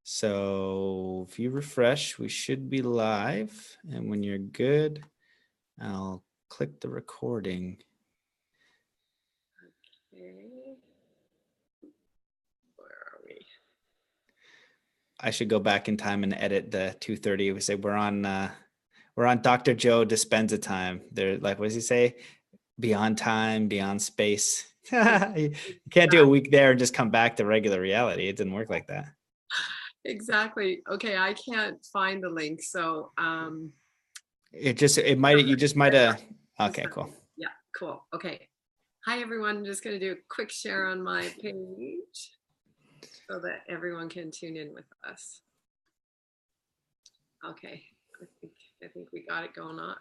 So if you refresh, we should be live. And when you're good, I'll click the recording. Okay. Where are we? I should go back in time and edit the 2:30. We say we're on Dr. Joe Dispenza time. They're like, what does he say? Beyond time, beyond space. You can't do a week there and just come back to regular reality. It didn't work like that. Exactly. Okay, I can't find the link, so you just might have. Okay, cool. Yeah, cool. Okay. Hi everyone. I'm just going to do a quick share on my page so that everyone can tune in with us. Okay. I think we got it going on.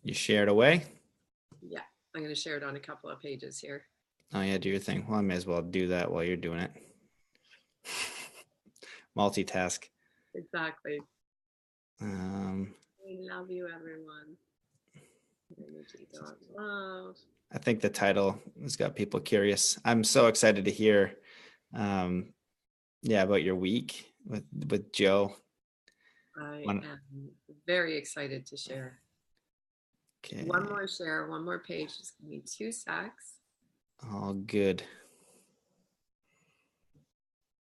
You shared away? Yeah, I'm going to share it on a couple of pages here. Oh yeah, do your thing. Well, I may as well do that while you're doing it. Multitask. Exactly. We love you, everyone. Love. I think the title has got people curious. I'm so excited to hear, about your week with Joe. I am very excited to share. Okay. One more share, one more page. Just give me 2 secs. All good.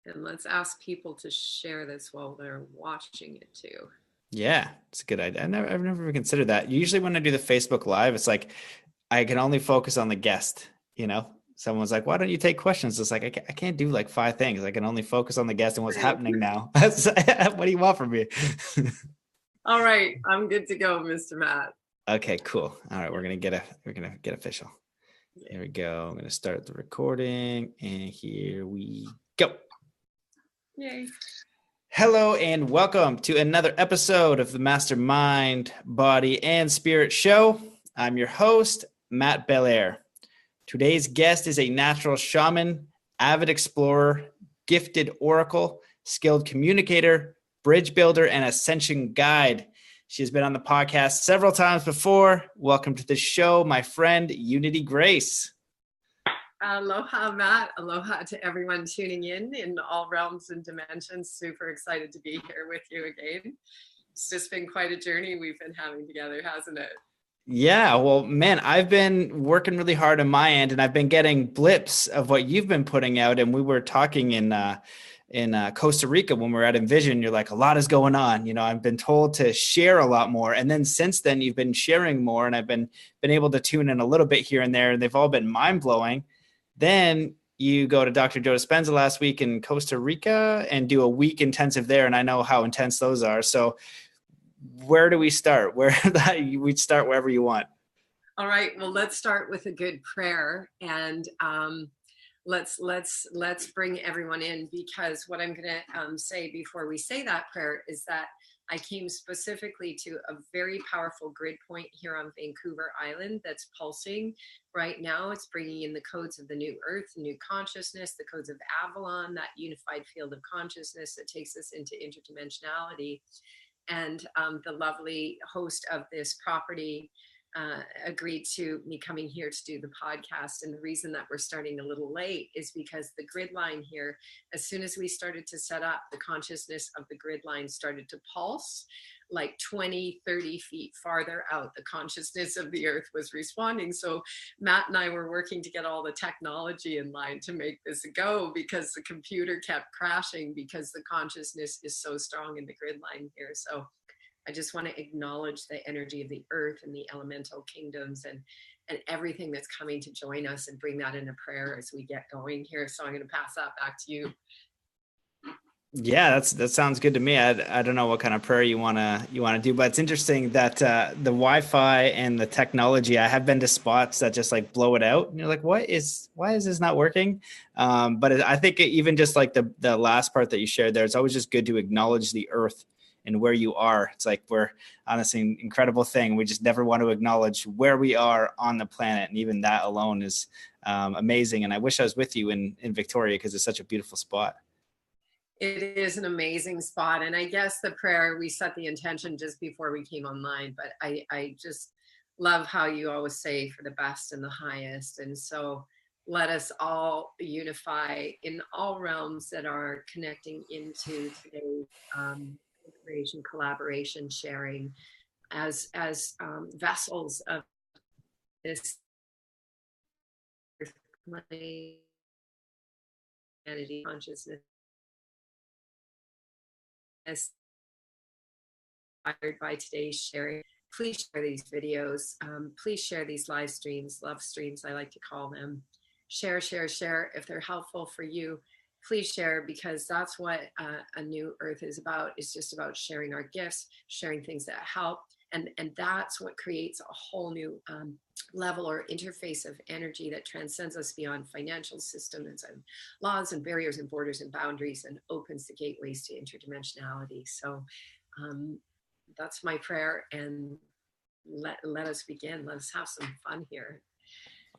And let's ask people to share this while they're watching it too. Yeah, it's a good idea. I've never considered that. Usually when I do the Facebook Live, it's like I can only focus on the guest, Someone's like, why don't you take questions? It's like, I can't do like 5 things. I can only focus on the guest and what's happening now. What do you want from me? All right. I'm good to go, Mr. Matt. Okay, cool. All right. We're going to get official. Here we go. I'm going to start the recording and here we go. Yay. Hello and welcome to another episode of the Mastermind, Body, and Spirit Show. I'm your host, Matt Belair. Today's guest is a natural shaman, avid explorer, gifted oracle, skilled communicator, bridge builder, and ascension guide. She has been on the podcast several times before. Welcome to the show, my friend, Unity Grace. Aloha, Matt. Aloha to everyone tuning in all realms and dimensions. Super excited to be here with you again. It's just been quite a journey we've been having together, hasn't it? Yeah, well, man, I've been working really hard on my end, and I've been getting blips of what you've been putting out. And we were talking in Costa Rica when we were at Envision. You're like, a lot is going on. I've been told to share a lot more, and then since then, you've been sharing more, and I've been able to tune in a little bit here and there, and they've all been mind blowing. Then you go to Dr. Joe Dispenza last week in Costa Rica and do a week intensive there, and I know how intense those are. So where do we start? We'd start wherever you want. All right. Well, let's start with a good prayer, and let's bring everyone in, because what I'm going to say before we say that prayer is that I came specifically to a very powerful grid point here on Vancouver Island that's pulsing right now. It's bringing in the codes of the new earth, new consciousness, the codes of Avalon, that unified field of consciousness that takes us into interdimensionality. And the lovely host of this property agreed to me coming here to do the podcast. And the reason that we're starting a little late is because the grid line here, as soon as we started to set up, the consciousness of the grid line started to pulse like 20, 30 feet farther out. The consciousness of the earth was responding. So Matt and I were working to get all the technology in line to make this go, because the computer kept crashing because the consciousness is so strong in the grid line here. So I just want to acknowledge the energy of the earth and the elemental kingdoms and everything that's coming to join us, and bring that in a prayer as we get going here. So I'm going to pass that back to you. Yeah, that sounds good to me. I don't know what kind of prayer you want to do, but it's interesting that the Wi-Fi and the technology, I have been to spots that just like blow it out, and you're like, why is this not working? But I think even just like the last part that you shared there, it's always just good to acknowledge the earth and where you are. It's like, we're honestly an incredible thing. We just never want to acknowledge where we are on the planet, and even that alone is amazing. And I wish I was with you in Victoria, because it's such a beautiful spot. It is an amazing spot. And I guess the prayer, we set the intention just before we came online, but I just love how you always say for the best and the highest. And so let us all unify in all realms that are connecting into today's creation, collaboration, sharing, as vessels of this humanity consciousness, inspired by today's sharing. Please share these videos. Please share these live streams, love streams, I like to call them. Share, share, share. If they're helpful for you, please share, because that's what a new earth is about. It's just about sharing our gifts, sharing things that help. And that's what creates a whole new level or interface of energy that transcends us beyond financial systems and laws and barriers and borders and boundaries, and opens the gateways to interdimensionality. So that's my prayer, and let us begin. Let us have some fun here.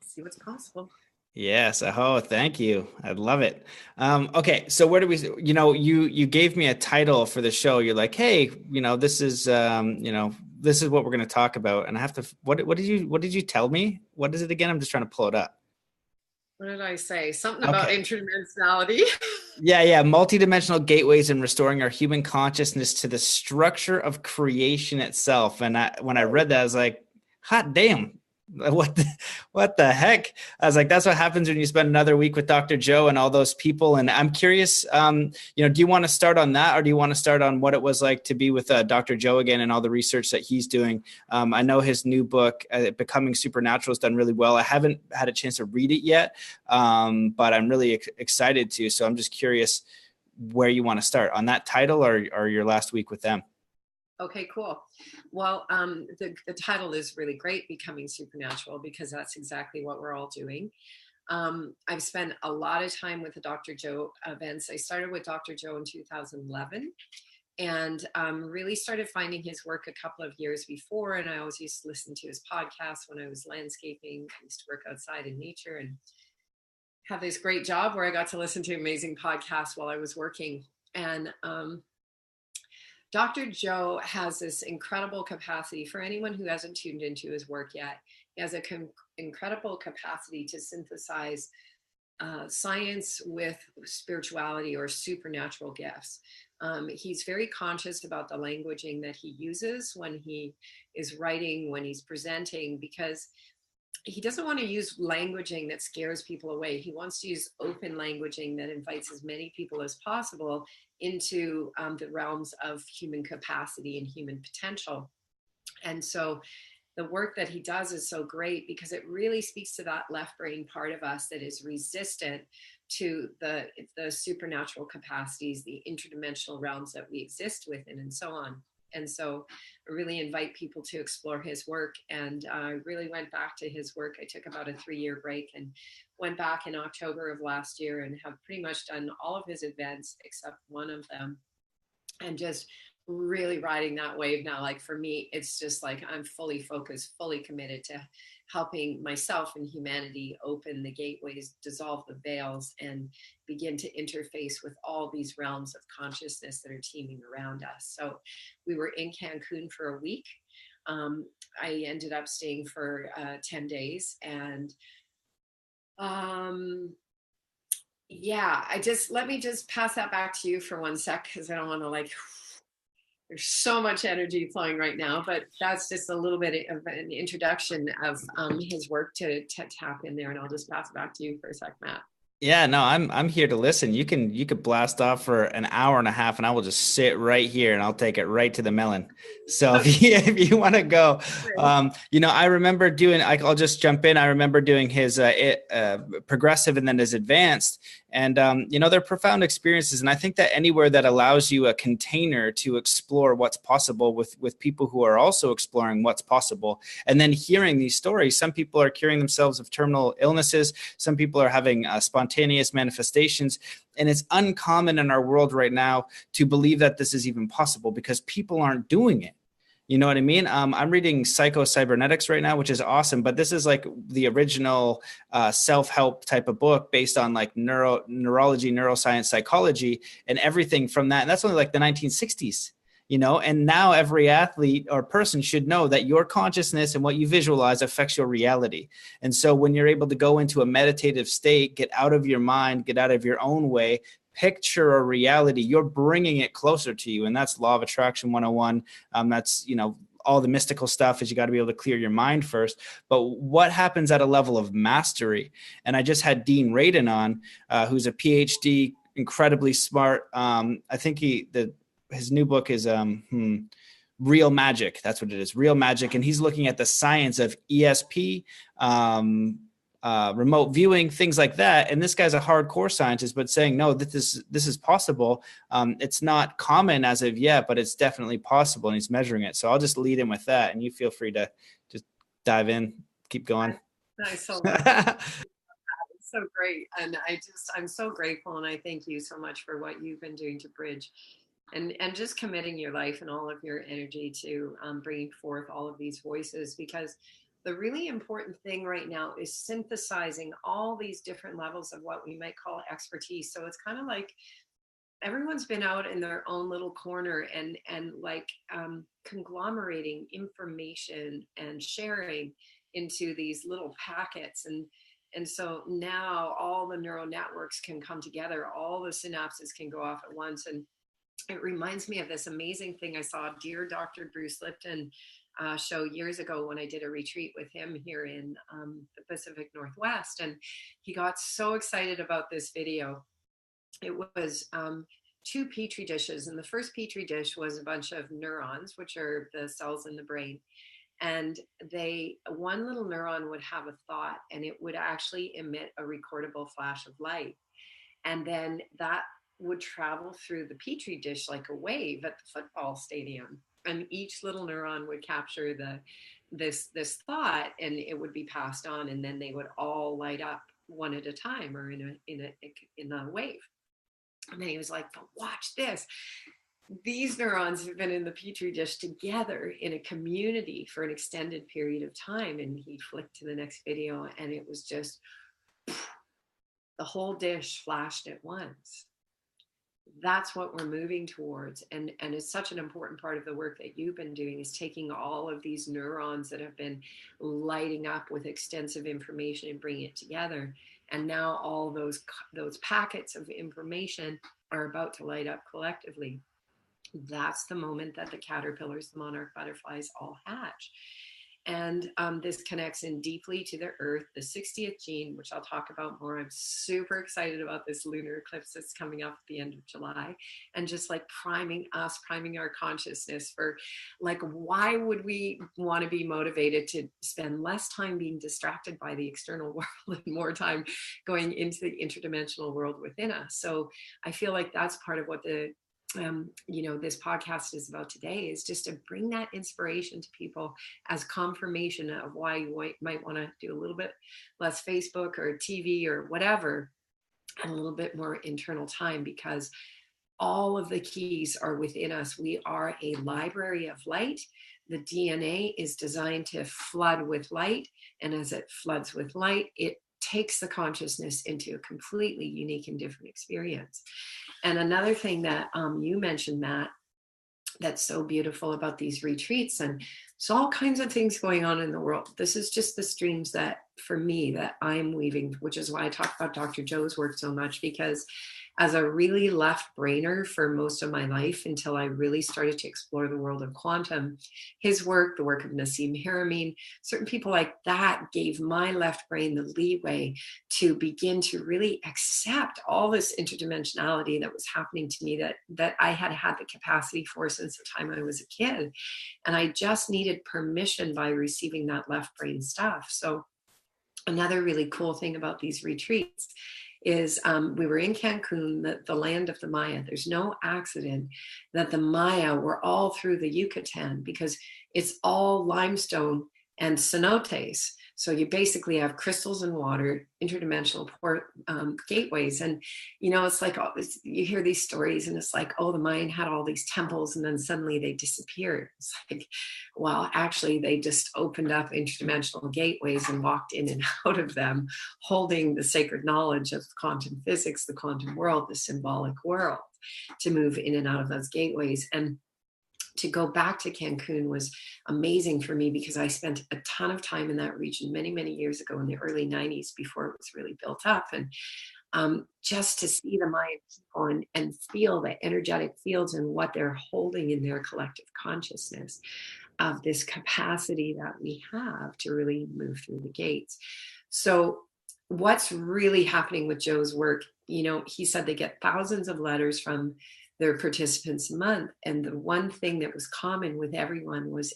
See what's possible. Yes. Oh, thank you. I love it. Okay. So where do we, you gave me a title for the show. You're like, hey, this is, this is what we're going to talk about. And I have to, what did you tell me? What is it again? I'm just trying to pull it up. What did I say? Something about interdimensionality. Yeah. Multidimensional gateways and restoring our human consciousness to the structure of creation itself. And when I read that, I was like, hot damn. What the heck? I was like, that's what happens when you spend another week with Dr. Joe and all those people. And I'm curious, do you want to start on that, or do you want to start on what it was like to be with Dr. Joe again and all the research that he's doing? I know his new book, Becoming Supernatural, has done really well. I haven't had a chance to read it yet, but I'm really excited to. So I'm just curious where you want to start, on that title or your last week with them. Okay, cool. Well, the title is really great, Becoming Supernatural, because that's exactly what we're all doing. I've spent a lot of time with the Dr. Joe events. I started with Dr. Joe in 2011 and really started finding his work a couple of years before. And I always used to listen to his podcast when I was landscaping. I used to work outside in nature and have this great job where I got to listen to amazing podcasts while I was working. And Dr. Joe has this incredible capacity. For anyone who hasn't tuned into his work yet, he has an incredible capacity to synthesize science with spirituality or supernatural gifts. He's very conscious about the languaging that he uses when he is writing, when he's presenting, because he doesn't want to use languaging that scares people away. He wants to use open languaging that invites as many people as possible into the realms of human capacity and human potential. And so the work that he does is so great because it really speaks to that left brain part of us that is resistant to the supernatural capacities, the interdimensional realms that we exist within, and so on. And so I really invite people to explore his work. And I really went back to his work. I took about a 3-year break and went back in October of last year and have pretty much done all of his events except one of them. And just really riding that wave now. Like for me, it's just like I'm fully focused, fully committed to helping myself and humanity open the gateways, dissolve the veils, and begin to interface with all these realms of consciousness that are teeming around us. So we were in Cancun for a week. I ended up staying for 10 days. And let me just pass that back to you for one sec, because I don't want to there's so much energy flowing right now, but that's just a little bit of an introduction of his work to tap in there. And I'll just pass it back to you for a sec, Matt. Yeah, no, I'm here to listen. You could blast off for an hour and a half, and I will just sit right here and I'll take it right to the melon. So if you want to go, I remember doing. I'll just jump in. I remember doing his progressive and then his advanced, and they're profound experiences. And I think that anywhere that allows you a container to explore what's possible with people who are also exploring what's possible, and then hearing these stories. Some people are curing themselves of terminal illnesses. Some people are having spontaneous manifestations. And it's uncommon in our world right now to believe that this is even possible because people aren't doing it. You know what I mean? I'm reading Psycho-Cybernetics right now, which is awesome. But this is like the original self-help type of book based on like neurology, neuroscience, psychology, and everything from that. And that's only like the 1960s. you know, and now every athlete or person should know that your consciousness and what you visualize affects your reality. And so when you're able to go into a meditative state, get out of your mind, get out of your own way, picture a reality, you're bringing it closer to you. And that's law of attraction 101. That's, you know, all the mystical stuff is you got to be able to clear your mind first. But what happens at a level of mastery? And I just had Dean Radin on, who's a PhD, incredibly smart. I think his new book is Real Magic. That's what it is, Real Magic. And he's looking at the science of ESP, remote viewing, things like that. And this guy's a hardcore scientist, but saying, no, this is possible. It's not common as of yet, but it's definitely possible. And he's measuring it. So I'll just lead in with that. And you feel free to just dive in, keep going. Nice. So great. And I'm so grateful. And I thank you so much for what you've been doing to bridge and just committing your life and all of your energy to bringing forth all of these voices, because the really important thing right now is synthesizing all these different levels of what we might call expertise. So it's kind of like everyone's been out in their own little corner and like conglomerating information and sharing into these little packets. And so now all the neural networks can come together, all the synapses can go off at once. And it reminds me of this amazing thing I saw Dear Dr. Bruce Lipton show years ago when I did a retreat with him here in the Pacific Northwest. And he got so excited about this video. It was 2 petri dishes. And the first petri dish was a bunch of neurons, which are the cells in the brain. And one little neuron would have a thought, and it would actually emit a recordable flash of light. And then that would travel through the petri dish like a wave at the football stadium. And each little neuron would capture this thought, and it would be passed on, and then they would all light up one at a time, or in a wave. And then he was like, but watch this. These neurons have been in the petri dish together in a community for an extended period of time. And he flicked to the next video, and it was just the whole dish flashed at once. That's what we're moving towards. And it's such an important part of the work that you've been doing, is taking all of these neurons that have been lighting up with extensive information and bringing it together. And now all those packets of information are about to light up collectively. That's the moment that the caterpillars, the monarch butterflies, all hatch. And this connects in deeply to the earth, the 60th gene, which I'll talk about more. I'm super excited about this lunar eclipse that's coming up at the end of July, and just like priming our consciousness for, like, why would we want to be motivated to spend less time being distracted by the external world and more time going into the interdimensional world within us? So I feel like that's part of what this podcast is about today, is just to bring that inspiration to people as confirmation of why you might want to do a little bit less Facebook or TV or whatever, and a little bit more internal time, because all of the keys are within us. We are a library of light. The DNA is designed to flood with light, and as it floods with light, it takes the consciousness into a completely unique and different experience. And another thing that you mentioned, Matt, that's so beautiful about these retreats, and so all kinds of things going on in the world. This is just the streams that, for me, that I'm weaving, which is why I talk about Dr. Joe's work so much, because as a really left brainer for most of my life, until I really started to explore the world of quantum, his work, the work of Nassim Haramein, certain people like that gave my left brain the leeway to begin to really accept all this interdimensionality that was happening to me, that I had the capacity for since the time I was a kid. And I just needed permission by receiving that left brain stuff. So another really cool thing about these retreats is we were in Cancun, the land of the Maya. There's no accident that the Maya were all through the Yucatan, because it's all limestone and cenotes. So you basically have crystals and water, interdimensional gateways. And, it's like, you hear these stories and it's like, oh, the Mayan had all these temples and then suddenly they disappeared. It's like, well, actually they just opened up interdimensional gateways and walked in and out of them, holding the sacred knowledge of quantum physics, the quantum world, the symbolic world, to move in and out of those gateways. And to go back to Cancun was amazing for me, because I spent a ton of time in that region many, many years ago in the early 90s, before it was really built up. And just to see the Mayan people and feel the energetic fields and what they're holding in their collective consciousness of this capacity that we have to really move through the gates. So what's really happening with Joe's work, he said they get thousands of letters from their participants a month. And the one thing that was common with everyone was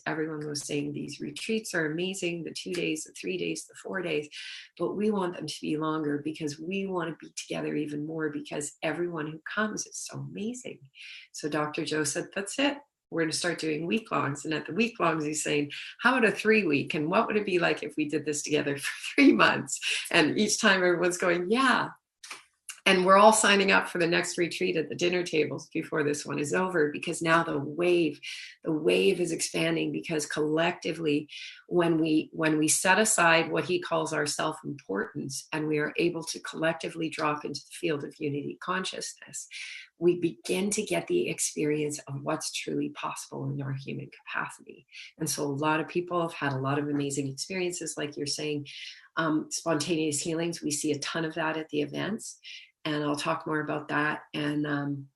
saying these retreats are amazing, the 2 days, the 3 days, the 4 days, but we want them to be longer, because we want to be together even more, because everyone who comes is so amazing. So Dr. Joe said, that's it. We're going to start doing week longs. And at the week longs, he's saying, how about a 3 week? And what would it be like if we did this together for 3 months? And each time everyone's going, yeah. And we're all signing up for the next retreat at the dinner tables before this one is over, because now the wave is expanding, because collectively, when we set aside what he calls our self-importance, and we are able to collectively drop into the field of unity consciousness, we begin to get the experience of what's truly possible in our human capacity. And so a lot of people have had a lot of amazing experiences, like you're saying, spontaneous healings. We see a ton of that at the events. And I'll talk more about that. And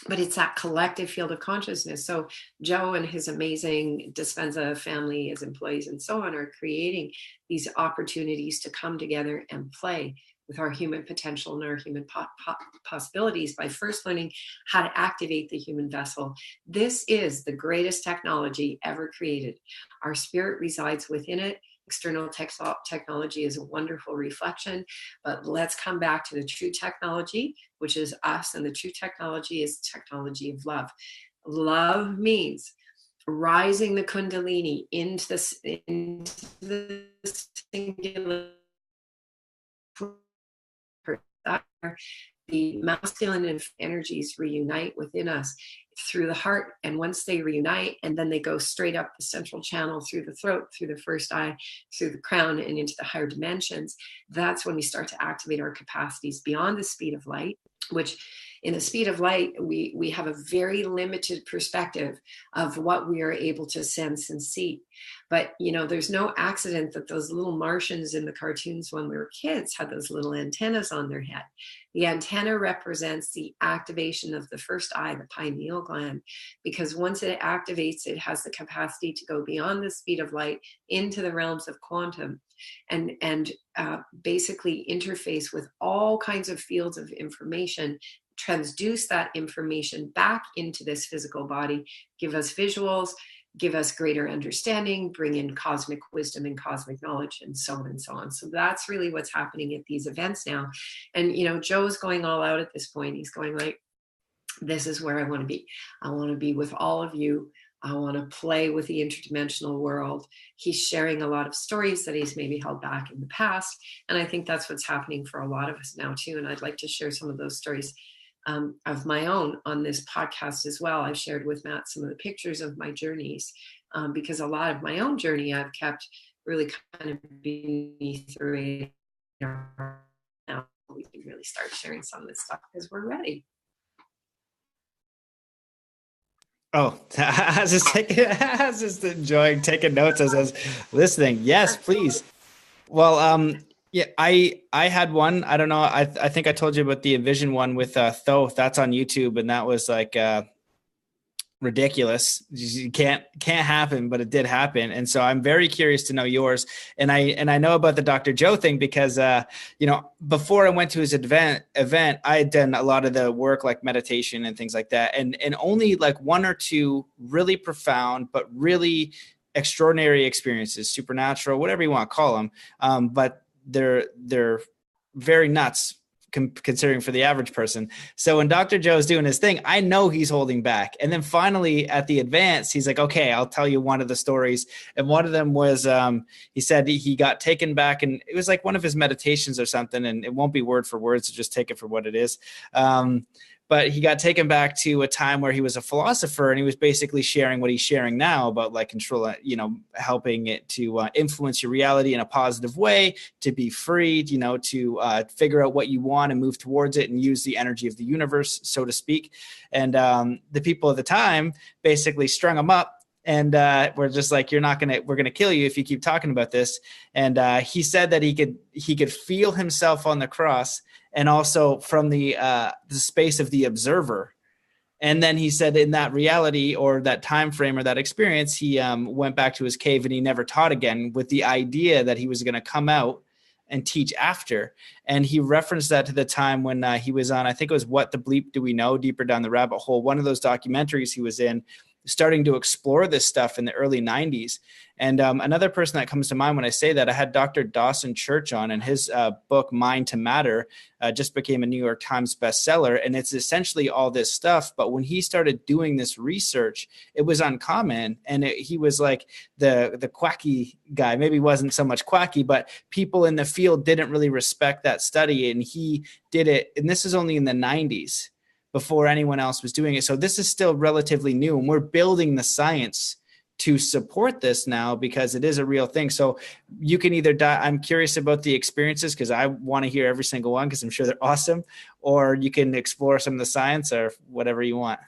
but it's that collective field of consciousness. So Joe and his amazing Dispenza family, his employees and so on, are creating these opportunities to come together and play with our human potential and our human possibilities by first learning how to activate the human vessel. This is the greatest technology ever created. Our spirit resides within it. External technology is a wonderful reflection, but let's come back to the true technology, which is us. And the true technology is the technology of love. Love means rising the Kundalini into the singular. The masculine energies reunite within us through the heart. And once they reunite, and then they go straight up the central channel, through the throat, through the first eye, through the crown, and into the higher dimensions, that's when we start to activate our capacities beyond the speed of light, which in the speed of light, we have a very limited perspective of what we are able to sense and see. But, there's no accident that those little Martians in the cartoons when we were kids had those little antennas on their head. The antenna represents the activation of the first eye, the pineal gland, because once it activates, it has the capacity to go beyond the speed of light into the realms of quantum and basically interface with all kinds of fields of information, transduce that information back into this physical body, give us visuals, give us greater understanding, bring in cosmic wisdom and cosmic knowledge, and so on and so on. So that's really what's happening at these events now. And, Joe's going all out at this point. He's going like, this is where I want to be. I want to be with all of you. I want to play with the interdimensional world. He's sharing a lot of stories that he's maybe held back in the past. And I think that's what's happening for a lot of us now too. And I'd like to share some of those stories of my own on this podcast as well. I've shared with Matt some of the pictures of my journeys, because a lot of my own journey I've kept really kind of beneath the radar. Now we can really start sharing some of this stuff because we're ready. Oh, I was just enjoying taking notes as I was listening. Yes, please. Well, yeah, I had one. I don't know. I think I told you about the Envision one with Thoth. That's on YouTube, and that was like ridiculous. You can't happen, but it did happen. And so I'm very curious to know yours. And I know about the Dr. Joe thing because before I went to his event, I had done a lot of the work like meditation and things like that, and only like one or two really profound but really extraordinary experiences, supernatural, whatever you want to call them. But they're very nuts considering for the average person. So when Dr. Joe's doing his thing, I know he's holding back. And then finally at the advance, he's like, okay, I'll tell you one of the stories. And one of them was, he said he got taken back, and it was like one of his meditations or something. And it won't be word for word, so just take it for what it is. but he got taken back to a time where he was a philosopher, and he was basically sharing what he's sharing now about like control, helping it to influence your reality in a positive way, to be free, to figure out what you want and move towards it and use the energy of the universe, so to speak. And the people at the time basically strung him up, and we're just like, we're gonna kill you if you keep talking about this. And he said that he could feel himself on the cross, and also from the space of the observer. And then he said in that reality, or that time frame, or that experience, he went back to his cave and he never taught again, with the idea that he was going to come out and teach after. And he referenced that to the time when he was on, I think it was What the Bleep Do We Know? Deeper Down the Rabbit Hole, one of those documentaries he was in, starting to explore this stuff in the early 90s. And another person that comes to mind when I say that, I had Dr. Dawson Church on, and his book, Mind to Matter, just became a New York Times bestseller. And it's essentially all this stuff. But when he started doing this research, it was uncommon. And he was like the quacky guy. Maybe wasn't so much quacky, but people in the field didn't really respect that study. And he did it. And this is only in the 90s, before anyone else was doing it. So this is still relatively new, and we're building the science to support this now, because it is a real thing. So you can either I'm curious about the experiences, because I want to hear every single one, because I'm sure they're awesome, or you can explore some of the science, or whatever you want.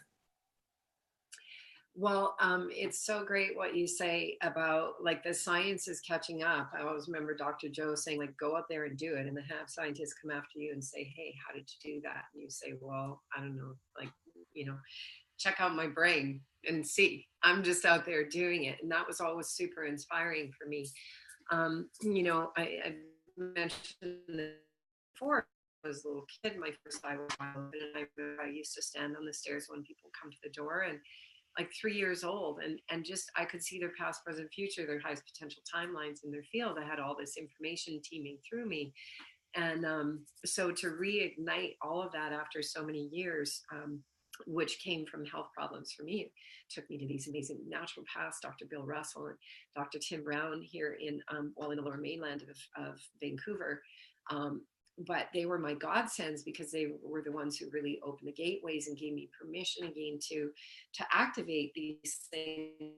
Well, it's so great what you say about like the science is catching up. I always remember Dr. Joe saying, like, go out there and do it. And then have scientists come after you and say, hey, how did you do that? And you say, well, I don't know, like, check out my brain and see. I'm just out there doing it. And that was always super inspiring for me. I mentioned before, I was a little kid, my first eye was wide open, and I used to stand on the stairs when people come to the door, and like 3 years old, and just I could see their past, present, future, their highest potential timelines in their field. I had all this information teeming through me. And so to reignite all of that after so many years, which came from health problems for me, it took me to these amazing naturopaths, Dr. Bill Russell and Dr. Tim Brown here in the lower mainland of Vancouver. But they were my godsends, because they were the ones who really opened the gateways and gave me permission again to activate these things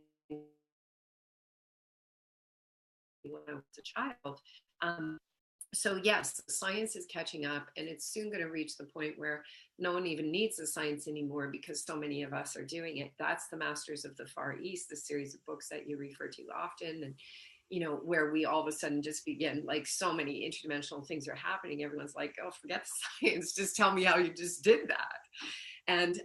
when I was a child. So yes, science is catching up, and it's soon going to reach the point where no one even needs the science anymore, because so many of us are doing it. That's the Masters of the Far East, the series of books that you refer to often, and where we all of a sudden just begin, like, so many interdimensional things are happening. Everyone's like, oh, forget the science, just tell me how you just did that. And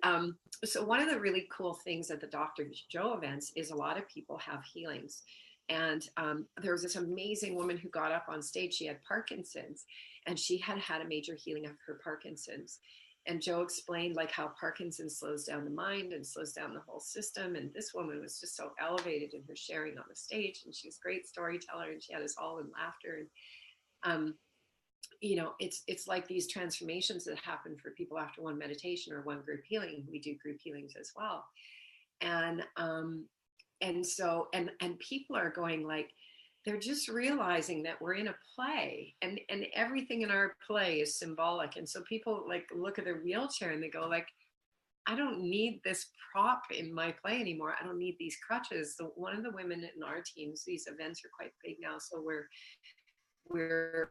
so one of the really cool things at the Dr. Joe events is a lot of people have healings. And there was this amazing woman who got up on stage. She had Parkinson's, and she had had a major healing of her Parkinson's. And Joe explained like how Parkinson's slows down the mind and slows down the whole system. And this woman was just so elevated in her sharing on the stage, and she's a great storyteller, and she had us all in laughter. And it's like these transformations that happen for people after one meditation or one group healing. We do group healings as well. And so people are going, like, they're just realizing that we're in a play, and everything in our play is symbolic. And so people like look at their wheelchair and they go, like, I don't need this prop in my play anymore. I don't need these crutches. So one of the women in our teams, these events are quite big now, so we're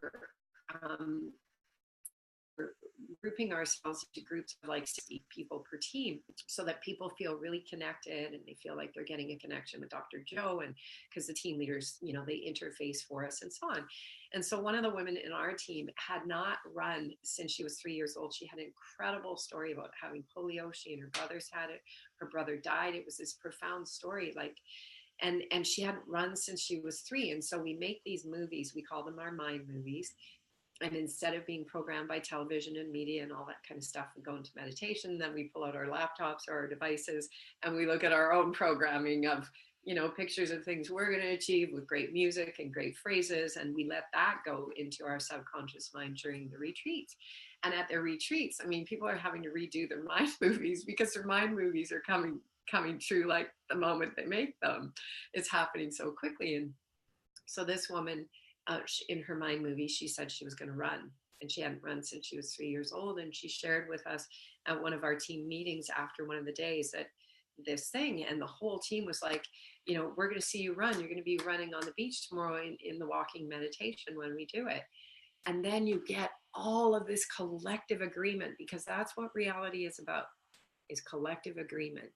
grouping ourselves into groups of like 60 people per team, so that people feel really connected, and they feel like they're getting a connection with Dr. Joe, and because the team leaders, they interface for us and so on. And so one of the women in our team had not run since she was 3 years old. She had an incredible story about having polio. She and her brothers had it. Her brother died. It was this profound story, like, and she hadn't run since she was 3. And so we make these movies. We call them our mind movies. And instead of being programmed by television and media and all that kind of stuff, we go into meditation. Then we pull out our laptops or our devices, and we look at our own programming of, pictures of things we're going to achieve with great music and great phrases. And we let that go into our subconscious mind during the retreats. And at their retreats, I mean, people are having to redo their mind movies, because their mind movies are coming true like the moment they make them. It's happening so quickly. And so this woman, in her mind movie, she said she was going to run and she hadn't run since she was 3 years old. And she shared with us at one of our team meetings after one of the days that this thing, and the whole team was like, you know, we're going to see you run. You're going to be running on the beach tomorrow in the walking meditation when we do it. And then you get all of this collective agreement, because that's what reality is about, is collective agreement.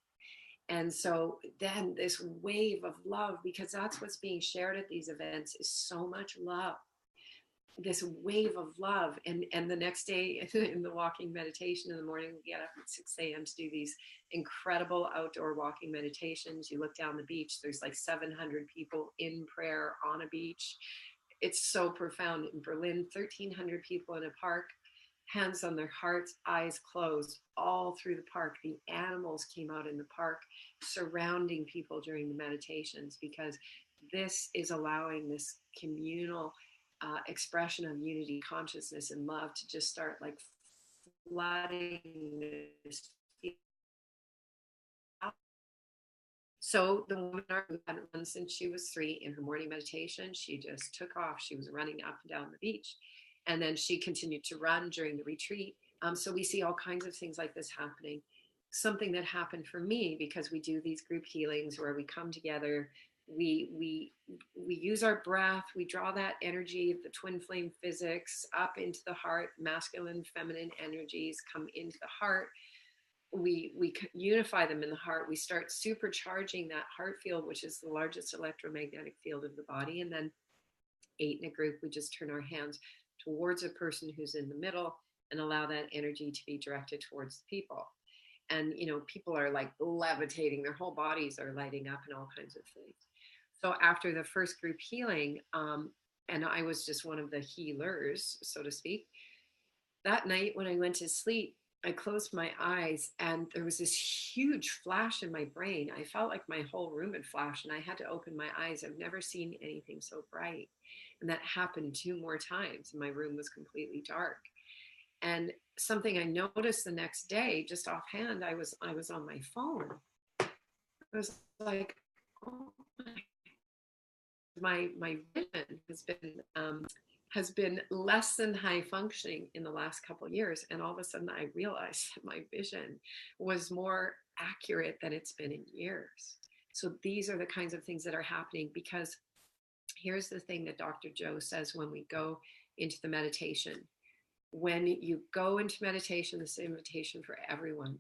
And so then this wave of love, because that's what's being shared at these events, is so much love, this wave of love. And the next day in the walking meditation in the morning, we get up at 6 a.m. to do these incredible outdoor walking meditations. You look down the beach, there's like 700 people in prayer on a beach. It's so profound. In Berlin, 1,300 people in a park, hands on their hearts, eyes closed, all through the park. The animals came out in the park surrounding people during the meditations, because this is allowing this communal expression of unity, consciousness, and love to just start like flooding this. So the woman who hadn't run since she was 3, in her morning meditation, she just took off. She was running up and down the beach. And then she continued to run during the retreat. So we see all kinds of things like this happening. Something that happened for me, because we do these group healings where we come together, we use our breath, we draw that energy of the twin flame physics up into the heart, masculine, feminine energies come into the heart. We unify them in the heart. We start supercharging that heart field, which is the largest electromagnetic field of the body. And then 8 in a group, we just turn our hands towards a person who's in the middle and allow that energy to be directed towards the people. And, you know, people are like levitating, their whole bodies are lighting up and all kinds of things. So after the first group healing, and I was just one of the healers, so to speak, that night when I went to sleep, I closed my eyes and there was this huge flash in my brain. I felt like my whole room had flashed and I had to open my eyes. I've never seen anything so bright. And that happened 2 more times. My room was completely dark. And something I noticed the next day, just offhand, I was on my phone. I was like, oh my vision has been less than high functioning in the last couple of years. And all of a sudden I realized that my vision was more accurate than it's been in years. So these are the kinds of things that are happening, because here's the thing that Dr. Joe says when we go into the meditation. When you go into meditation, this is an invitation for everyone.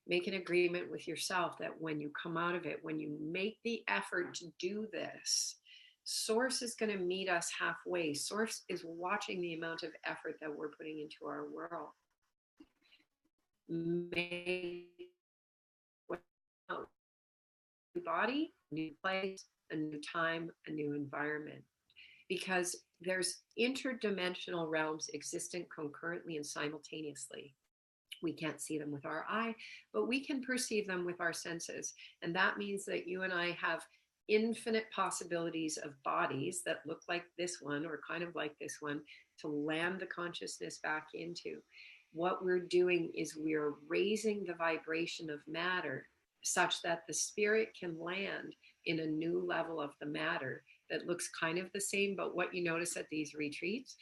Make an agreement with yourself that when you come out of it, when you make the effort to do this, Source is going to meet us halfway. Source is watching the amount of effort that we're putting into our world. Make a new body, a new place, a new time, a new environment. Because there's interdimensional realms existent concurrently and simultaneously. We can't see them with our eye, but we can perceive them with our senses. And that means that you and I have infinite possibilities of bodies that look like this one or kind of like this one to land the consciousness back into. What we're doing is we're raising the vibration of matter such that the spirit can land in a new level of the matter that looks kind of the same. But what you notice at these retreats,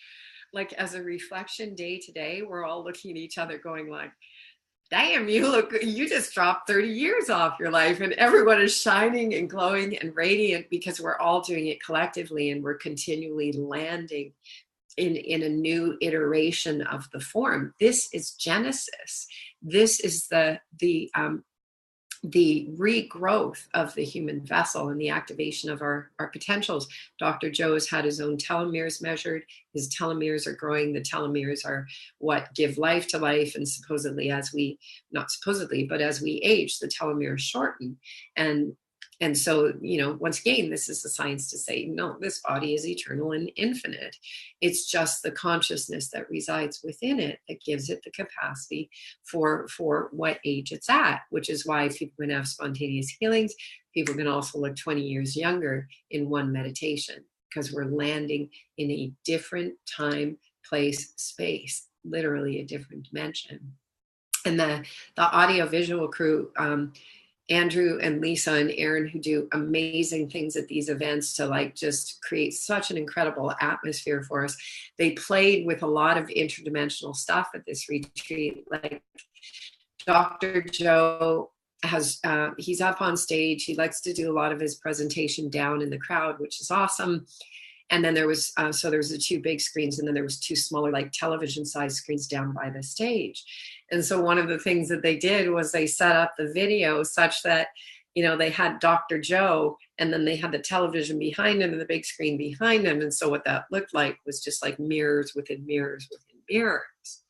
like as a reflection day to day, we're all looking at each other going like, damn, you just dropped 30 years off your life, and everyone is shining and glowing and radiant because we're all doing it collectively and we're continually landing in a new iteration of the form. This is Genesis. This is the regrowth of the human vessel and the activation of our potentials. Dr. Joe has had his own telomeres measured. His telomeres are growing. The telomeres are what give life to life. And supposedly as we age, the telomeres shorten. And so, once again, this is the science to say, no, this body is eternal and infinite. It's just the consciousness that resides within it that gives it the capacity for what age it's at, which is why people can have spontaneous healings. People can also look 20 years younger in one meditation, because we're landing in a different time, place, space, literally a different dimension. And the audio visual crew, Andrew and Lisa and Aaron, who do amazing things at these events to like just create such an incredible atmosphere for us. They played with a lot of interdimensional stuff at this retreat. Like Dr. Joe has, he's up on stage. He likes to do a lot of his presentation down in the crowd, which is awesome. And then there was, so there was the two big screens, and then there was two smaller, like television sized screens down by the stage. And so one of the things that they did was they set up the video such that, you know, they had Dr. Joe, and then they had the television behind him and the big screen behind him. And so what that looked like was just like mirrors within mirrors within mirrors.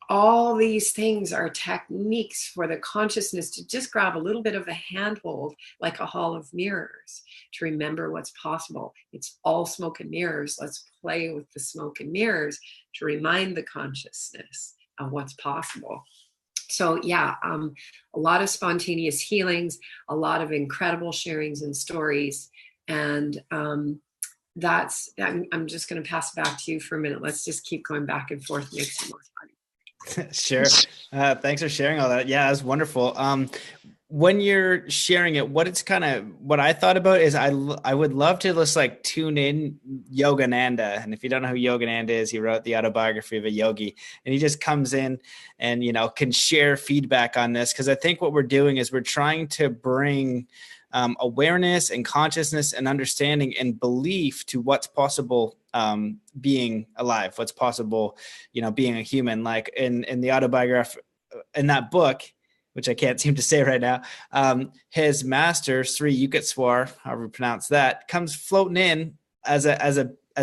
All these things are techniques for the consciousness to just grab a little bit of a handhold, like a hall of mirrors, to remember what's possible. It's all smoke and mirrors. Let's play with the smoke and mirrors to remind the consciousness of what's possible. So yeah, a lot of spontaneous healings, a lot of incredible sharings and stories. And I'm just going to pass it back to you for a minute. Let's just keep going back and forth, make some more fun. Sure. Thanks for sharing all that. Yeah, that's wonderful. When you're sharing it, what I thought about is I would love to just like tune in Yogananda. And if you don't know who Yogananda is, he wrote the autobiography of a yogi, and he just comes in and, you know, can share feedback on this. Cause I think what we're doing is we're trying to bring awareness and consciousness and understanding and belief to what's possible, being alive, what's possible, you know, being a human. Like in the autobiography, in that book, which I can't seem to say right now, his master, Sri Yukteswar, however you pronounce that, comes floating in as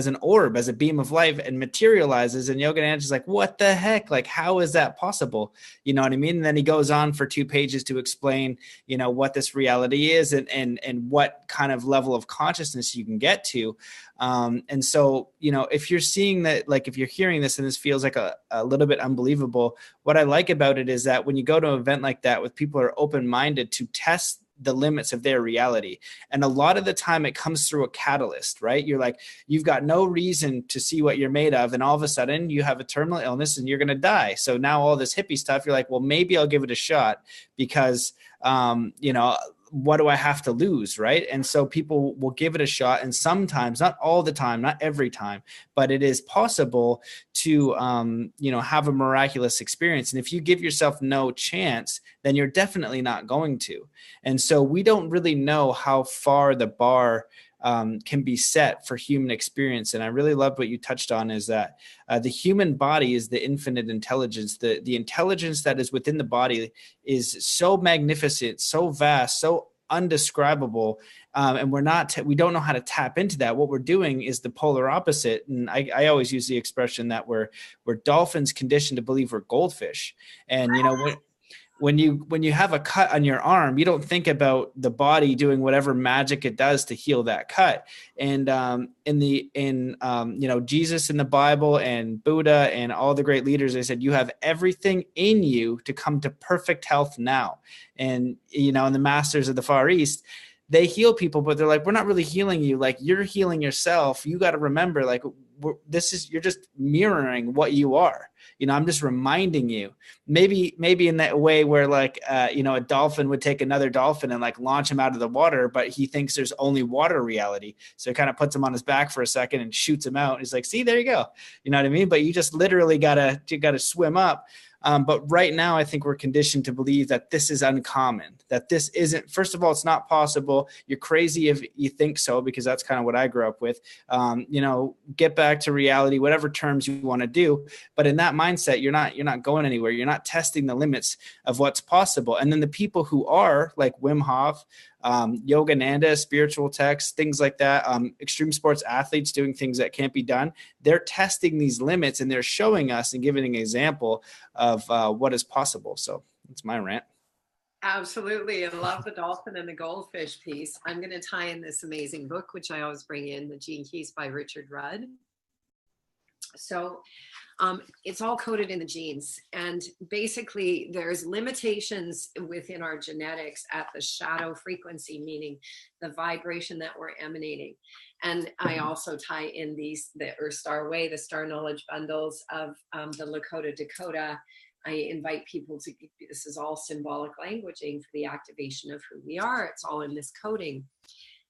an orb, as a beam of light, and materializes. And Yogananda's like, what the heck? Like, how is that possible? You know what I mean? And then he goes on for 2 pages to explain, you know, what this reality is and what kind of level of consciousness you can get to. And so, you know, if you're seeing that, like, if you're hearing this and this feels like a little bit unbelievable, what I like about it is that when you go to an event like that with people who are open-minded to test the limits of their reality. And a lot of the time it comes through a catalyst, right? You're like, you've got no reason to see what you're made of. And all of a sudden you have a terminal illness and you're going to die. So now all this hippie stuff, you're like, well, maybe I'll give it a shot because, you know, what do I have to lose, right? And so people will give it a shot. And sometimes, not all the time, not every time, but it is possible to, you know, have a miraculous experience. And if you give yourself no chance, then you're definitely not going to. And so we don't really know how far the bar can be set for human experience. And I really loved what you touched on, is that the human body is the infinite intelligence. The intelligence that is within the body is so magnificent, so vast, so undescribable. And we don't know how to tap into that. What we're doing is the polar opposite. And I always use the expression that we're dolphins conditioned to believe we're goldfish. And, you know, when you have a cut on your arm, you don't think about the body doing whatever magic it does to heal that cut. And you know, Jesus in the Bible and Buddha and all the great leaders, they said, you have everything in you to come to perfect health now. And, you know, and the masters of the Far East, they heal people, but they're like, we're not really healing you. Like, you're healing yourself. You got to remember, like, you're just mirroring what you are. You know, I'm just reminding you, maybe in that way where, like, you know, a dolphin would take another dolphin and like launch him out of the water, but he thinks there's only water reality. So it kind of puts him on his back for a second and shoots him out. He's like, see, there you go. You know what I mean? But you just literally gotta swim up. But right now, I think we're conditioned to believe that this is uncommon, that this isn't, first of all, it's not possible. You're crazy if you think so, because that's kind of what I grew up with. You know, get back to reality, whatever terms you want to do. But in that mindset, you're not going anywhere. You're not testing the limits of what's possible. And then the people who are, like Wim Hof, Yogananda, spiritual texts, things like that, extreme sports athletes doing things that can't be done, they're testing these limits and they're showing us and giving an example of what is possible. So that's my rant. Absolutely. I love the dolphin and the goldfish piece. I'm going to tie in this amazing book, which I always bring in, The Gene Keys by Richard Rudd. So it's all coded in the genes. And basically, there's limitations within our genetics at the shadow frequency, meaning the vibration that we're emanating. And I also tie in the Earth Star Way, the Star Knowledge bundles of the Lakota Dakota, I invite people to, this is all symbolic languaging for the activation of who we are. It's all in this coding.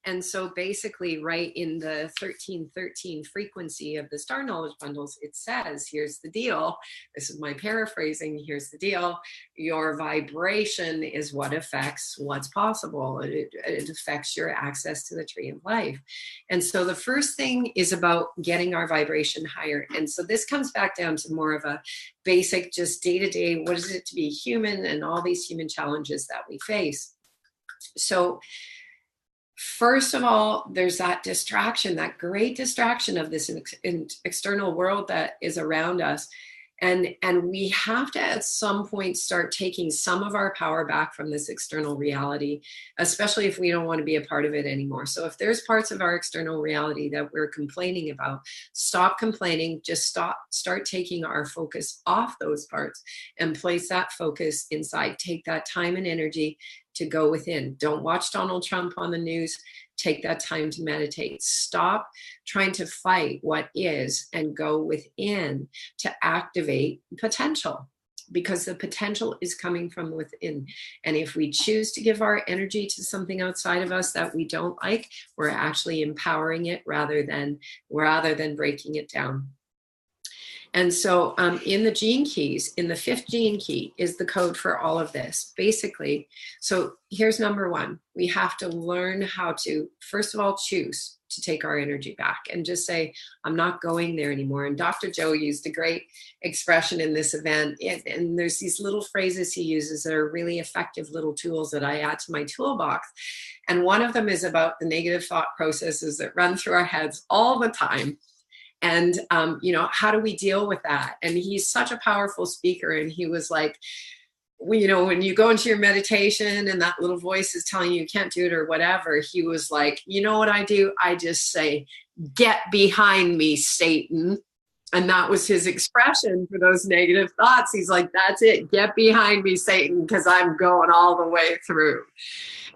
And so basically, right in the 1313 frequency of the star knowledge bundles, it says, here's the deal. This is my paraphrasing. Here's the deal. Your vibration is what affects what's possible. It affects your access to the tree of life. And so the first thing is about getting our vibration higher. And so this comes back down to more of a basic, just day-to-day, what is it to be human and all these human challenges that we face. So first of all, there's that distraction, that great distraction of this external world that is around us. And we have to, at some point, start taking some of our power back from this external reality, especially if we don't want to be a part of it anymore. So if there's parts of our external reality that we're complaining about, stop complaining, just start taking our focus off those parts and place that focus inside. Take that time and energy to go within. Don't watch Donald Trump on the news. Take that time to meditate. Stop trying to fight what is and go within to activate potential, because the potential is coming from within. And if we choose to give our energy to something outside of us that we don't like, we're actually empowering it rather than breaking it down. And so in the gene keys, in the 5th gene key is the code for all of this, basically. So here's number 1. We have to learn how to, first of all, choose to take our energy back and just say, I'm not going there anymore. And Dr. Joe used a great expression in this event. And there's these little phrases he uses that are really effective little tools that I add to my toolbox. And one of them is about the negative thought processes that run through our heads all the time. And, how do we deal with that? And he's such a powerful speaker. And he was like, when you go into your meditation and that little voice is telling you can't do it or whatever, he was like, you know what I do? I just say, get behind me, Satan. And that was his expression for those negative thoughts. He's like, that's it. Get behind me, Satan, because I'm going all the way through.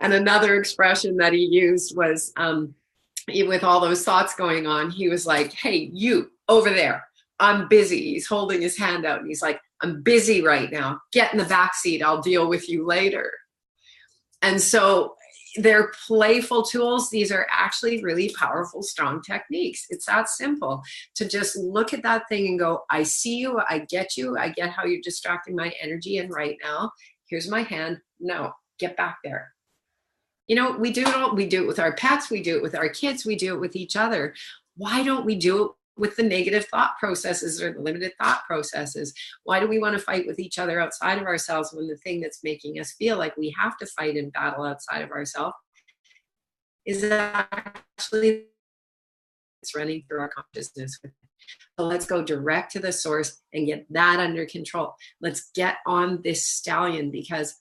And another expression that he used was, with all those thoughts going on, he was like, hey, you over there, I'm busy. He's holding his hand out and he's like, I'm busy right now. Get in the back seat. I'll deal with you later. And so they're playful tools. These are actually really powerful, strong techniques. It's that simple to just look at that thing and go, I see you. I get how you're distracting my energy. And right now, here's my hand. No, get back there. We do it all. We do it with our pets. We do it with our kids. We do it with each other. Why don't we do it with the negative thought processes or the limited thought processes? Why do we want to fight with each other outside of ourselves when the thing that's making us feel like we have to fight and battle outside of ourselves is actually it's running through our consciousness? So let's go direct to the source and get that under control. Let's get on this stallion, because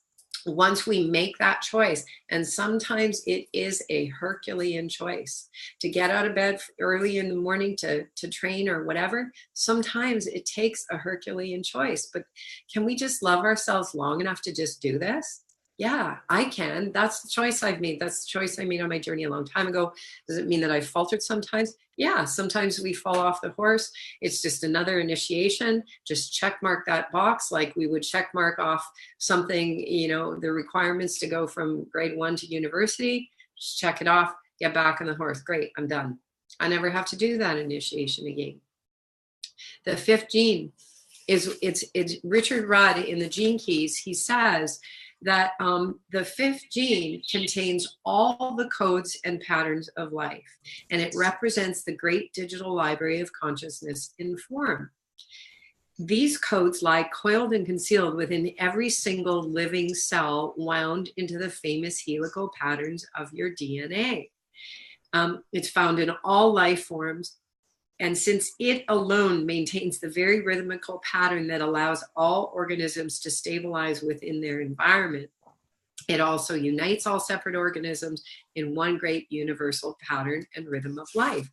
once we make that choice, and sometimes it is a Herculean choice to get out of bed early in the morning to train or whatever, sometimes it takes a Herculean choice. But can we just love ourselves long enough to just do this? Yeah, I can. That's the choice I've made. That's the choice I made on my journey a long time ago. Does it mean that I faltered sometimes? Yeah, sometimes we fall off the horse. It's just another initiation. Just check mark that box like we would check mark off something, the requirements to go from grade 1 to university. Just check it off, get back on the horse. Great, I'm done. I never have to do that initiation again. The 5th gene is it's Richard Rudd in the Gene Keys. He says that the 5th gene contains all the codes and patterns of life, and it represents the great digital library of consciousness in form. These codes lie coiled and concealed within every single living cell, wound into the famous helical patterns of your DNA. It's found in all life forms. And since it alone maintains the very rhythmical pattern that allows all organisms to stabilize within their environment, it also unites all separate organisms in one great universal pattern and rhythm of life.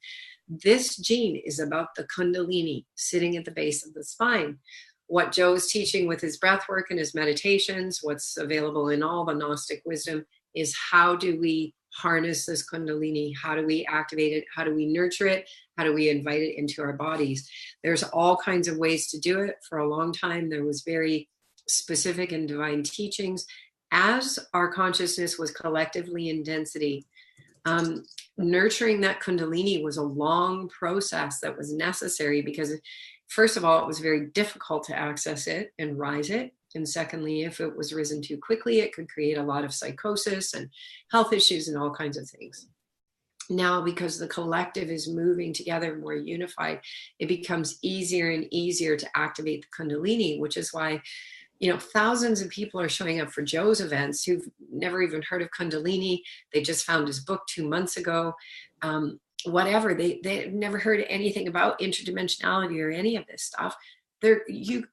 This gene is about the Kundalini sitting at the base of the spine. What Joe's teaching with his breath work and his meditations, what's available in all the Gnostic wisdom, is how do we harness this Kundalini? How do we activate it? How do we nurture it? How do we invite it into our bodies? There's all kinds of ways to do it. For a long time, there was very specific and divine teachings. As our consciousness was collectively in density, nurturing that Kundalini was a long process that was necessary because, first of all, it was very difficult to access it and rise it. And secondly, if it was risen too quickly, it could create a lot of psychosis and health issues and all kinds of things. Now, because the collective is moving together more unified, it becomes easier and easier to activate the Kundalini, which is why, thousands of people are showing up for Joe's events who've never even heard of Kundalini. They just found his book 2 months ago. Whatever, they've never heard anything about interdimensionality or any of this stuff.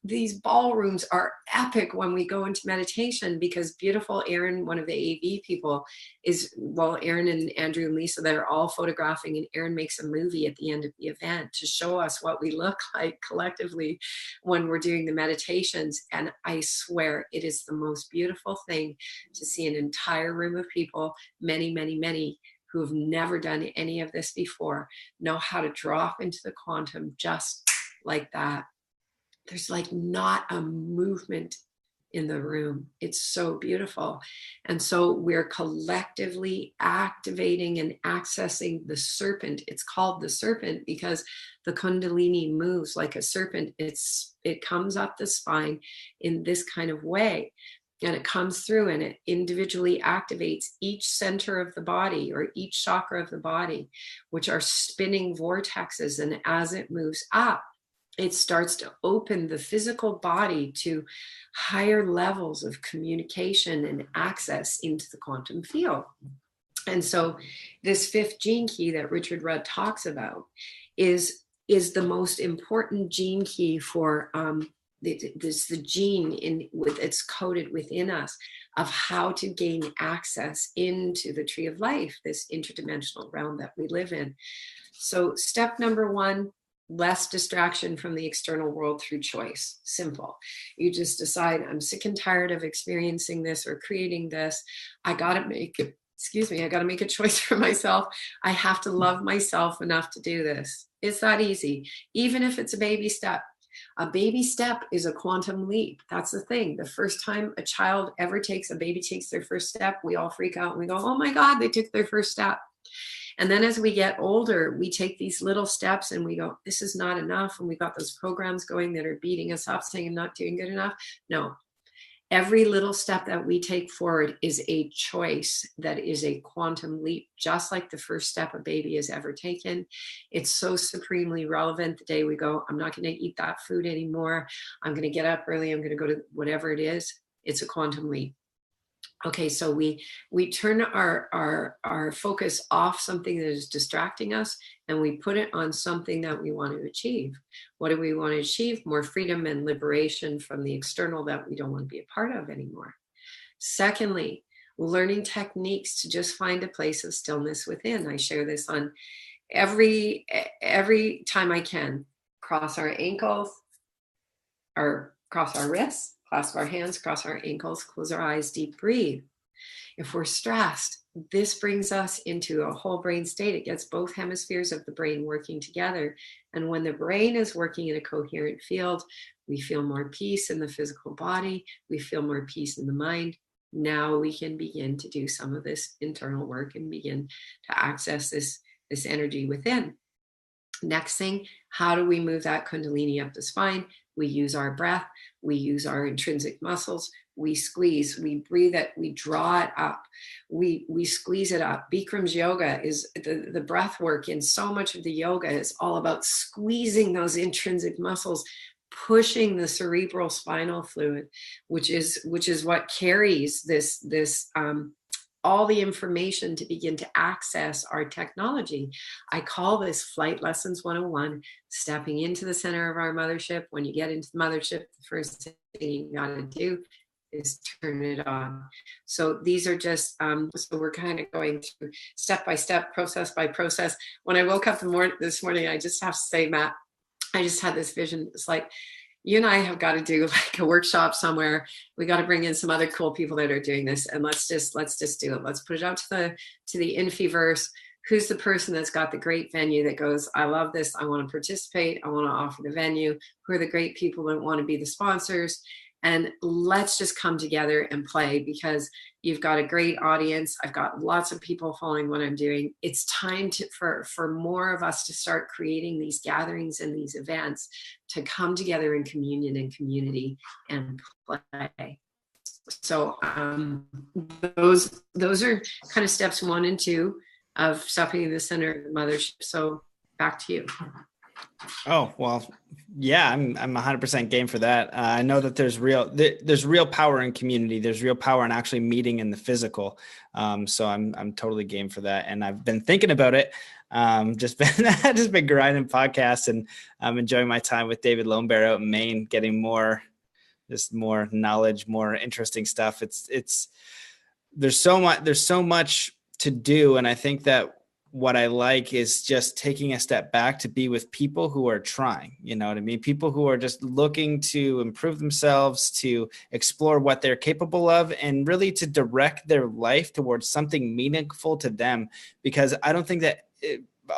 These ballrooms are epic when we go into meditation, because beautiful Aaron, one of the AV people, Aaron and Andrew and Lisa, they're all photographing, and Aaron makes a movie at the end of the event to show us what we look like collectively when we're doing the meditations. And I swear it is the most beautiful thing to see an entire room of people, many, many, many, who have never done any of this before, know how to drop into the quantum just like that. There's like not a movement in the room. It's so beautiful. And so we're collectively activating and accessing the serpent. It's called the serpent because the Kundalini moves like a serpent. It comes up the spine in this kind of way. And it comes through and it individually activates each center of the body or each chakra of the body, which are spinning vortexes. And as it moves up, it starts to open the physical body to higher levels of communication and access into the quantum field. And so this fifth gene key that Richard Rudd talks about is the most important gene key for the gene it's coded within us of how to gain access into the tree of life, this interdimensional realm that we live in. So step number 1, less distraction from the external world through choice. Simple. You just decide, I'm sick and tired of experiencing this or creating this. I got to make a choice for myself. I have to love myself enough to do this. It's that easy. Even if it's a baby step. A baby step is a quantum leap. That's the thing. The first time a baby takes their first step, we all freak out and we go, oh my God, they took their first step. And then as we get older, we take these little steps and we go, this is not enough. And we've got those programs going that are beating us up, saying I'm not doing good enough. No, every little step that we take forward is a choice that is a quantum leap, just like the first step a baby has ever taken. It's so supremely relevant the day we go, I'm not going to eat that food anymore. I'm going to get up early. I'm going to go to whatever it is. It's a quantum leap. Okay, so we turn our focus off something that is distracting us and we put it on something that we want to achieve. What do we want to achieve? More freedom and liberation from the external that we don't want to be a part of anymore. Secondly, learning techniques to just find a place of stillness within. I share this on every time I can. Cross our ankles, or cross our wrists, clasp our hands, cross our ankles, close our eyes, deep breathe. If we're stressed, this brings us into a whole brain state. It gets both hemispheres of the brain working together. And when the brain is working in a coherent field, we feel more peace in the physical body. We feel more peace in the mind. Now we can begin to do some of this internal work and begin to access this energy within. Next thing, how do we move that Kundalini up the spine? We use our breath. We use our intrinsic muscles. We squeeze, we breathe it, we draw it up, we squeeze it up. Bikram's yoga is the breath work in so much of the yoga is all about squeezing those intrinsic muscles, pushing the cerebral spinal fluid, which is what carries this all the information to begin to access our technology. I call this Flight Lessons 101, stepping into the center of our mothership. When you get into the mothership, the first thing you got to do is turn it on. So these are just, so we're kind of going through step by step, process by process. When I woke up this morning, I just have to say, Matt, I just had this vision. It's like, you and I have got to do like a workshop somewhere. We got to bring in some other cool people that are doing this, and let's just do it. Let's put it out to the Infiverse. Who's the person that's got the great venue that goes, I love this, I want to participate, I want to offer the venue? Who are the great people that want to be the sponsors? And let's just come together and play, because you've got a great audience. I've got lots of people following what I'm doing. It's time for more of us to start creating these gatherings and these events to come together in communion and community and play. So those are kind of steps 1 and 2 of stepping the center of the mothership. So back to you. Oh, well, yeah, I'm 100% game for that. I know that there's real power in community. There's real power in actually meeting in the physical. So I'm totally game for that. And I've been thinking about it. Just been grinding podcasts, and I'm enjoying my time with David Lonebear out in Maine, getting more knowledge, more interesting stuff. There's so much to do. And I think that what I like is just taking a step back to be with people who are trying, you know what I mean? People who are just looking to improve themselves, to explore what they're capable of, and really to direct their life towards something meaningful to them. Because I don't think that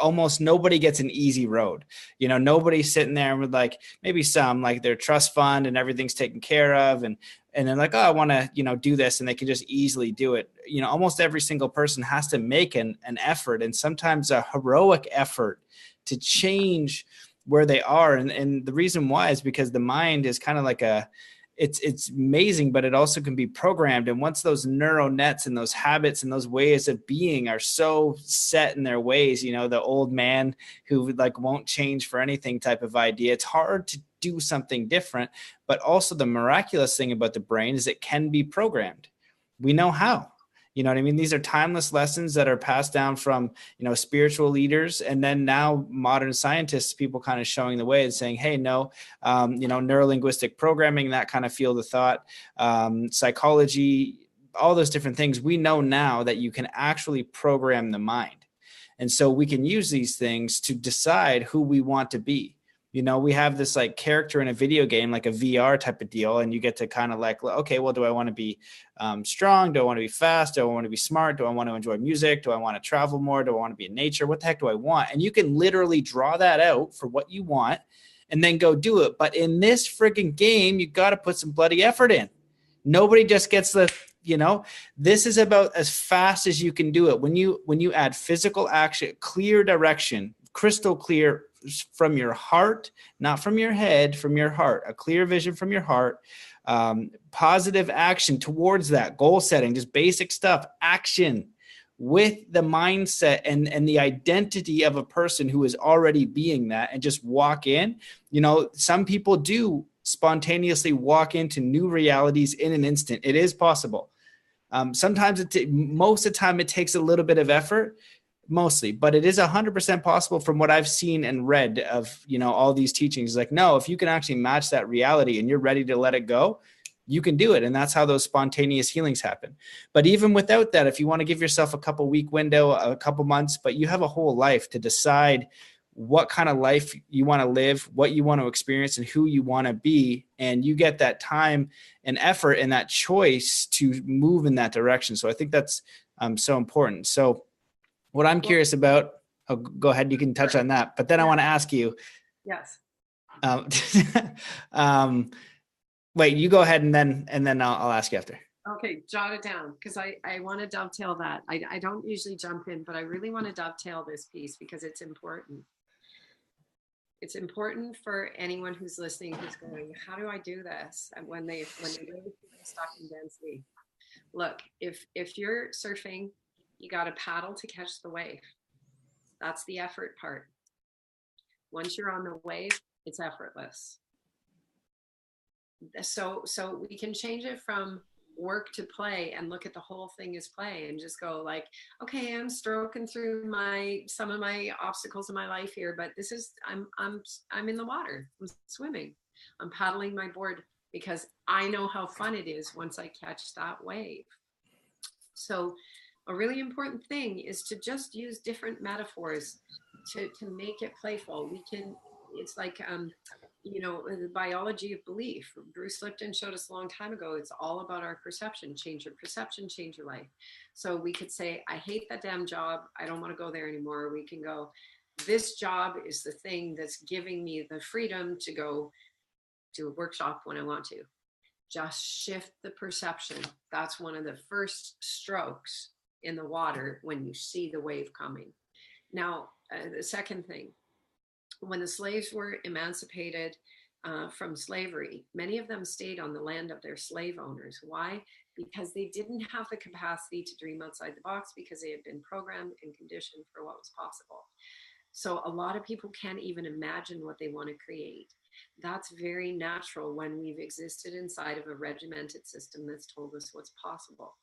almost nobody gets an easy road. You know, nobody's sitting there with like, maybe some like their trust fund and everything's taken care of, and they're like, oh, I want to, do this, and they can just easily do it. Almost every single person has to make an effort, and sometimes a heroic effort, to change where they are. And the reason why is because the mind is kind of like it's amazing, but it also can be programmed. And once those neural nets and those habits and those ways of being are so set in their ways, the old man who like won't change for anything type of idea, it's hard to do something different. But also the miraculous thing about the brain is it can be programmed. We know how. You know what I mean? These are timeless lessons that are passed down from, spiritual leaders. And then now modern scientists, people kind of showing the way and saying, hey, no, neurolinguistic programming, that kind of field of thought, psychology, all those different things. We know now that you can actually program the mind. And so we can use these things to decide who we want to be. We have this like character in a video game, like a VR type of deal. And you get to kind of like, okay, well, do I want to be strong? Do I want to be fast? Do I want to be smart? Do I want to enjoy music? Do I want to travel more? Do I want to be in nature? What the heck do I want? And you can literally draw that out for what you want and then go do it. But in this freaking game, you got to put some bloody effort in. Nobody just gets this is about as fast as you can do it. When you add physical action, clear direction, crystal clear, from your heart, not from your head, from your heart, a clear vision from your heart, positive action towards that goal setting, just basic stuff, action with the mindset and the identity of a person who is already being that, and just walk in. Some people do spontaneously walk into new realities in an instant. It is possible. Sometimes most of the time it takes a little bit of effort, mostly, but it is 100% possible from what I've seen and read of, all these teachings. Like, no, if you can actually match that reality and you're ready to let it go, you can do it. And that's how those spontaneous healings happen. But even without that, if you want to give yourself a couple week window, a couple months, but you have a whole life to decide what kind of life you want to live, what you want to experience, and who you want to be. And you get that time and effort and that choice to move in that direction. So I think that's so important. So what I'm curious about, go ahead, you can touch on that, but then I want to ask you. Yes. Wait, you go ahead and then I'll ask you after. Okay, jot it down, because I want to dovetail that. I don't usually jump in, but I really want to dovetail this piece because it's important. It's important for anyone who's listening, who's going, how do I do this? And when they really feel stuck in density. Look, if you're surfing, you got to paddle to catch the wave. That's the effort part. Once you're on the wave, it's effortless. So we can change it from work to play and look at the whole thing as play and just go like, okay, I'm stroking through some of my obstacles in my life here, but this is, I'm in the water, I'm swimming, I'm paddling my board because I know how fun it is once I catch that wave. So a really important thing is to just use different metaphors to make it playful. It's like the biology of belief. Bruce Lipton showed us a long time ago. It's all about our perception. Change your perception, change your life. So we could say, I hate that damn job. I don't want to go there anymore. We can go, this job is the thing that's giving me the freedom to go to a workshop when I want to. Just shift the perception. That's one of the first strokes in the water when you see the wave coming. Now, the second thing, when the slaves were emancipated from slavery, many of them stayed on the land of their slave owners. Why? Because they didn't have the capacity to dream outside the box, because they had been programmed and conditioned for what was possible. So a lot of people can't even imagine what they want to create. That's very natural when we've existed inside of a regimented system that's told us what's possible.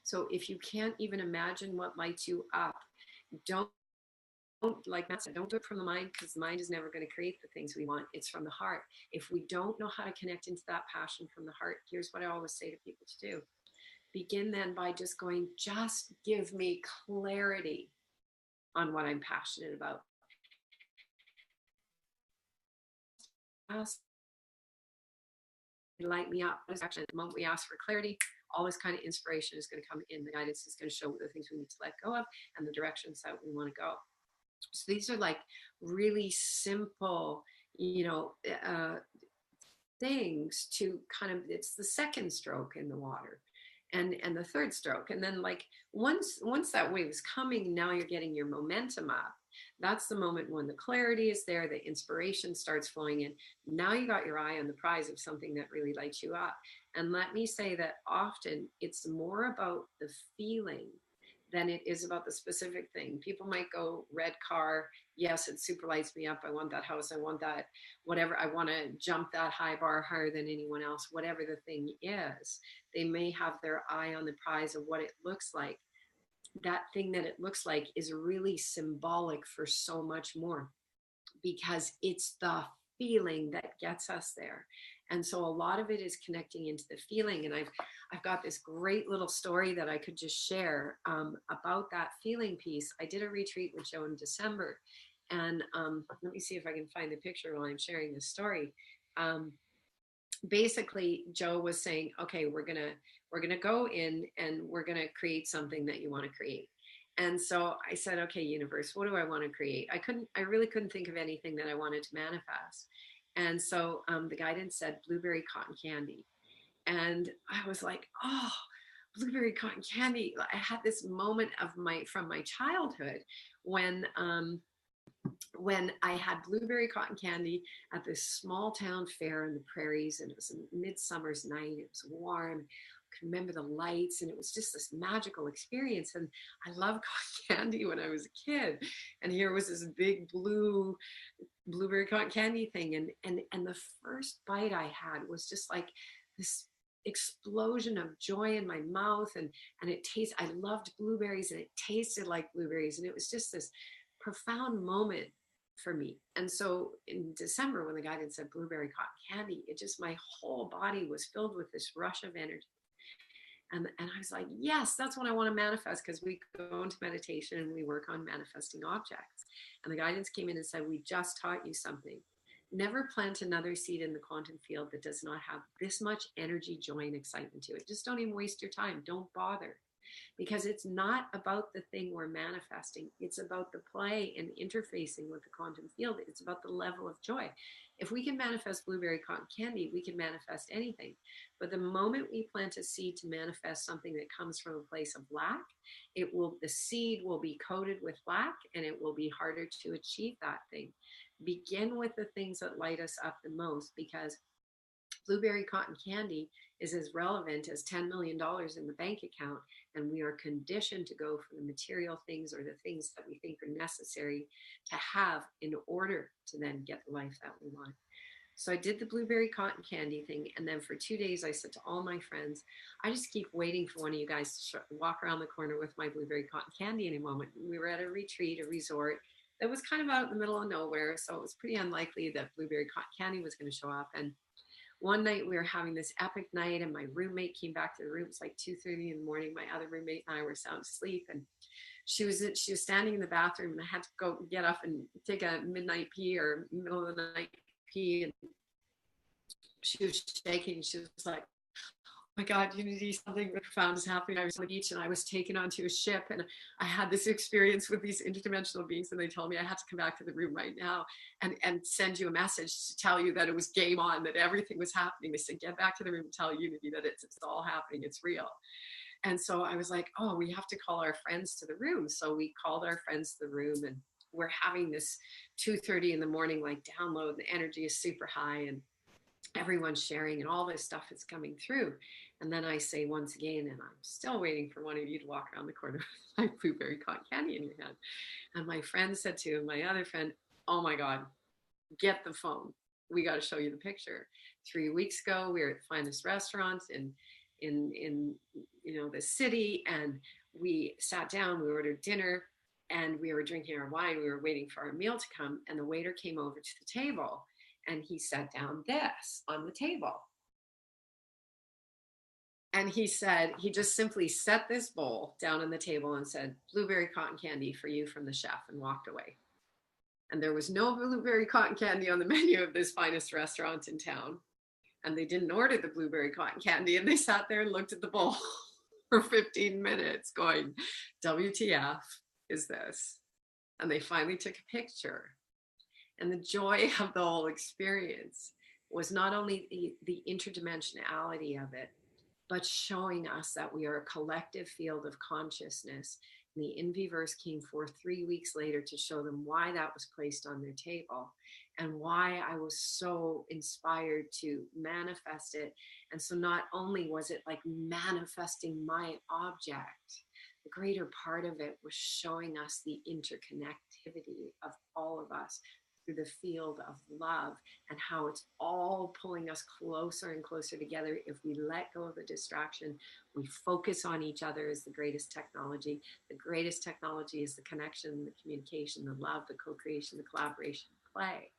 So if you can't even imagine what lights you up, don't, like Matt said, don't do it from the mind, because the mind is never going to create the things we want. It's from the heart. If we don't know how to connect into that passion from the heart, here's what I always say to people to do. Begin then by just going, just give me clarity on what I'm passionate about. Just light me up. Actually, the moment we ask for clarity, all this kind of inspiration is going to come in. The guidance is going to show the things we need to let go of and the directions that we want to go. So these are like really simple, things to kind of, it's the second stroke in the water and the third stroke. And then like once that wave is coming, now you're getting your momentum up. That's the moment when the clarity is there, the inspiration starts flowing in. Now you got your eye on the prize of something that really lights you up. And let me say that often it's more about the feeling than it is about the specific thing. People might go, red car, yes, it super lights me up. I want that house. I want that, whatever. I want to jump that high bar higher than anyone else, whatever the thing is. They may have their eye on the prize of what it looks like. That thing that it looks like is really symbolic for so much more, because it's the feeling that gets us there. And so a lot of it is connecting into the feeling. And I've got this great little story that I could just share about that feeling piece. I did a retreat with Joe in December, and let me see if I can find the picture while I'm sharing this story. Basically, Joe was saying, okay, we're gonna go in and we're gonna create something that you want to create. And so I said, okay, universe, what do I want to create? I really couldn't think of anything that I wanted to manifest. And so the guidance said blueberry cotton candy. And I was like, oh, blueberry cotton candy. I had this moment from my childhood when I had blueberry cotton candy at this small town fair in the prairies, and it was a midsummer's night. It was warm. I can remember the lights, and it was just this magical experience. And I loved cotton candy when I was a kid. And here was this big blueberry cotton candy thing. And the first bite I had was just like this explosion of joy in my mouth. And I loved blueberries, and it tasted like blueberries. And it was just this profound moment for me. And so in December, when the guidance said blueberry cotton candy, my whole body was filled with this rush of energy. And I was like, yes, that's what I want to manifest, because we go into meditation and we work on manifesting objects. And the guidance came in and said, we just taught you something. Never plant another seed in the quantum field that does not have this much energy, joy, and excitement to it. Just don't even waste your time. Don't bother. Because it's not about the thing we're manifesting. It's about the play and interfacing with the quantum field. It's about the level of joy. If we can manifest blueberry cotton candy, we can manifest anything. But the moment we plant a seed to manifest something that comes from a place of lack, the seed will be coated with lack, and it will be harder to achieve that thing. Begin with the things that light us up the most, because blueberry cotton candy is as relevant as $10 million in the bank account. And we are conditioned to go for the material things, or the things that we think are necessary to have in order to then get the life that we want. So I did the blueberry cotton candy thing. And then for 2 days, I said to all my friends, I just keep waiting for one of you guys to walk around the corner with my blueberry cotton candy in a moment. We were at a retreat, a resort that was kind of out in the middle of nowhere. So it was pretty unlikely that blueberry cotton candy was going to show up. And one night we were having this epic night, and my roommate came back to the room. It was like 2:30 in the morning. My other roommate and I were sound asleep, and she was standing in the bathroom, and I had to go get up and take a midnight pee or middle of the night pee. And she was shaking. She was like, my God, Unity, something profound is happening. I was on the beach and I was taken onto a ship, and I had this experience with these interdimensional beings, and they told me I had to come back to the room right now and send you a message to tell you that it was game on, that everything was happening. They said, get back to the room and tell Unity that it's all happening, it's real. And so I was like, oh, we have to call our friends to the room. So we called our friends to the room, and we're having this 2:30 in the morning, like download. The energy is super high, and everyone's sharing, and all this stuff is coming through. And then I say once again, and I'm still waiting for one of you to walk around the corner with my blueberry cotton candy in your hand. And my friend said to my other friend, oh my God, get the phone. We got to show you the picture. 3 weeks ago, we were at the finest restaurant in the city, and we sat down, we ordered dinner, and we were drinking our wine. We were waiting for our meal to come, and the waiter came over to the table, and he set down this on the table. And he said, he just simply set this bowl down on the table and said, blueberry cotton candy for you from the chef, and walked away. And there was no blueberry cotton candy on the menu of this finest restaurant in town. And they didn't order the blueberry cotton candy, and they sat there and looked at the bowl for 15 minutes going, WTF is this? And they finally took a picture. And the joy of the whole experience was not only the interdimensionality of it, but showing us that we are a collective field of consciousness. And the Inviverse came forth 3 weeks later to show them why that was placed on their table, and why I was so inspired to manifest it. And so not only was it like manifesting my object, the greater part of it was showing us the interconnectivity of all of us through the field of love, and how it's all pulling us closer and closer together. If we let go of the distraction, we focus on each other as the greatest technology. The greatest technology is the connection, the communication, the love, the co-creation, the collaboration, play,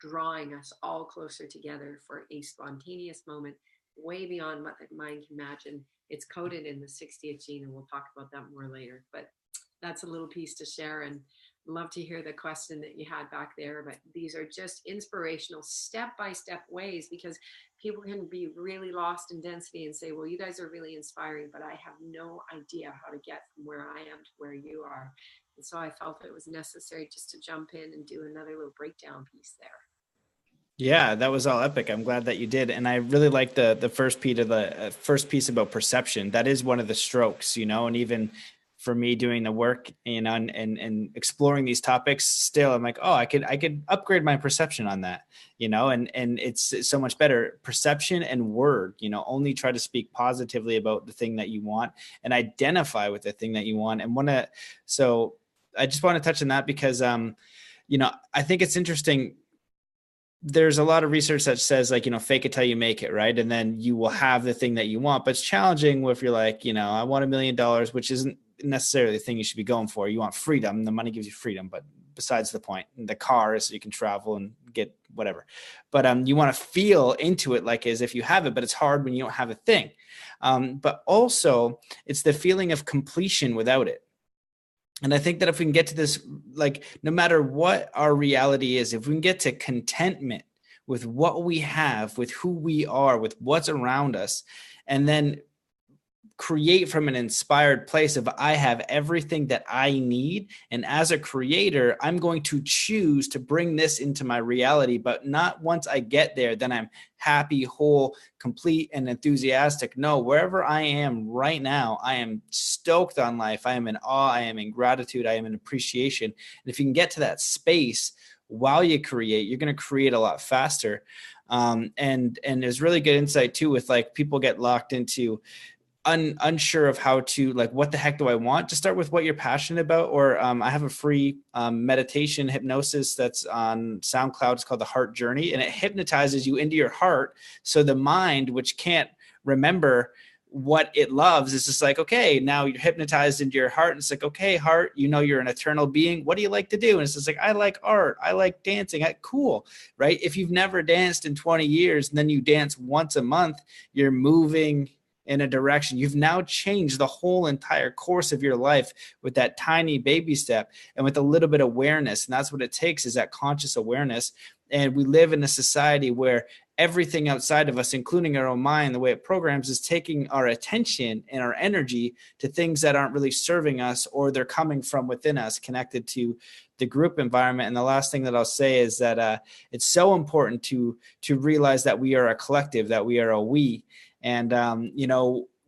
drawing us all closer together for a spontaneous moment way beyond what the mind can imagine. It's coded in the 60th gene, and we'll talk about that more later. But that's a little piece to share, and love to hear the question that you had back there. But these are just inspirational step-by-step ways, because people can be really lost in density and say, well, you guys are really inspiring, but I have no idea how to get from where I am to where you are. And so I felt it was necessary just to jump in and do another little breakdown piece there. Yeah, that was all epic. I'm glad that you did. And I really like the first piece about perception. That is one of the strokes, and even for me doing the work, and exploring these topics, still I'm like, oh, I could upgrade my perception on that, and it's so much better. Perception and word, only try to speak positively about the thing that you want and identify with the thing that you want. And so I just want to touch on that because, I think it's interesting. There's a lot of research that says, like, fake it till you make it, right? And then you will have the thing that you want. But it's challenging if you're like, I want $1 million, which isn't necessarily the thing you should be going for. You want freedom. The money gives you freedom, but besides the point. The car is so you can travel and get whatever. But you want to feel into it like as if you have it, but it's hard when you don't have a thing. But also it's the feeling of completion without it. And I think that if we can get to this, like, no matter what our reality is, if we can get to contentment with what we have, with who we are, with what's around us, and then create from an inspired place of I have everything that I need. And as a creator, I'm going to choose to bring this into my reality, but not once I get there, then I'm happy, whole, complete, and enthusiastic. No, wherever I am right now, I am stoked on life. I am in awe. I am in gratitude. I am in appreciation. And if you can get to that space while you create, you're going to create a lot faster. And there's really good insight too, with like people get locked into unsure of how to, like, what the heck do I want? To start with what you're passionate about. Or I have a free meditation hypnosis that's on SoundCloud. It's called The Heart Journey, and it hypnotizes you into your heart. So the mind, which can't remember what it loves, is just like, okay, now you're hypnotized into your heart. And it's like, okay, heart, you're an eternal being. What do you like to do? And it's just like, I like art. I like dancing. Cool, right? If you've never danced in 20 years and then you dance once a month, you're moving in a direction. You've now changed the whole entire course of your life with that tiny baby step and with a little bit of awareness. And that's what it takes, is that conscious awareness. And we live in a society where everything outside of us, including our own mind, the way it programs, is taking our attention and our energy to things that aren't really serving us, or they're coming from within us, connected to the group environment. And the last thing that I'll say is that it's so important to realize that we are a collective, that we are a we. And,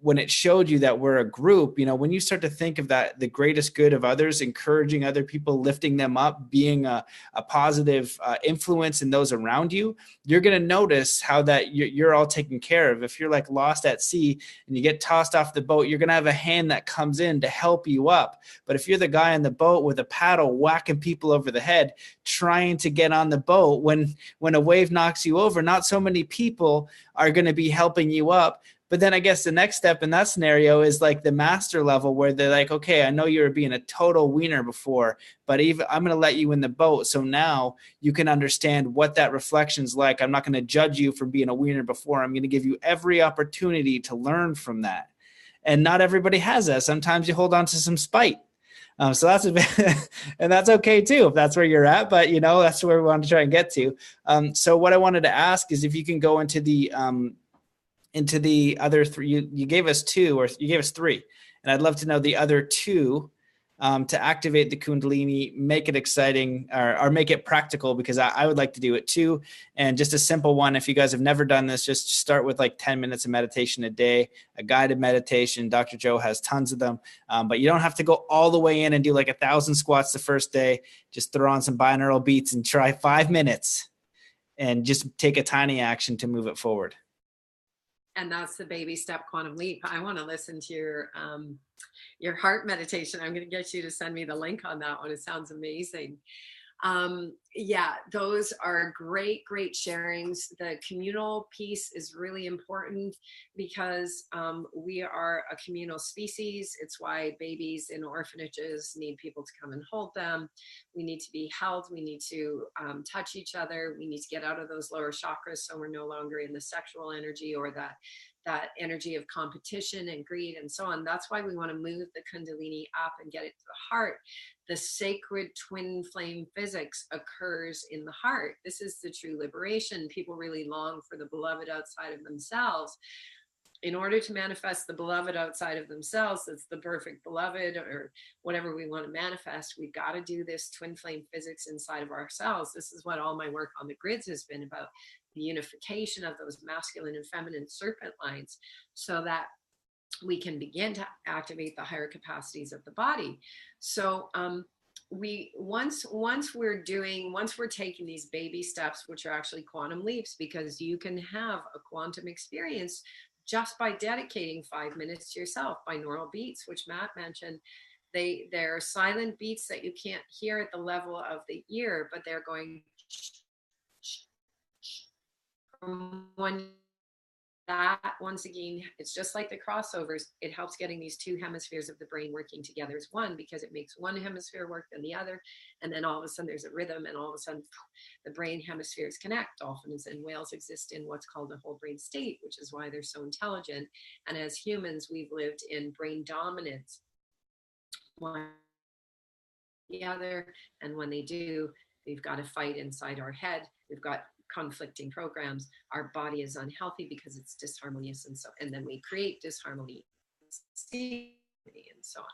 when it showed you that we're a group, when you start to think of that, the greatest good of others, encouraging other people, lifting them up, being a positive influence in those around you, you're going to notice how that you're all taken care of. If you're like lost at sea and you get tossed off the boat, you're going to have a hand that comes in to help you up. But if you're the guy in the boat with a paddle whacking people over the head, trying to get on the boat, when a wave knocks you over, not so many people are going to be helping you up. But then I guess the next step in that scenario is like the master level, where they're like, okay, I know you were being a total wiener before, but I'm going to let you in the boat. So now you can understand what that reflection's like. I'm not going to judge you for being a wiener before. I'm going to give you every opportunity to learn from that. And not everybody has that. Sometimes you hold on to some spite. So that's a bit, and that's okay too, if that's where you're at, but that's where we want to try and get to. So what I wanted to ask is if you can go into the other three. You gave us two, or you gave us three, and I'd love to know the other two, to activate the Kundalini, make it exciting, or make it practical, because I would like to do it too. And just a simple one, if you guys have never done this, just start with like 10 minutes of meditation a day, a guided meditation. Dr. Joe has tons of them, but you don't have to go all the way in and do like 1,000 squats the first day. Just throw on some binaural beats and try 5 minutes and just take a tiny action to move it forward. And that's the baby step quantum leap. I want to listen to your heart meditation. I'm going to get you to send me the link on that one. It sounds amazing. Yeah, those are great sharings. The communal piece is really important because we are a communal species. It's why babies in orphanages need people to come and hold them. We need to be held. We need to touch each other. We need to get out of those lower chakras, so we're no longer in the sexual energy or that energy of competition and greed and so on. That's why we want to move the Kundalini up and get it to the heart. The sacred twin flame physics occurs in the heart. This is the true liberation. People really long for the beloved outside of themselves. In order to manifest the beloved outside of themselves, that's the perfect beloved, or whatever we want to manifest, we've got to do this twin flame physics inside of ourselves. This is what all my work on the grids has been about, the unification of those masculine and feminine serpent lines, so that we can begin to activate the higher capacities of the body. So once we're taking these baby steps, which are actually quantum leaps, because you can have a quantum experience just by dedicating 5 minutes to yourself. Binaural beats, which Matt mentioned, they're silent beats that you can't hear at the level of the ear, but they're going from one. That, once again, it's just like the crossovers. It helps getting these two hemispheres of the brain working together as one, because it makes one hemisphere work than the other, and then all of a sudden there's a rhythm, and all of a sudden the brain hemispheres connect. Dolphins and whales exist in what's called a whole brain state, which is why they're so intelligent. And as humans, we've lived in brain dominance, one the other, and when they do, we've got to fight inside our head. We've got conflicting programs. Our body is unhealthy because it's disharmonious, and then we create disharmony and so on.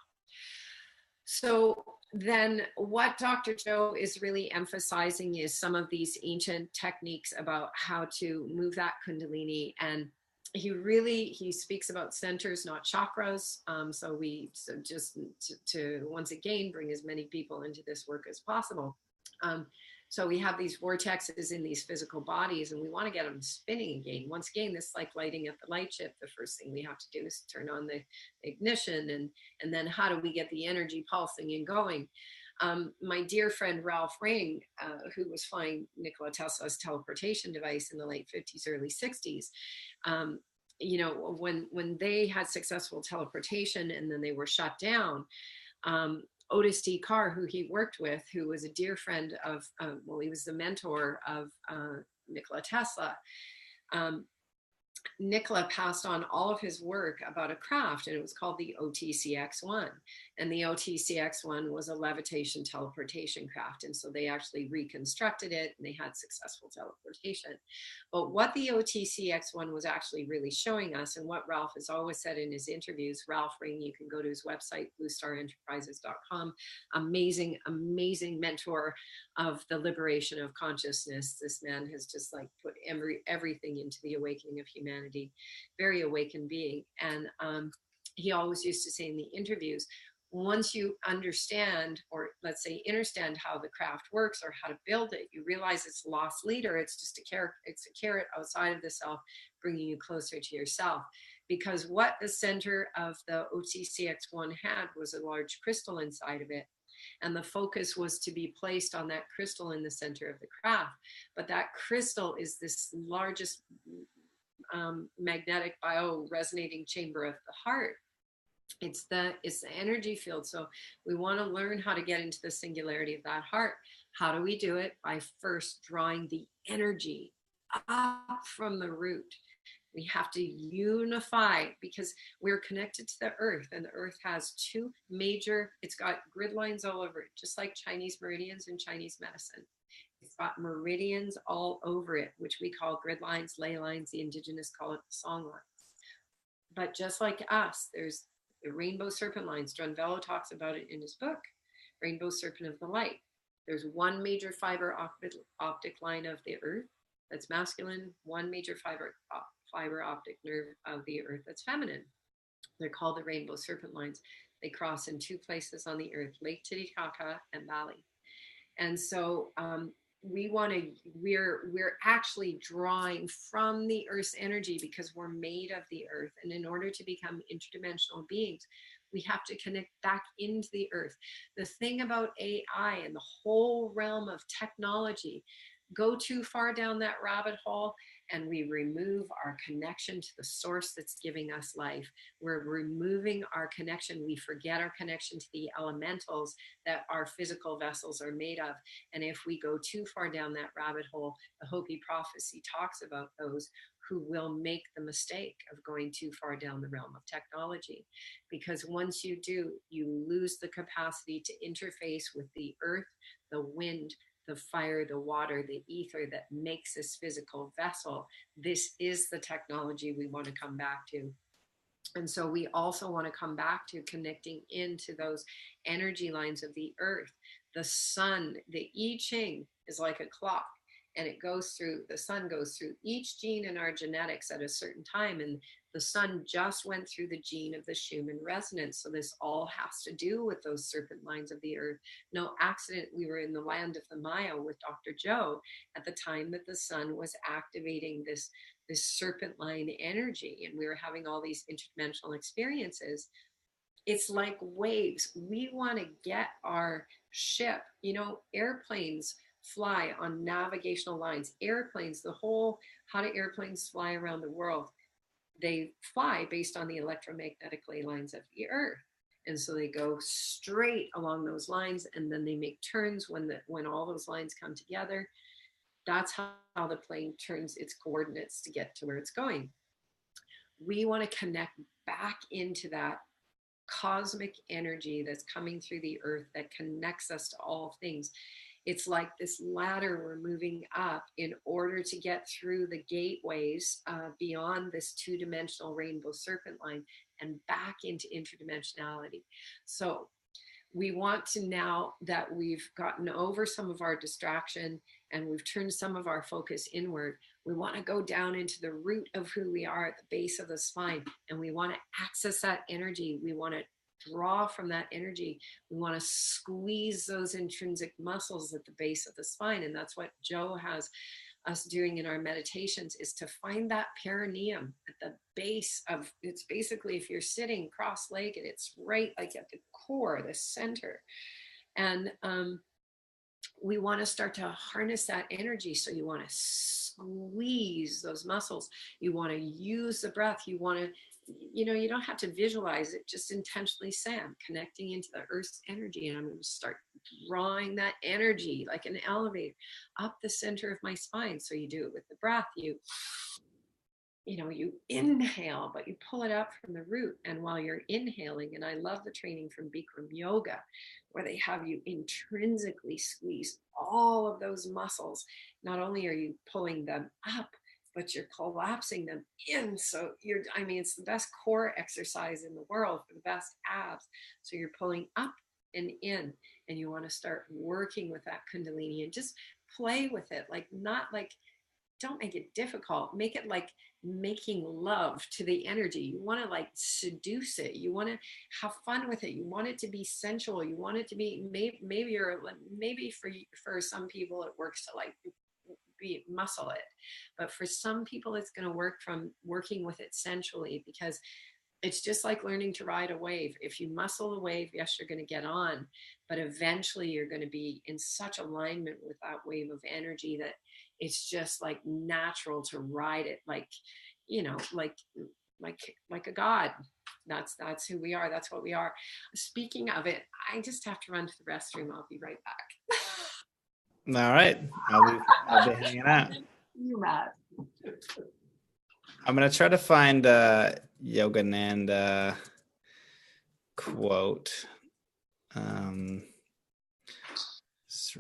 So then what Dr. Joe is really emphasizing is some of these ancient techniques about how to move that Kundalini. And he speaks about centers, not chakras. So just to once again bring as many people into this work as possible. So we have these vortexes in these physical bodies, and we want to get them spinning again. Once again, this is like lighting up the light ship. The first thing we have to do is turn on the ignition, and then how do we get the energy pulsing and going? My dear friend Ralph Ring, who was flying Nikola Tesla's teleportation device in the late 50s, early 60s, when they had successful teleportation and then they were shut down, Otis D. Carr, who he worked with, who was a dear friend of, he was the mentor of Nikola Tesla. Nikola passed on all of his work about a craft, and it was called the OTCX-1. And the OTCX-1 was a levitation teleportation craft. And so they actually reconstructed it and they had successful teleportation. But what the OTCX-1 was actually really showing us, and what Ralph has always said in his interviews, Ralph Ring, you can go to his website, bluestarenterprises.com, amazing, amazing mentor of the liberation of consciousness. This man has just like put everything into the awakening of humanity, very awakened being. And he always used to say in the interviews, once you understand, or let's say understand how the craft works or how to build it, you realize it's a lost leader. It's just a carrot. It's a carrot outside of the self, bringing you closer to yourself. Because what the center of the OTCX-1 had was a large crystal inside of it. And the focus was to be placed on that crystal in the center of the craft. But that crystal is this largest magnetic bio-resonating chamber of the heart. It's the energy field. So we want to learn how to get into the singularity of that heart. How do we do it? By first drawing the energy up from the root. We have to unify, because we're connected to the earth, and the earth has two major, it's got grid lines all over it, just like Chinese meridians in Chinese medicine. It's got meridians all over it, which we call grid lines, ley lines. The indigenous call it the song lines. But just like us, there's the rainbow serpent lines. John Vello talks about it in his book, Rainbow Serpent of the Light. There's one major fiber optic line of the earth that's masculine, one major fiber optic nerve of the earth that's feminine. They're called the rainbow serpent lines. They cross in two places on the earth, Lake Titicaca and Bali. And so we're actually drawing from the earth's energy, because we're made of the earth. And in order to become interdimensional beings, we have to connect back into the earth. The thing about AI and the whole realm of technology, go too far down that rabbit hole and we remove our connection to the source that's giving us life. We're removing our connection. We forget our connection to the elementals that our physical vessels are made of. And if we go too far down that rabbit hole, the Hopi prophecy talks about those who will make the mistake of going too far down the realm of technology. Because once you do, you lose the capacity to interface with the earth, the wind, the fire, the water, the ether that makes this physical vessel. This is the technology we want to come back to. And so we also want to come back to connecting into those energy lines of the earth. The sun, the I Ching is like a clock, and it goes through, the sun goes through each gene in our genetics at a certain time. And the sun just went through the gene of the Schumann resonance. So this all has to do with those serpent lines of the earth. No accident, we were in the land of the Maya with Dr. Joe at the time that the sun was activating this serpent line energy, and we were having all these interdimensional experiences. It's like waves. We want to get our ship, airplanes fly on navigational lines. Airplanes, the whole, how do airplanes fly around the world? They fly based on the electromagnetic ley lines of the earth. And so they go straight along those lines, and then they make turns when all those lines come together. That's how the plane turns its coordinates to get to where it's going. We want to connect back into that cosmic energy that's coming through the earth that connects us to all things. It's like this ladder we're moving up in order to get through the gateways beyond this two-dimensional rainbow serpent line and back into interdimensionality. So we want to, now that we've gotten over some of our distraction and we've turned some of our focus inward, we want to go down into the root of who we are at the base of the spine, and we want to access that energy. We want to draw from that energy. We want to squeeze those intrinsic muscles at the base of the spine. And that's what Joe has us doing in our meditations, is to find that perineum at the base of, it's basically, if you're sitting cross-legged, it's right like at the core, the center. And we want to start to harness that energy. So you want to squeeze those muscles. You want to use the breath. You want to, you don't have to visualize it, just intentionally say, I'm connecting into the earth's energy, and I'm going to start drawing that energy like an elevator up the center of my spine. So you do it with the breath. You you inhale, but you pull it up from the root. And while you're inhaling, and I love the training from Bikram Yoga, where they have you intrinsically squeeze all of those muscles. Not only are you pulling them up, but you're collapsing them in. So it's the best core exercise in the world for the best abs. So you're pulling up and in, and you want to start working with that Kundalini and just play with it. Don't make it difficult. Make it like making love to the energy. You want to seduce it. You want to have fun with it. You want it to be sensual. You want it to be, maybe for some people it works to muscle it. But for some people, it's going to work from working with it sensually, because it's just like learning to ride a wave. If you muscle the wave, yes, you're going to get on, but eventually you're going to be in such alignment with that wave of energy that it's just natural to ride it like a god. That's who we are. That's what we are. Speaking of it, I just have to run to the restroom. I'll be right back. All right. I'll be hanging out. You Matt. I'm going to try to find Yogananda quote.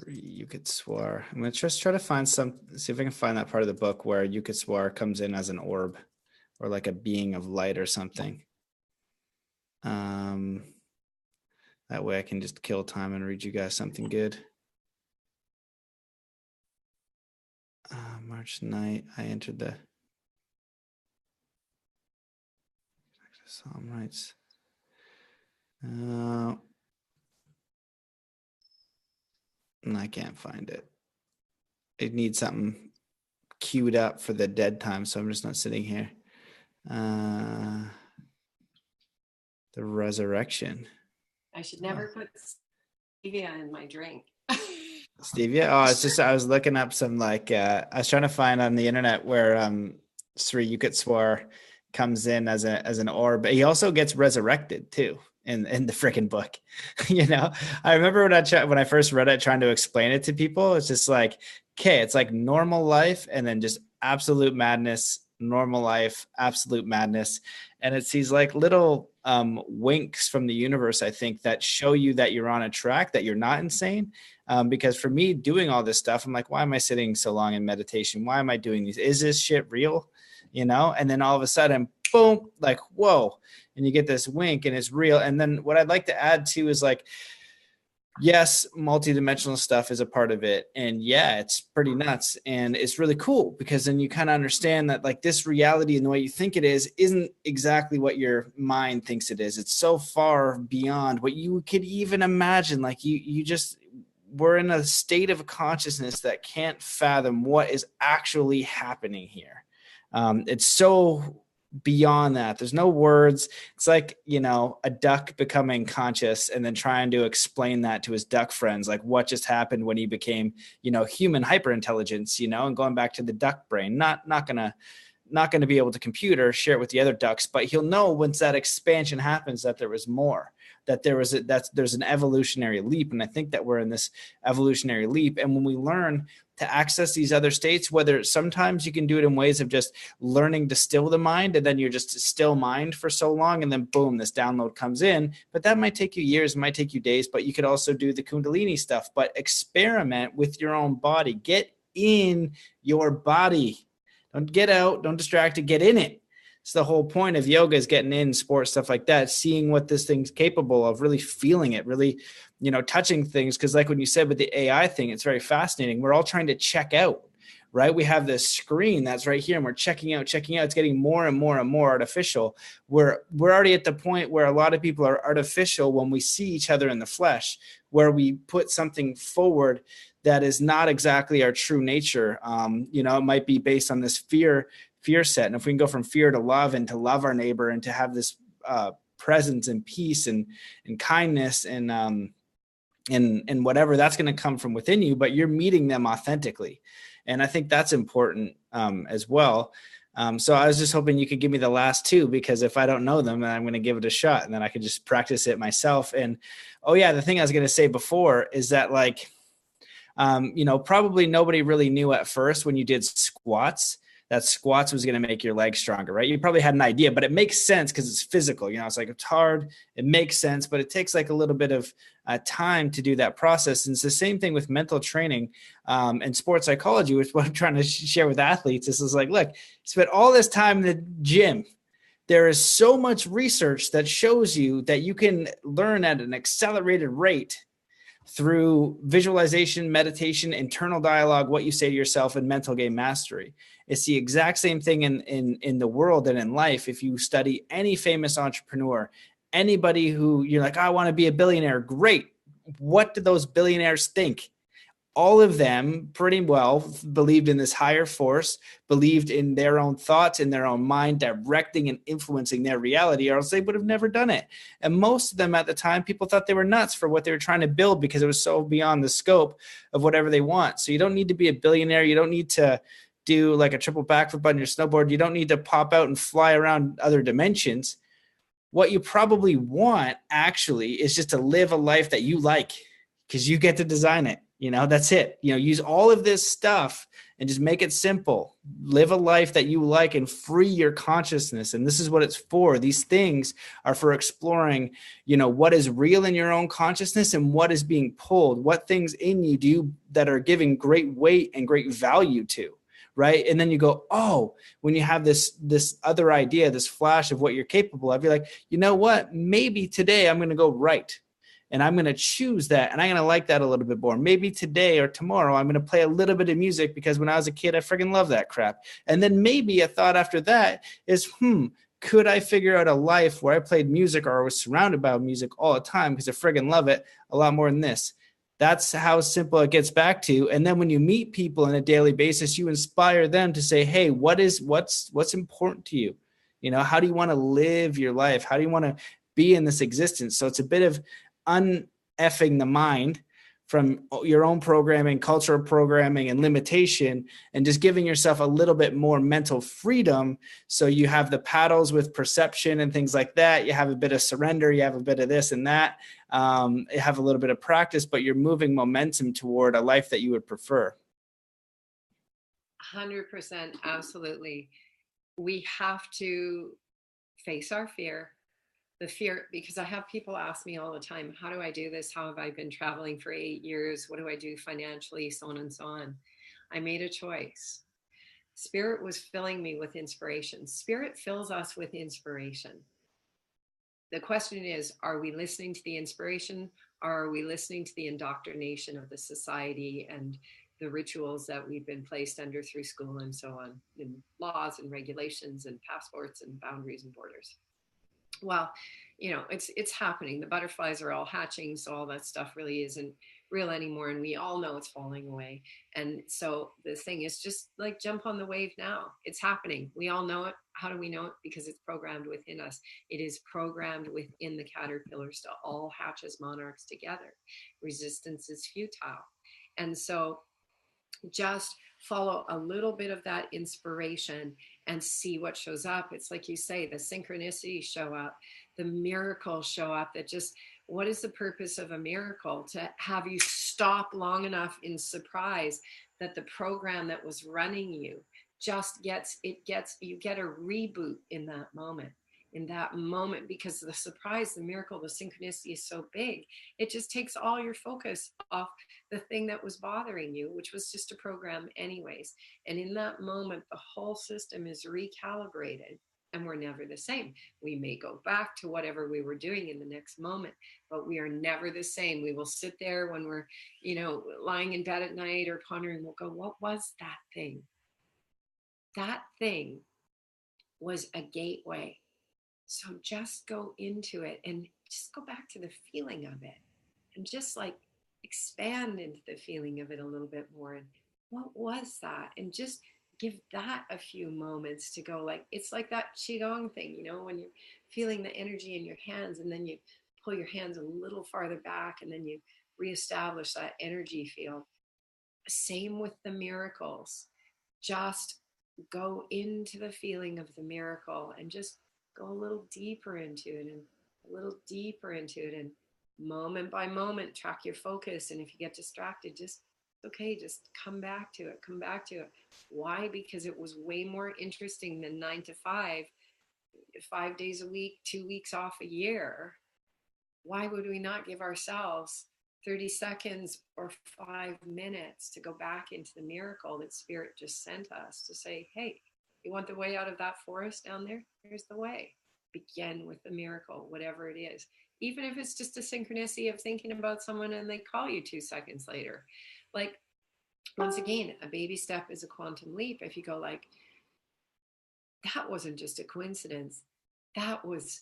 Yukitswar. I'm going to just try to see if I can find that part of the book where Yukitswar comes in as an orb or like a being of light or something. That way I can just kill time and read you guys something good. March night, I entered the Psalm rights. I can't find it. It needs something queued up for the dead time, so I'm just not sitting here. The resurrection. I should never put stevia in my drink. Stevia? Oh, it's just I was looking up some I was trying to find on the internet where Sri Yukteswar comes in as an orb. He also gets resurrected too in the freaking book. I remember when I first read it, trying to explain it to people, it's just okay, it's like normal life and then just absolute madness, normal life, absolute madness. And it's these little winks from the universe, I think, that show you that you're on a track, that you're not insane. Because for me doing all this stuff, I'm like, why am I sitting so long in meditation? Why am I doing these? Is this shit real? And then all of a sudden, boom, whoa. And you get this wink and it's real. And then what I'd like to add too is yes, multidimensional stuff is a part of it. And yeah, it's pretty nuts. And it's really cool because then you kind of understand that this reality and the way you think it is isn't exactly what your mind thinks it is. It's so far beyond what you could even imagine. We're in a state of consciousness that can't fathom what is actually happening here. It's so beyond that. There's no words. It's a duck becoming conscious and then trying to explain that to his duck friends, what just happened when he became, human hyperintelligence, and going back to the duck brain, not gonna be able to compute or share it with the other ducks, but he'll know once that expansion happens that there was more, that there's an evolutionary leap. And I think that we're in this evolutionary leap. And when we learn to access these other states, whether sometimes you can do it in ways of just learning to still the mind, and then you're just still mind for so long, and then boom, this download comes in. But that might take you years, might take you days, but you could also do the Kundalini stuff, but experiment with your own body. Get in your body. Don't get out, don't distract it, get in it. It's the whole point of yoga, is getting in sports, stuff like that, seeing what this thing's capable of, really feeling it, really, touching things. Because when you said with the AI thing, it's very fascinating. We're all trying to check out, right? We have this screen that's right here and we're checking out. It's getting more and more and more artificial. We're already at the point where a lot of people are artificial when we see each other in the flesh, where we put something forward that is not exactly our true nature. It might be based on this fear set. And if we can go from fear to love, and to love our neighbor, and to have this presence and peace and kindness and whatever, that's going to come from within you, but you're meeting them authentically. And I think that's important as well. So I was just hoping you could give me the last two, because if I don't know them, then I'm going to give it a shot, and then I could just practice it myself. And the thing I was going to say before is that probably nobody really knew at first when you did squats that squats was going to make your legs stronger, right? You probably had an idea, but it makes sense because it's physical. You know, it's like, it's hard, it makes sense, but it takes like a little bit of time to do that process. And it's the same thing with mental training and sports psychology, which is what I'm trying to share with athletes. This is like, look, spent all this time in the gym. There is so much research that shows you that you can learn at an accelerated rate through visualization, meditation, internal dialogue, what you say to yourself, and mental game mastery. It's the exact same thing in the world and in life. If you study any famous entrepreneur, anybody who you're like, oh, I want to be a billionaire, great. What do those billionaires think? All of them pretty well believed in this higher force, believed in their own thoughts, in their own mind, directing and influencing their reality, or else they would have never done it. And most of them at the time, people thought they were nuts for what they were trying to build because it was so beyond the scope of whatever they want. So you don't need to be a billionaire. You don't need to do like a triple backflip on your snowboard. You don't need to pop out and fly around other dimensions. What you probably want actually is just to live a life that you like, because you get to design it. You know, that's it. You know, use all of this stuff and just make it simple. Live a life that you like and free your consciousness. And this is what it's for. These things are for exploring, you know, what is real in your own consciousness and what is being pulled. What things in you do that are giving great weight and great value to, right? And then you go, oh, when you have this other idea, this flash of what you're capable of, you're like, you know what? Maybe today I'm going to go right. And I'm going to choose that. And I'm going to like that a little bit more. Maybe today or tomorrow, I'm going to play a little bit of music because when I was a kid, I friggin' loved that crap. And then maybe a thought after that is, could I figure out a life where I played music or was surrounded by music all the time because I friggin' love it a lot more than this? That's how simple it gets back to. And then when you meet people on a daily basis, you inspire them to say, hey, what's important to you? You know, how do you want to live your life? How do you want to be in this existence? So it's a bit of uneffing the mind from your own programming, cultural programming, and limitation, and just giving yourself a little bit more mental freedom. So you have the paddles with perception and things like that. You have a bit of surrender. You have a bit of this and that. You have a little bit of practice, but you're moving momentum toward a life that you would prefer. 100%. Absolutely. We have to face our fear. The fear, because I have people ask me all the time, how do I do this? How have I been traveling for 8 years? What do I do financially? So on and so on. I made a choice. Spirit was filling me with inspiration. Spirit fills us with inspiration. The question is, are we listening to the inspiration, or are we listening to the indoctrination of the society and the rituals that we've been placed under through school and so on, and laws and regulations and passports and boundaries and borders? Well, you know, it's happening. The butterflies are all hatching, so all that stuff really isn't real anymore, and we all know it's falling away. And so the thing is, just like jump on the wave now. It's happening. We all know it. How do we know it? Because it's programmed within us. It is programmed within the caterpillars to all hatch as monarchs together. Resistance is futile. And so just follow a little bit of that inspiration and see what shows up. It's like you say, the synchronicities show up, the miracles show up. That just, what is the purpose of a miracle? To have you stop long enough in surprise that the program that was running you just you get a reboot in that moment. Because the surprise, the miracle, the synchronicity is so big, it just takes all your focus off the thing that was bothering you, which was just a program anyways. And in that moment, the whole system is recalibrated, and we're never the same. We may go back to whatever we were doing in the next moment, but we are never the same. We will sit there when we're, lying in bed at night or pondering, we'll go, what was that thing? That thing was a gateway. So just go into it and just go back to the feeling of it, and just like expand into the feeling of it a little bit more. And what was that? And just give that a few moments to go. Like, it's like that qigong thing, when you're feeling the energy in your hands, and then you pull your hands a little farther back, and then you reestablish that energy field. Same with the miracles. Just go into the feeling of the miracle and just go a little deeper into it, and a little deeper into it, and moment by moment track your focus. And if you get distracted, just Okay, just come back to it. Come back to it. Why? Because it was way more interesting than 9 to 5, 5 days a week, 2 weeks off a year. Why would we not give ourselves 30 seconds or 5 minutes to go back into the miracle that Spirit just sent us to say, hey, you want the way out of that forest down there? Here's the way. Begin with the miracle, whatever it is. Even if it's just a synchronicity of thinking about someone and they call you 2 seconds later. Like, once again, a baby step is a quantum leap. If you go like, that wasn't just a coincidence. That was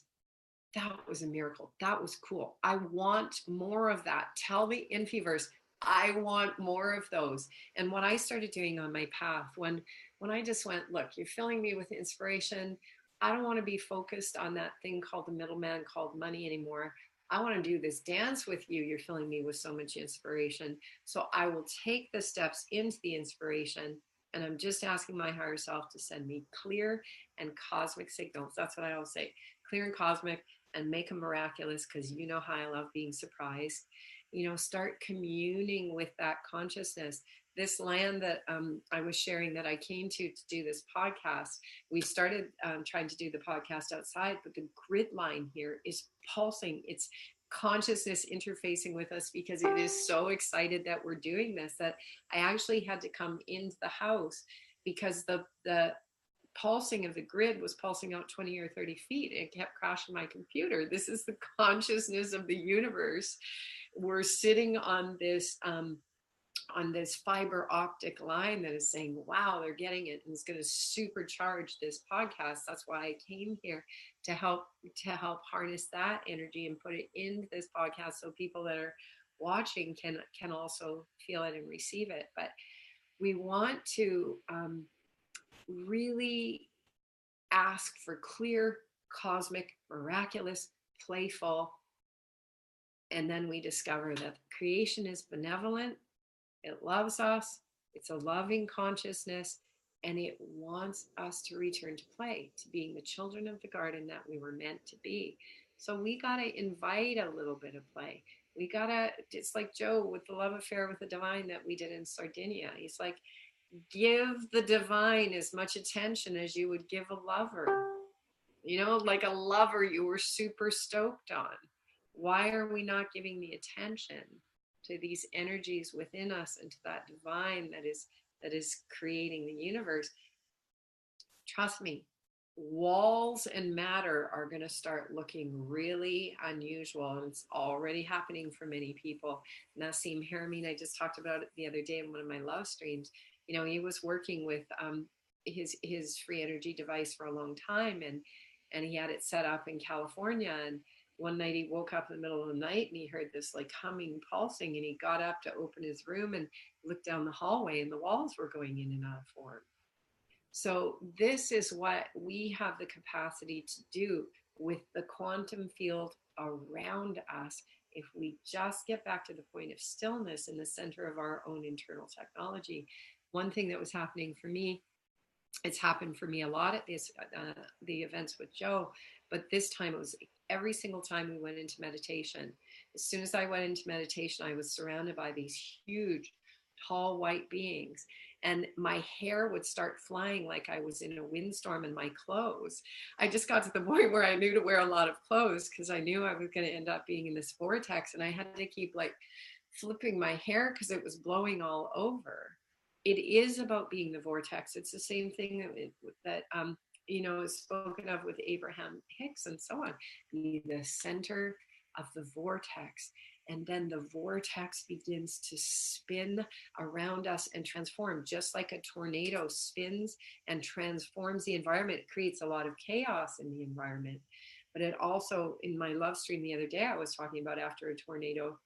a miracle. That was cool. I want more of that. Tell the Infiverse, I want more of those. And what I started doing on my path, when I just went, look, you're filling me with inspiration. I don't want to be focused on that thing called the middleman called money anymore. I want to do this dance with you. You're filling me with so much inspiration. So I will take the steps into the inspiration. And I'm just asking my higher self to send me clear and cosmic signals. That's what I always say, clear and cosmic, and make them miraculous, because you know how I love being surprised. Start communing with that consciousness. This land that I was sharing that I came to do this podcast, we started trying to do the podcast outside, but the grid line here is pulsing. It's consciousness interfacing with us because it is so excited that we're doing this, that I actually had to come into the house because the pulsing of the grid was pulsing out 20 or 30 feet. It kept crashing my computer. This is the consciousness of the universe. We're sitting on this fiber optic line that is saying, wow, they're getting it, and it's going to supercharge this podcast. That's why I came here, to help harness that energy and put it into this podcast so people that are watching can also feel it and receive it. But we want to really ask for clear, cosmic, miraculous, playful, and then we discover that creation is benevolent. It loves us. It's a loving consciousness, and it wants us to return to play, to being the children of the garden that we were meant to be. So we got to invite a little bit of play. We got to, it's like Joe with the love affair with the divine that we did in Sardinia. He's like, give the divine as much attention as you would give a lover. Like a lover you were super stoked on. Why are we not giving the attention to these energies within us and to that divine that is creating the universe? Trust me, walls and matter are going to start looking really unusual, and it's already happening for many people. Nassim Haramein, I just talked about it the other day in one of my love streams. He was working with his free energy device for a long time, and he had it set up in California. And one night he woke up in the middle of the night and he heard this like humming, pulsing, and he got up to open his room and looked down the hallway, and the walls were going in and out of form. So this is what we have the capacity to do with the quantum field around us. If we just get back to the point of stillness in the center of our own internal technology. One thing that was happening for me, it's happened for me a lot at the events with Joe, but this time it was every single time we went into meditation. As soon as I went into meditation, I was surrounded by these huge, tall, white beings. And my hair would start flying like I was in a windstorm in my clothes. I just got to the point where I knew to wear a lot of clothes because I knew I was going to end up being in this vortex. And I had to keep like flipping my hair because it was blowing all over. It is about being the vortex. It's the same thing that is spoken of with Abraham Hicks and so on. Be the center of the vortex. And then the vortex begins to spin around us and transform, just like a tornado spins and transforms the environment. It creates a lot of chaos in the environment. But it also, in my love stream the other day, I was talking about after a tornado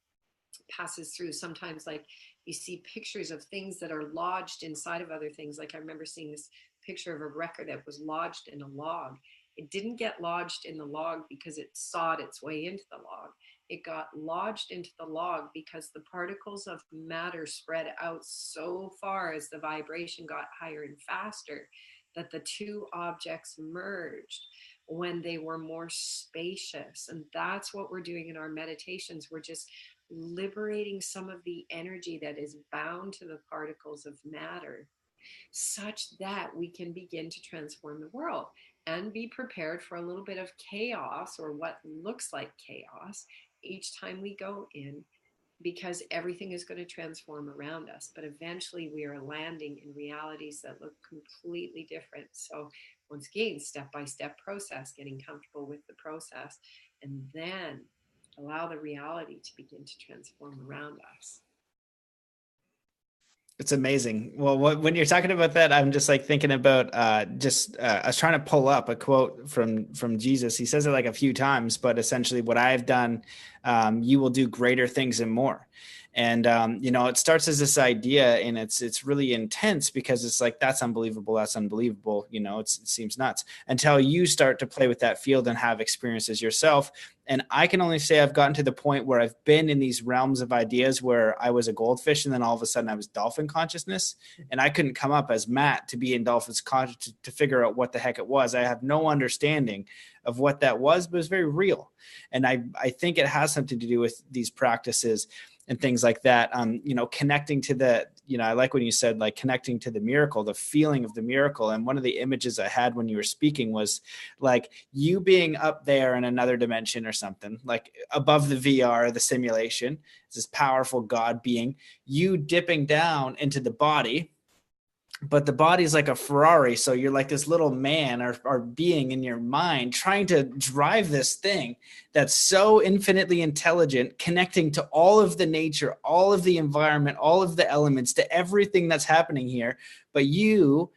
passes through, sometimes like you see pictures of things that are lodged inside of other things. Like I remember seeing this picture of a record that was lodged in a log. It didn't get lodged in the log because it sawed its way into the log. It got lodged into the log because the particles of matter spread out so far as the vibration got higher and faster that the two objects merged when they were more spacious. And that's what we're doing in our meditations. liberating some of the energy that is bound to the particles of matter, such that we can begin to transform the world and be prepared for a little bit of chaos, or what looks like chaos, each time we go in, because everything is going to transform around us. But eventually we are landing in realities that look completely different. So once again, step-by-step process, getting comfortable with the process, and then allow the reality to begin to transform around us. It's amazing. Well, when you're talking about that, I'm just like thinking about I was trying to pull up a quote from Jesus. He says it like a few times, but essentially, what I've done, you will do greater things and more. And it starts as this idea, and it's really intense, because it's like, that's unbelievable, that's unbelievable. It seems nuts until you start to play with that field and have experiences yourself. And I can only say I've gotten to the point where I've been in these realms of ideas where I was a goldfish, and then all of a sudden I was dolphin consciousness, and I couldn't come up as Matt to be in dolphin's conscious to figure out what the heck it was. I have no understanding of what that was, but it was very real. And I think it has something to do with these practices and things like that. Connecting to the, I like when you said, like, connecting to the miracle, the feeling of the miracle. And one of the images I had when you were speaking was like you being up there in another dimension or something, like above the VR, the simulation, this powerful God being, you dipping down into the body, but the body's like a Ferrari. So you're like this little man or being in your mind trying to drive this thing that's so infinitely intelligent, connecting to all of the nature, all of the environment, all of the elements, to everything that's happening here. But you,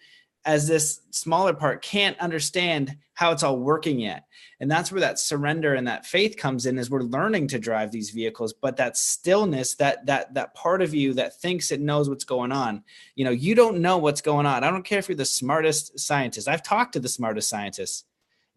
as this smaller part, can't understand how it's all working yet. And that's where that surrender and that faith comes in, is we're learning to drive these vehicles, but that stillness, that part of you that thinks it knows what's going on, you don't know what's going on. I don't care if you're the smartest scientist. I've talked to the smartest scientists,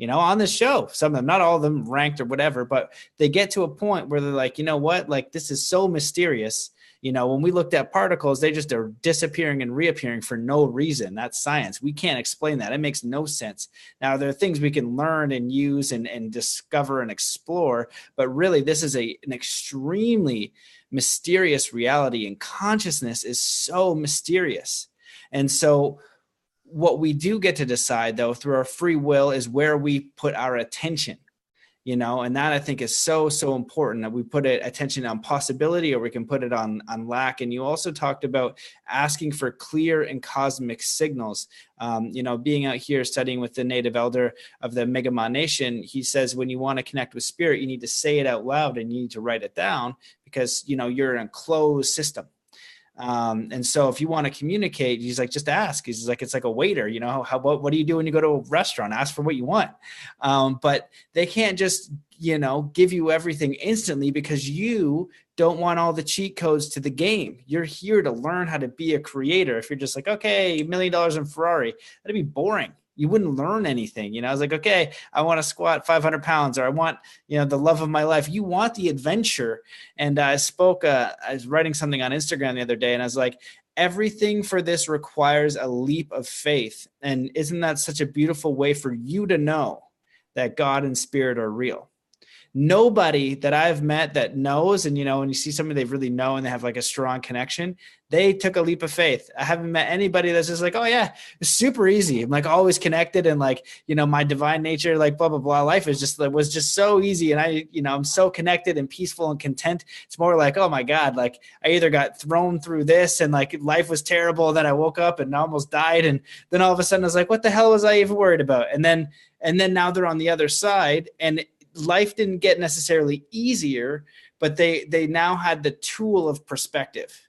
on this show, some of them, not all of them ranked or whatever, but they get to a point where they're like, you know what, like, this is so mysterious. When we looked at particles, they just are disappearing and reappearing for no reason. That's science. We can't explain that. It makes no sense. Now, there are things we can learn and use and discover and explore, but really this is an extremely mysterious reality, and consciousness is so mysterious. And so what we do get to decide, though, through our free will, is where we put our attention. And that, I think, is so, so important, that we put attention on possibility, or we can put it on lack. And you also talked about asking for clear and cosmic signals. Being out here studying with the native elder of the Mi'kmaq Nation, he says, when you want to connect with spirit, you need to say it out loud and you need to write it down, because, you're in a closed system. And so if you want to communicate, he's like, just ask. He's like, it's like a waiter, what do you do when you go to a restaurant? Ask for what you want. But they can't just, give you everything instantly, because you don't want all the cheat codes to the game. You're here to learn how to be a creator. If you're just like, okay, $1 million in Ferrari, that'd be boring. You wouldn't learn anything. I was like, okay, I want to squat 500 pounds, or I want, the love of my life. You want the adventure. And I was writing something on Instagram the other day, and I was like, everything for this requires a leap of faith. And isn't that such a beautiful way for you to know that God and spirit are real? Nobody that I've met that knows, and when you see somebody they really know and they have like a strong connection, they took a leap of faith. I haven't met anybody that's just like, oh yeah, it's super easy. I'm like always connected, and like, my divine nature, like blah, blah, blah. Life was just so easy. And I'm so connected and peaceful and content. It's more like, oh my God, like I either got thrown through this and like life was terrible. Then I woke up and almost died. And then all of a sudden I was like, what the hell was I even worried about? And then now they're on the other side, and life didn't get necessarily easier, but they now had the tool of perspective.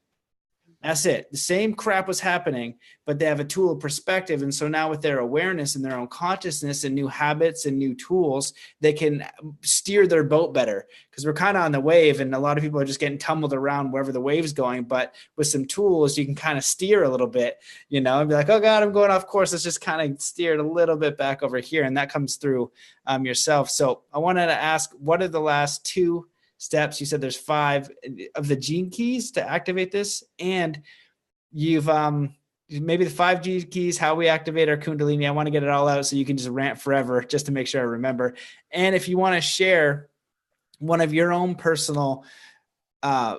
That's it. The same crap was happening, but they have a tool of perspective. And so now with their awareness and their own consciousness and new habits and new tools, they can steer their boat better, because we're kind of on the wave, and a lot of people are just getting tumbled around wherever the wave's going. But with some tools, you can kind of steer a little bit, and be like, oh God, I'm going off course. Let's just kind of steer it a little bit back over here. And that comes through yourself. So I wanted to ask, what are the last 2 steps? You said there's 5 of the gene keys to activate this, and you've maybe the 5 gene keys, how we activate our Kundalini. I want to get it all out so you can just rant forever just to make sure I remember. And if you want to share one of your own personal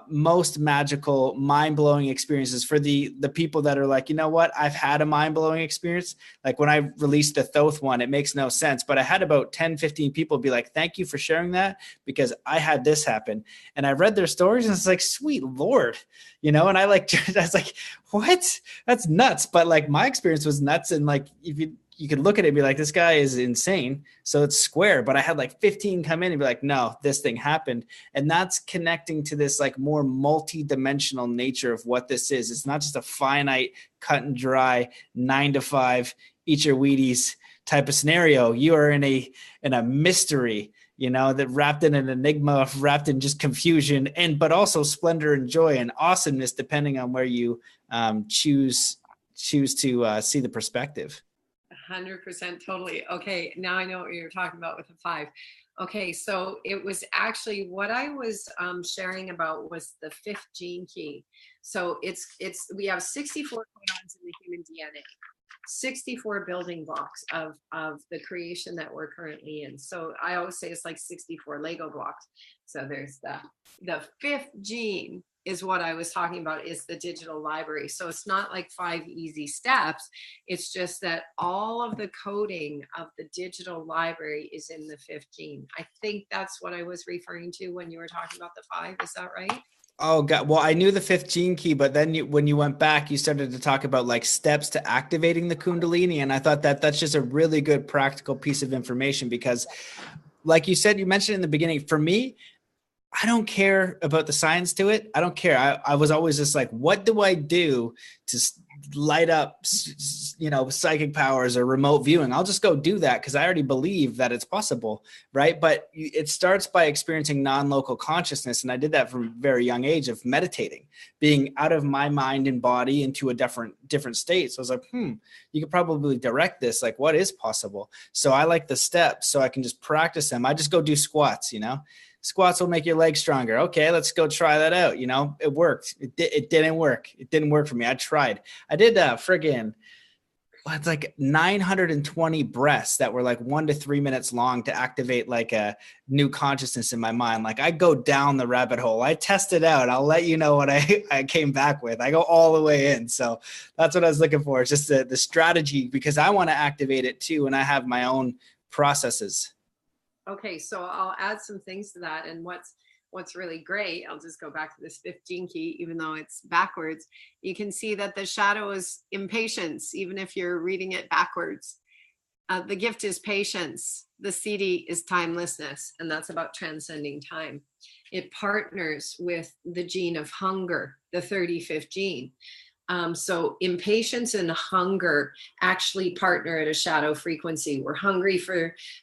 most magical, mind-blowing experiences for the people that are like, you know what, I've had a mind-blowing experience. Like when I released the Thoth one, it makes no sense, but I had about 10, 15 people be like, thank you for sharing that, because I had this happen. And I read their stories and it's like, sweet Lord, and I was like, what? That's nuts. But like my experience was nuts. And like, if you could look at it and be like, this guy is insane, so it's square. But I had like 15 come in and be like, no, this thing happened. And that's connecting to this like more multi-dimensional nature of what this is. It's not just a finite, cut and dry 9 to 5, eat your Wheaties type of scenario. You are in a mystery, that wrapped in an enigma, wrapped in just confusion, but also splendor and joy and awesomeness, depending on where you choose to see the perspective. 100% totally. Okay, now I know what you're talking about with the 5. Okay, so it was actually what I was sharing about was the 5th gene key. So we have 64 codons in the human DNA, 64 building blocks of the creation that we're currently in. So I always say it's like 64 Lego blocks. So there's the 5th gene is what I was talking about, is the digital library. So it's not like 5 easy steps. It's just that all of the coding of the digital library is in the 5th gene. I think that's what I was referring to when you were talking about the 5. Is that right? Oh God. Well, I knew the 5th gene key, but then when you went back, you started to talk about like steps to activating the Kundalini. And I thought that's just a really good practical piece of information, because like you said, you mentioned in the beginning, for me, I don't care about the science to it. I don't care. I was always just like, what do I do to light up, psychic powers or remote viewing? I'll just go do that because I already believe that it's possible, right? But it starts by experiencing non-local consciousness. And I did that from a very young age of meditating, being out of my mind and body into a different state. So I was like, you could probably direct this. Like, what is possible? So I like the steps so I can just practice them. I just go do squats, Squats will make your legs stronger. Okay, let's go try that out. It worked. It didn't work. It didn't work for me. I tried. I did it's like 920 breaths that were like 1 to 3 minutes long to activate like a new consciousness in my mind. Like I go down the rabbit hole. I test it out. I'll let you know what I came back with. I go all the way in. So that's what I was looking for. It's just the strategy, because I want to activate it too. And I have my own processes. Okay, so I'll add some things to that. And what's really great, I'll just go back to this 5th gene key, even though it's backwards. You can see that the shadow is impatience, even if you're reading it backwards. The gift is patience. The CD is timelessness, and that's about transcending time. It partners with the gene of hunger, the 35th gene. So impatience and hunger actually partner at a shadow frequency. We're hungry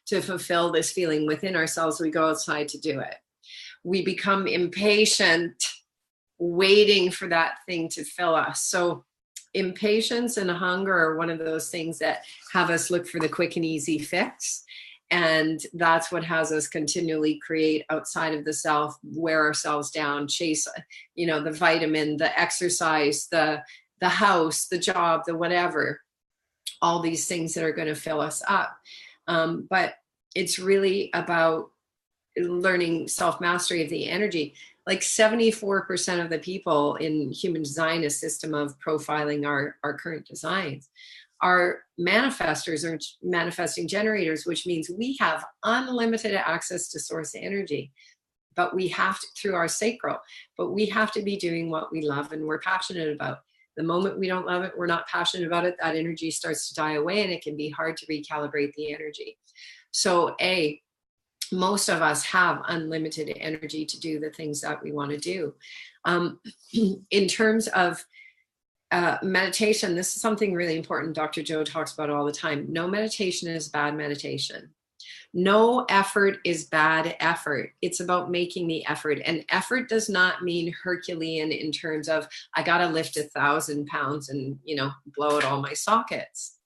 to fulfill this feeling within ourselves. We go outside to do it. We become impatient, waiting for that thing to fill us. So impatience and hunger are one of those things that have us look for the quick and easy fix. And that's what has us continually create outside of the self, wear ourselves down, chase, the vitamin, the exercise, the house, the job, the whatever, all these things that are going to fill us up. But it's really about learning self-mastery of the energy. Like 74% of the people in human design, a system of profiling our current designs, are manifestors or manifesting generators, which means we have unlimited access to source energy, but we have to, through our sacral, but we have to be doing what we love and we're passionate about. The moment we don't love it, we're not passionate about it, that energy starts to die away and it can be hard to recalibrate the energy. So most of us have unlimited energy to do the things that we want to do. In terms of meditation, this is something really important Dr. Joe talks about all the time. No meditation is bad meditation. No effort is bad effort. It's about making the effort. And effort does not mean Herculean in terms of, I got to lift 1,000 pounds and, blow out all my sockets.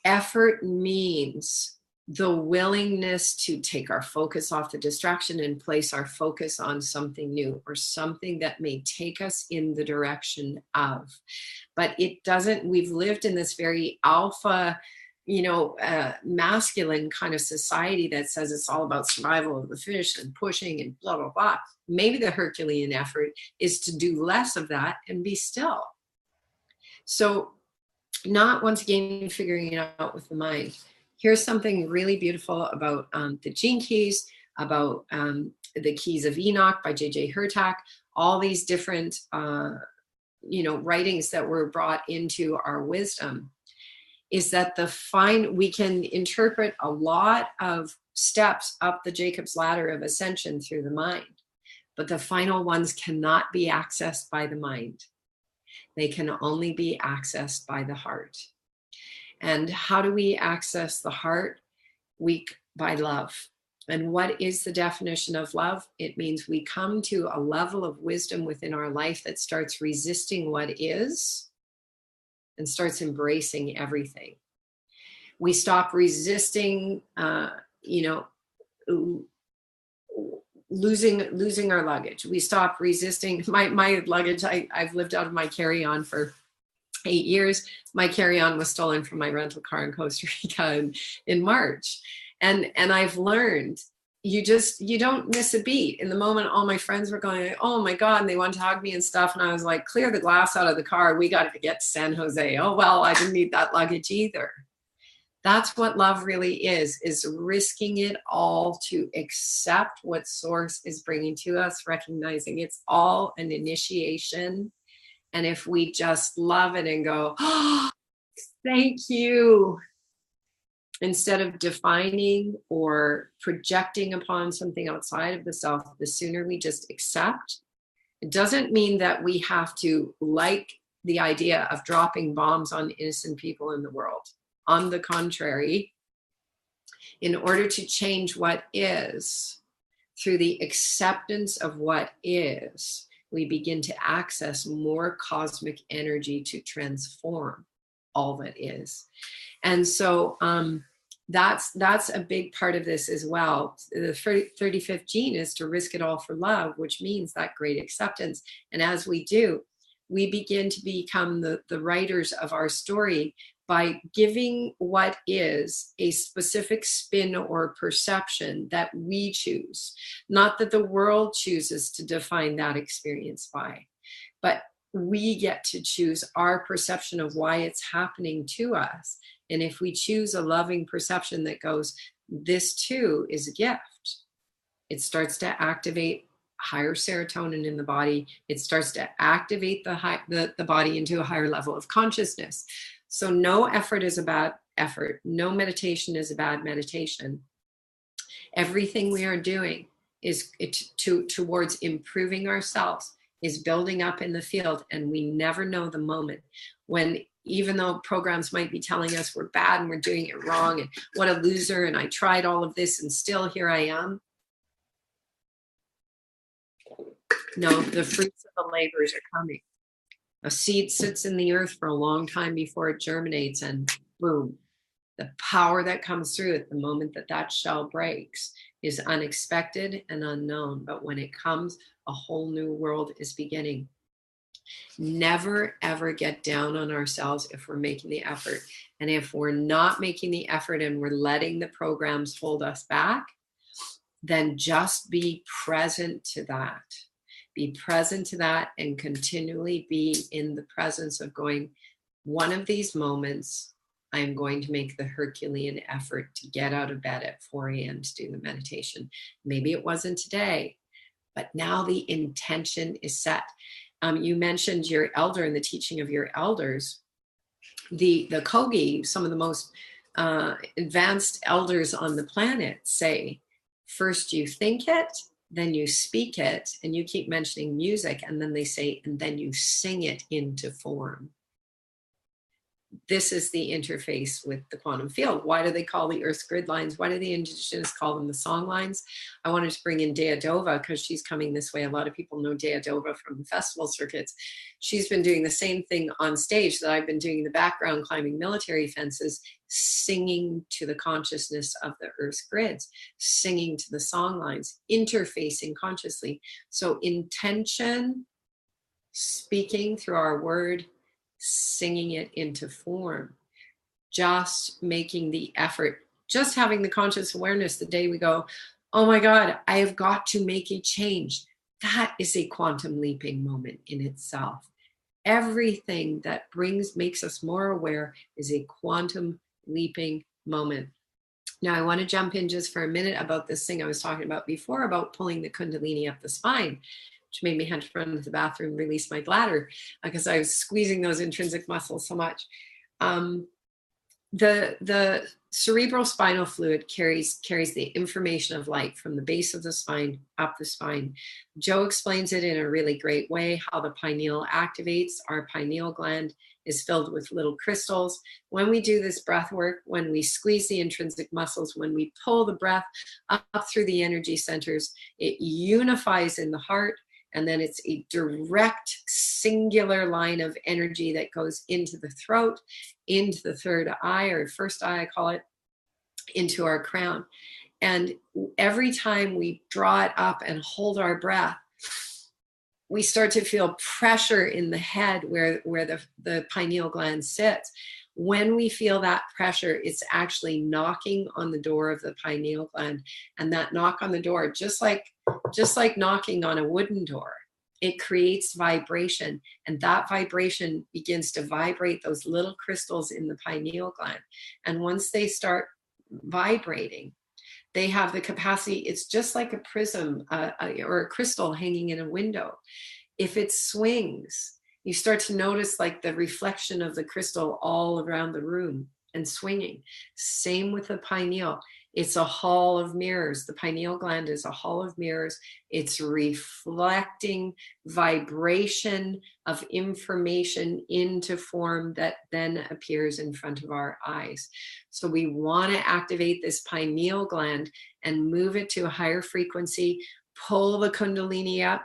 Effort means the willingness to take our focus off the distraction and place our focus on something new or something that may take us in the direction of. But it doesn't, we've lived in this very alpha masculine kind of society that says it's all about survival of the fittest and pushing and blah, blah, blah. Maybe the Herculean effort is to do less of that and be still. So not, once again, figuring it out with the mind. Here's something really beautiful about the Gene Keys, about the Keys of Enoch by J.J. Hurtak, all these different, writings that were brought into our wisdom, is that we can interpret a lot of steps up the Jacob's ladder of ascension through the mind, but the final ones cannot be accessed by the mind. They can only be accessed by the heart. And how do we access the heart? By love. And what is the definition of love? It means we come to a level of wisdom within our life that starts resisting what is and starts embracing everything. We stop resisting, losing our luggage. We stop resisting my luggage. I've lived out of my carry-on for 8 years. My carry-on was stolen from my rental car in Costa Rica in March. And I've learned, you don't miss a beat. In the moment, all my friends were going, oh my God, and they wanted to hug me and stuff. And I was like, clear the glass out of the car. We got to get to San Jose. Oh, well, I didn't need that luggage either. That's what love really is risking it all to accept what source is bringing to us, recognizing it's all an initiation. And if we just love it and go, oh, thank you, instead of defining or projecting upon something outside of the self, the sooner we just accept. It doesn't mean that we have to like the idea of dropping bombs on innocent people in the world. On the contrary, in order to change what is, through the acceptance of what is, we begin to access more cosmic energy to transform all that is. And so that's a big part of this as well. The 35th gene is to risk it all for love, which means that great acceptance. And as we do, we begin to become the writers of our story by giving what is a specific spin or perception that we choose. Not that the world chooses to define that experience by, but we get to choose our perception of why it's happening to us. And if we choose a loving perception that goes, this too is a gift, it starts to activate higher serotonin in the body. It starts to activate the body into a higher level of consciousness. So no effort is a bad effort. No meditation is a bad meditation. Everything we are doing is towards improving ourselves, is building up in the field. And we never know the moment when, even though programs might be telling us we're bad and we're doing it wrong and what a loser and I tried all of this and still here I am. No, the fruits of the labors are coming. A seed sits in the earth for a long time before it germinates, and boom, the power that comes through at the moment that shell breaks is unexpected and unknown. But when it comes, a whole new world is beginning. Never, ever get down on ourselves if we're making the effort. And if we're not making the effort and we're letting the programs hold us back, then just be present to that. Be present to that and continually be in the presence of going, one of these moments, I'm going to make the Herculean effort to get out of bed at 4 a.m. to do the meditation. Maybe it wasn't today, but now the intention is set. You mentioned your elder and the teaching of your elders. The Kogi, some of the most advanced elders on the planet, say, first you think it, then you speak it, and you keep mentioning music, and then they say, and then you sing it into form. This is the interface with the quantum field. Why do they call the Earth's grid lines? Why do the indigenous call them the song lines? I wanted to bring in Dea Dova because she's coming this way. A lot of people know Dea Dova from the festival circuits. She's been doing the same thing on stage that I've been doing in the background, climbing military fences, singing to the consciousness of the Earth's grids, singing to the song lines, interfacing consciously. So intention, speaking through our word, singing it into form. just making the effort, just having the conscious awareness the day we go, oh my God, I have got to make a change. That is a quantum leaping moment in itself. Everything that makes us more aware is a quantum leaping moment. Now, I want to jump in just for a minute about this thing I was talking about before, about pulling the Kundalini up the spine, which made me have to run to the bathroom, release my bladder, because I was squeezing those intrinsic muscles so much. The cerebral spinal fluid carries the information of light from the base of the spine up the spine. Joe explains it in a really great way, how the pineal activates. Our pineal gland is filled with little crystals. When we do this breath work, when we squeeze the intrinsic muscles, when we pull the breath up through the energy centers, it unifies in the heart. And then it's a direct singular line of energy that goes into the throat, into the third eye, or first eye, I call it, into our crown. And every time we draw it up and hold our breath, we start to feel pressure in the head where the pineal gland sits. When we feel that pressure, it's actually knocking on the door of the pineal gland. And that knock on the door, just like knocking on a wooden door, it creates vibration. And that vibration begins to vibrate those little crystals in the pineal gland. And once they start vibrating, they have the capacity. It's just like a prism or a crystal hanging in a window. If it swings, you start to notice like the reflection of the crystal all around the room and swinging. Same with the pineal. It's a hall of mirrors. The pineal gland is a hall of mirrors. It's reflecting vibration of information into form that then appears in front of our eyes. So we want to activate this pineal gland and move it to a higher frequency, pull the Kundalini up,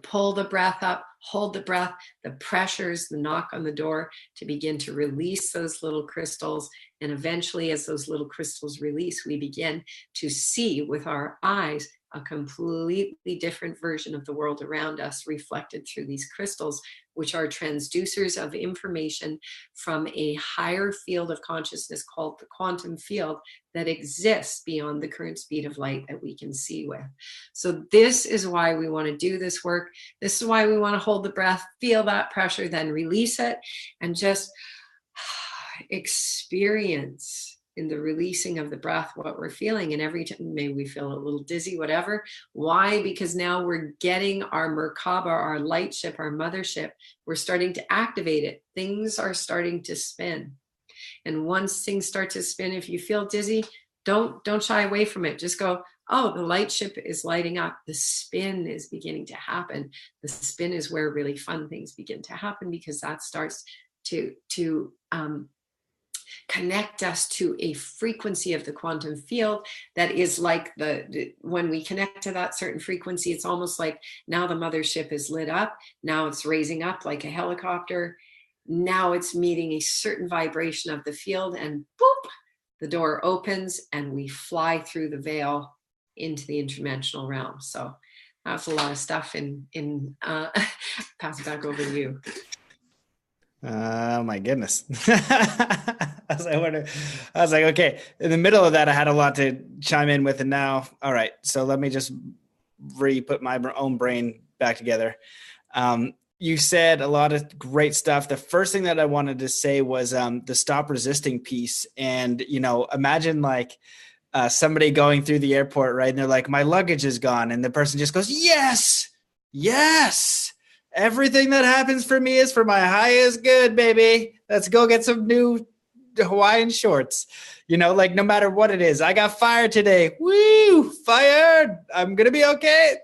pull the breath up, hold the breath, the pressures, the knock on the door to begin to release those little crystals. And eventually, as those little crystals release, we begin to see with our eyes a completely different version of the world around us reflected through these crystals, which are transducers of information from a higher field of consciousness called the quantum field that exists beyond the current speed of light that we can see with. So this is why we want to do this work. This is why we want to hold the breath, feel that pressure, then release it, and just experience in the releasing of the breath what we're feeling. And every time maybe we feel a little dizzy, whatever. Why? Because now we're getting our Merkaba, our light ship, our mothership. We're starting to activate it. Things are starting to spin. And once things start to spin, if you feel dizzy, don't shy away from it. Just go, oh, the light ship is lighting up. The spin is beginning to happen. The spin is where really fun things begin to happen, because that starts to connect us to a frequency of the quantum field that is like when we connect to that certain frequency, it's almost like now the mothership is lit up. Now it's raising up like a helicopter. Now it's meeting a certain vibration of the field, and boop, the door opens and we fly through the veil into the interdimensional realm. So that's a lot of stuff pass it back over to you. Oh my goodness. I was like, okay, in the middle of that, I had a lot to chime in with. And now, all right, so let me just put my own brain back together. You said a lot of great stuff. The first thing that I wanted to say was the stop resisting piece. And, imagine like somebody going through the airport, right? And they're like, my luggage is gone. And the person just goes, yes. Everything that happens for me is for my highest good, baby. Let's go get some new Hawaiian shorts. Like no matter what it is, I got fired today. Woo, fired. I'm going to be okay.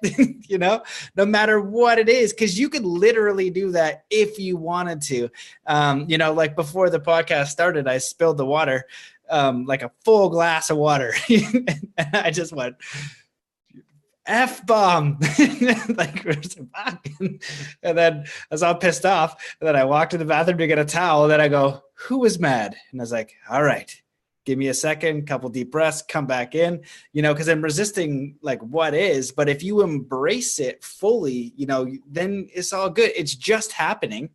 No matter what it is, because you could literally do that if you wanted to. Like before the podcast started, I spilled the water, like a full glass of water. And I just went, F-bomb. Like, and then I was all pissed off. And then I walked to the bathroom to get a towel. And then I go, who was mad? And I was like, all right, give me a second, couple deep breaths, come back in, because I'm resisting like what is. But if you embrace it fully, then it's all good. It's just happening.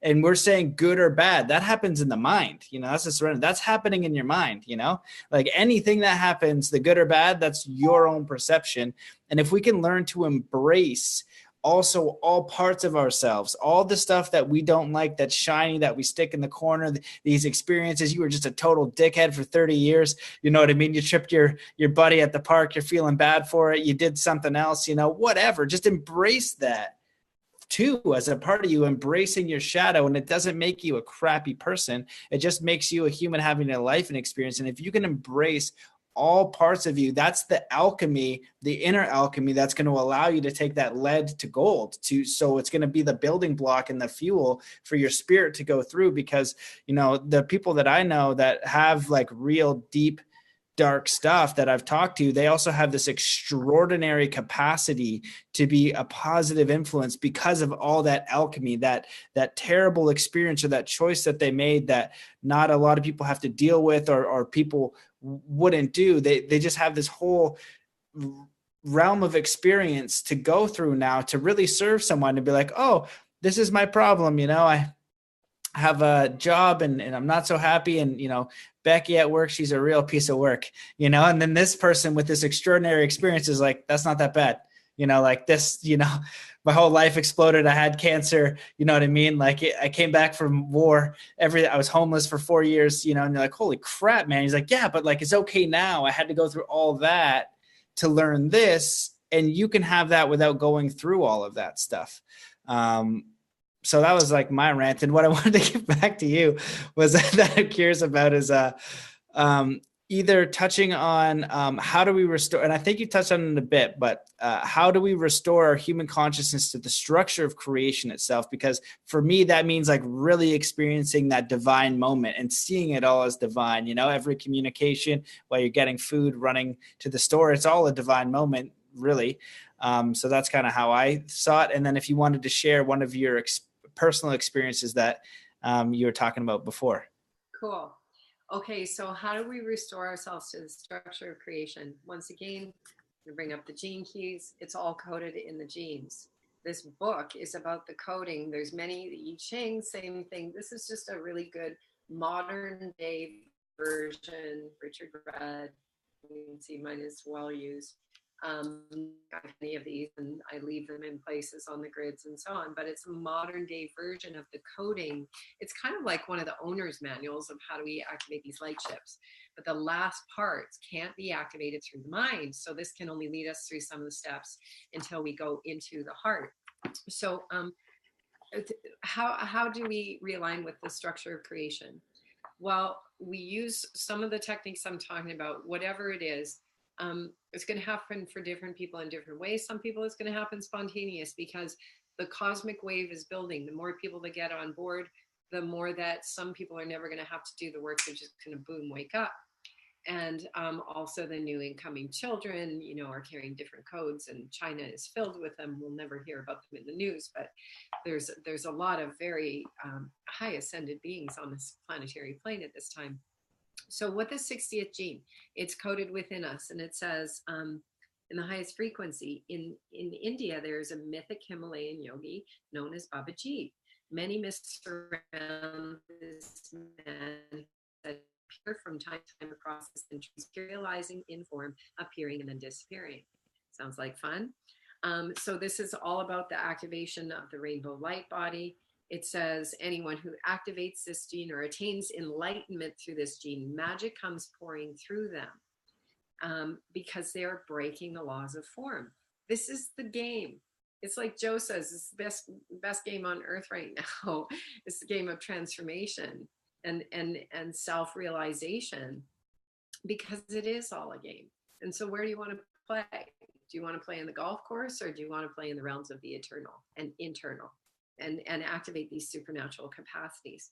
And we're saying good or bad. That happens in the mind. That's the surrender. That's happening in your mind. Like anything that happens, the good or bad, that's your own perception. And if we can learn to embrace also all parts of ourselves, all the stuff that we don't like, that's shiny, that we stick in the corner, these experiences, you were just a total dickhead for 30 years. You know what I mean? You tripped your buddy at the park. You're feeling bad for it. You did something else, whatever. Just embrace that too, as a part of you, embracing your shadow. And it doesn't make you a crappy person. It just makes you a human having a life and experience. And if you can embrace all parts of you, that's the alchemy, the inner alchemy, that's going to allow you to take that lead to gold so it's going to be the building block and the fuel for your spirit to go through. Because the people that I know that have like real deep dark stuff that I've talked to, they also have this extraordinary capacity to be a positive influence because of all that alchemy, that terrible experience or that choice that they made that not a lot of people have to deal with or people wouldn't do. They just have this whole realm of experience to go through now to really serve someone, to be like, oh, this is my problem. I have a job and I'm not so happy. And, Becky at work, she's a real piece of work, and then this person with this extraordinary experience is like, that's not that bad. Like this, my whole life exploded. I had cancer, you know what I mean? Like I came back from war, I was homeless for 4 years, and you're like, holy crap, man. He's like, yeah, but like, it's okay now. I had to go through all that to learn this. And you can have that without going through all of that stuff. So that was like my rant. And what I wanted to get back to you was that I'm curious about is either touching on how do we restore, and I think you touched on it a bit, but how do we restore our human consciousness to the structure of creation itself? Because for me, that means like really experiencing that divine moment and seeing it all as divine. Every communication, while you're getting food, running to the store, it's all a divine moment, really. So that's kind of how I saw it. And then if you wanted to share one of your personal experiences that you were talking about before. Cool. Okay, so how do we restore ourselves to the structure of creation? Once again, we bring up the gene keys. It's all coded in the genes. This book is about the coding. There's many, the I Ching, same thing. This is just a really good modern day version. Richard read, you can see mine is well used. Any of these, and I leave them in places on the grids and so on, but it's a modern day version of the coding. It's kind of like one of the owner's manuals of how do we activate these light ships, but the last parts can't be activated through the mind. So this can only lead us through some of the steps until we go into the heart. So how do we realign with the structure of creation? Well, we use some of the techniques I'm talking about, whatever it is. It's going to happen for different people in different ways. Some people it's going to happen spontaneous because the cosmic wave is building. The more people that get on board, the more that some people are never going to have to do the work. They're just going to boom, wake up. And also the new incoming children, are carrying different codes, and China is filled with them. We'll never hear about them in the news, but there's a lot of very high ascended beings on this planetary plane at this time. So what the 60th gene, it's coded within us, and it says in the highest frequency in India, there's a mythic Himalayan yogi known as Babaji. Many myths surround this man that appear from time to time across the centuries, materializing in form, appearing and then disappearing. Sounds like fun. So this is all about the activation of the rainbow light body. It says anyone who activates this gene or attains enlightenment through this gene, magic comes pouring through them because they are breaking the laws of form. This is the game. It's like Joe says, it's the best game on earth right now. It's the game of transformation and self-realization, because it is all a game. And so where do you want to play? Do you want to play in the golf course, or do you want to play in the realms of the eternal and internal? And activate these supernatural capacities.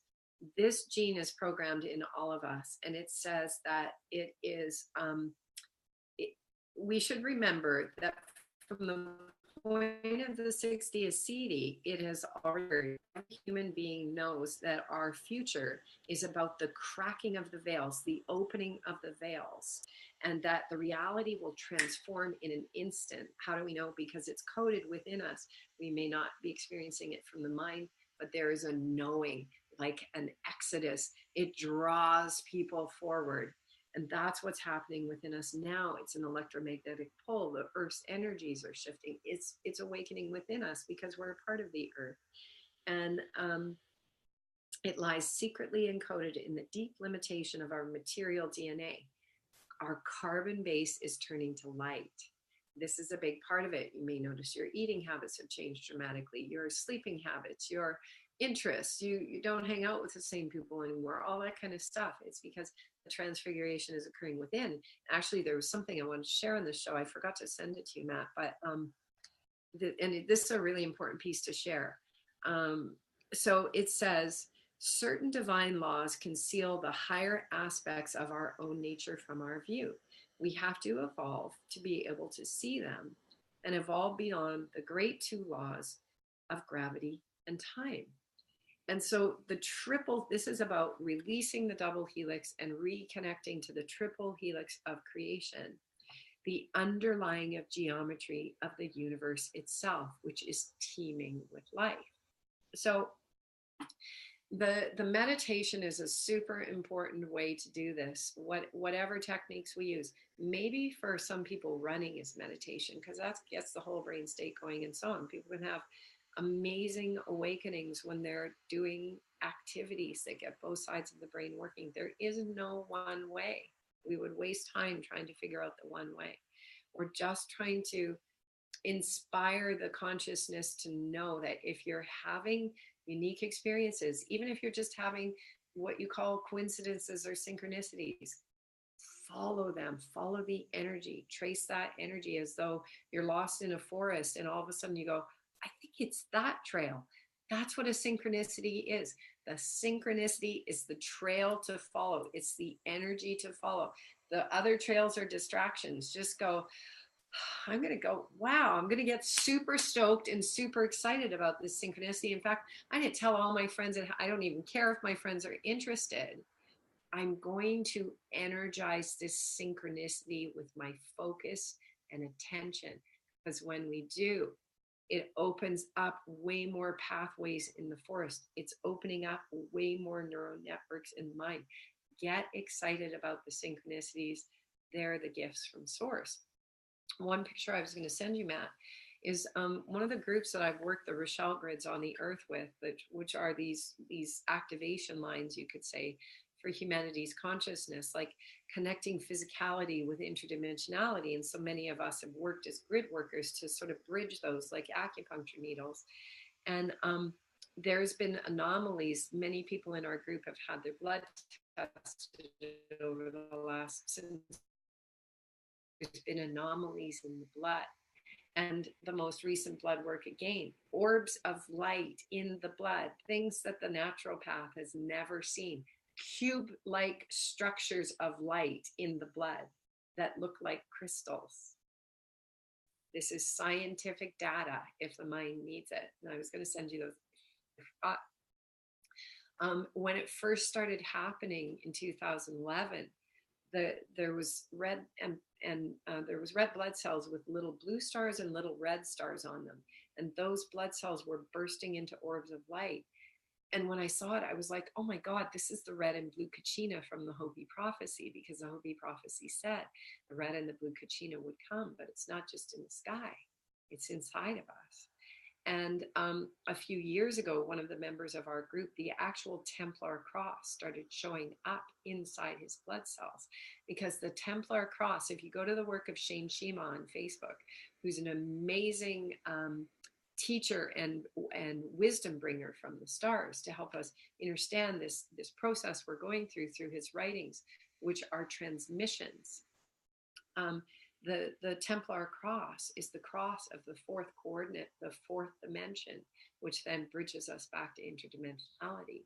This gene is programmed in all of us, and it says that it is, we should remember that from the point of the 60 Asceti, it has already, every human being knows that our future is about the cracking of the veils, the opening of the veils, and that the reality will transform in an instant. How do we know? Because it's coded within us. We may not be experiencing it from the mind, but there is a knowing, like an exodus. It draws people forward. And that's what's happening within us now. It's an electromagnetic pull. The Earth's energies are shifting. It's awakening within us because we're a part of the Earth. And it lies secretly encoded in the deep limitation of our material DNA. Our carbon base is turning to light. This is a big part of it. You may notice your eating habits have changed dramatically, your sleeping habits, your interests. You don't hang out with the same people anymore, all that kind of stuff. It's because the transfiguration is occurring within. Actually, there was something I wanted to share on this show. I forgot to send it to you, Matt, but and this is a really important piece to share. So it says, certain divine laws conceal the higher aspects of our own nature from our view. We have to evolve to be able to see them and evolve beyond the great two laws of gravity and time. And so this is about releasing the double helix and reconnecting to the triple helix of creation, the underlying of geometry of the universe itself, which is teeming with life. So the meditation is a super important way to do this. Whatever techniques we use, maybe for some people running is meditation, because that gets the whole brain state going and so on. People can have amazing awakenings when they're doing activities that get both sides of the brain working. There is no one way. We would waste time trying to figure out the one way. We're just trying to inspire the consciousness to know that if you're having unique experiences, even if you're just having what you call coincidences or synchronicities, follow them, follow the energy, trace that energy as though you're lost in a forest and all of a sudden you go, I think it's that trail. That's what a synchronicity is. The synchronicity is the trail to follow. It's the energy to follow. The other trails are distractions. Just go, I'm going to go, wow, I'm going to get super stoked and super excited about this synchronicity. In fact, I'm going to tell all my friends, and I don't even care if my friends are interested. I'm going to energize this synchronicity with my focus and attention. Because when we do, it opens up way more pathways in the forest. It's opening up way more neural networks in the mind. Get excited about the synchronicities. They're the gifts from source. One picture I was going to send you, Matt, is one of the groups that I've worked the Rochelle grids on the earth with, which are these activation lines, you could say, for humanity's consciousness, like connecting physicality with interdimensionality. And so many of us have worked as grid workers to sort of bridge those, like acupuncture needles. And there's been anomalies. Many people in our group have had their blood tested over the last, since there's been anomalies in the blood. And the most recent blood work, again, orbs of light in the blood, things that the natural path has never seen, cube-like structures of light in the blood that look like crystals. This is scientific data if the mind needs it. And I was going to send you those. When it first started happening in 2011, there was red there was red blood cells with little blue stars and little red stars on them, and those blood cells were bursting into orbs of light. And when I saw it, I was like, oh my God, this is the red and blue Kachina from the Hopi prophecy, because the Hopi prophecy said the red and the blue Kachina would come, but it's not just in the sky, it's inside of us. And a few years ago, one of the members of our group, the actual Templar cross started showing up inside his blood cells, because the Templar cross, if you go to the work of Shane Shima on Facebook, who's an amazing teacher and wisdom bringer from the stars to help us understand this process we're going through his writings, which are transmissions. The Templar cross is the cross of the fourth coordinate, the fourth dimension, which then bridges us back to interdimensionality.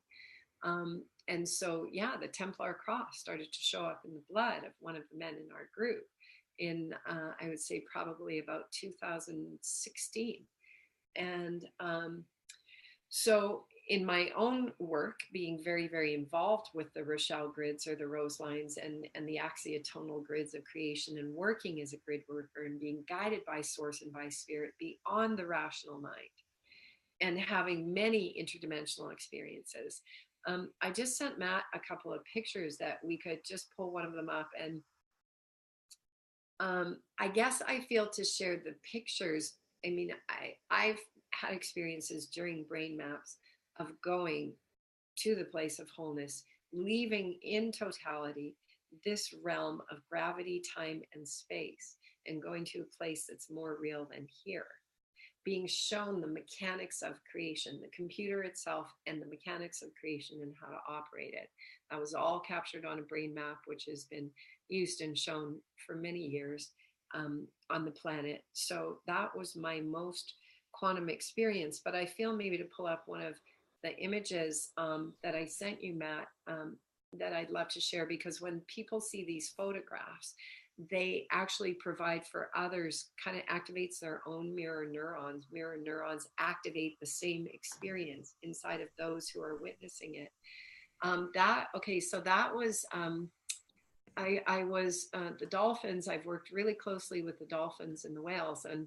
And so, yeah, the Templar cross started to show up in the blood of one of the men in our group in, I would say, probably about 2016. And so in my own work, being very, very involved with the Rochelle grids or the rose lines and the axiotonal grids of creation, and working as a grid worker and being guided by source and by spirit beyond the rational mind, and having many interdimensional experiences. I just sent Matt a couple of pictures that we could just pull one of them up. And I guess I feel to share the pictures. I mean, I've had experiences during brain maps of going to the place of wholeness, leaving in totality this realm of gravity, time, and space, and going to a place that's more real than here. Being shown the mechanics of creation, the computer itself, and the mechanics of creation and how to operate it. That was all captured on a brain map, which has been used and shown for many years on the planet. So that was my most quantum experience. But I feel maybe to pull up one of the images that I sent you, Matt, that I'd love to share, because when people see these photographs, they actually provide for others, kind of activates their own mirror neurons. Mirror neurons activate the same experience inside of those who are witnessing it. So that was, I was, the dolphins, I've worked really closely with the dolphins and the whales. And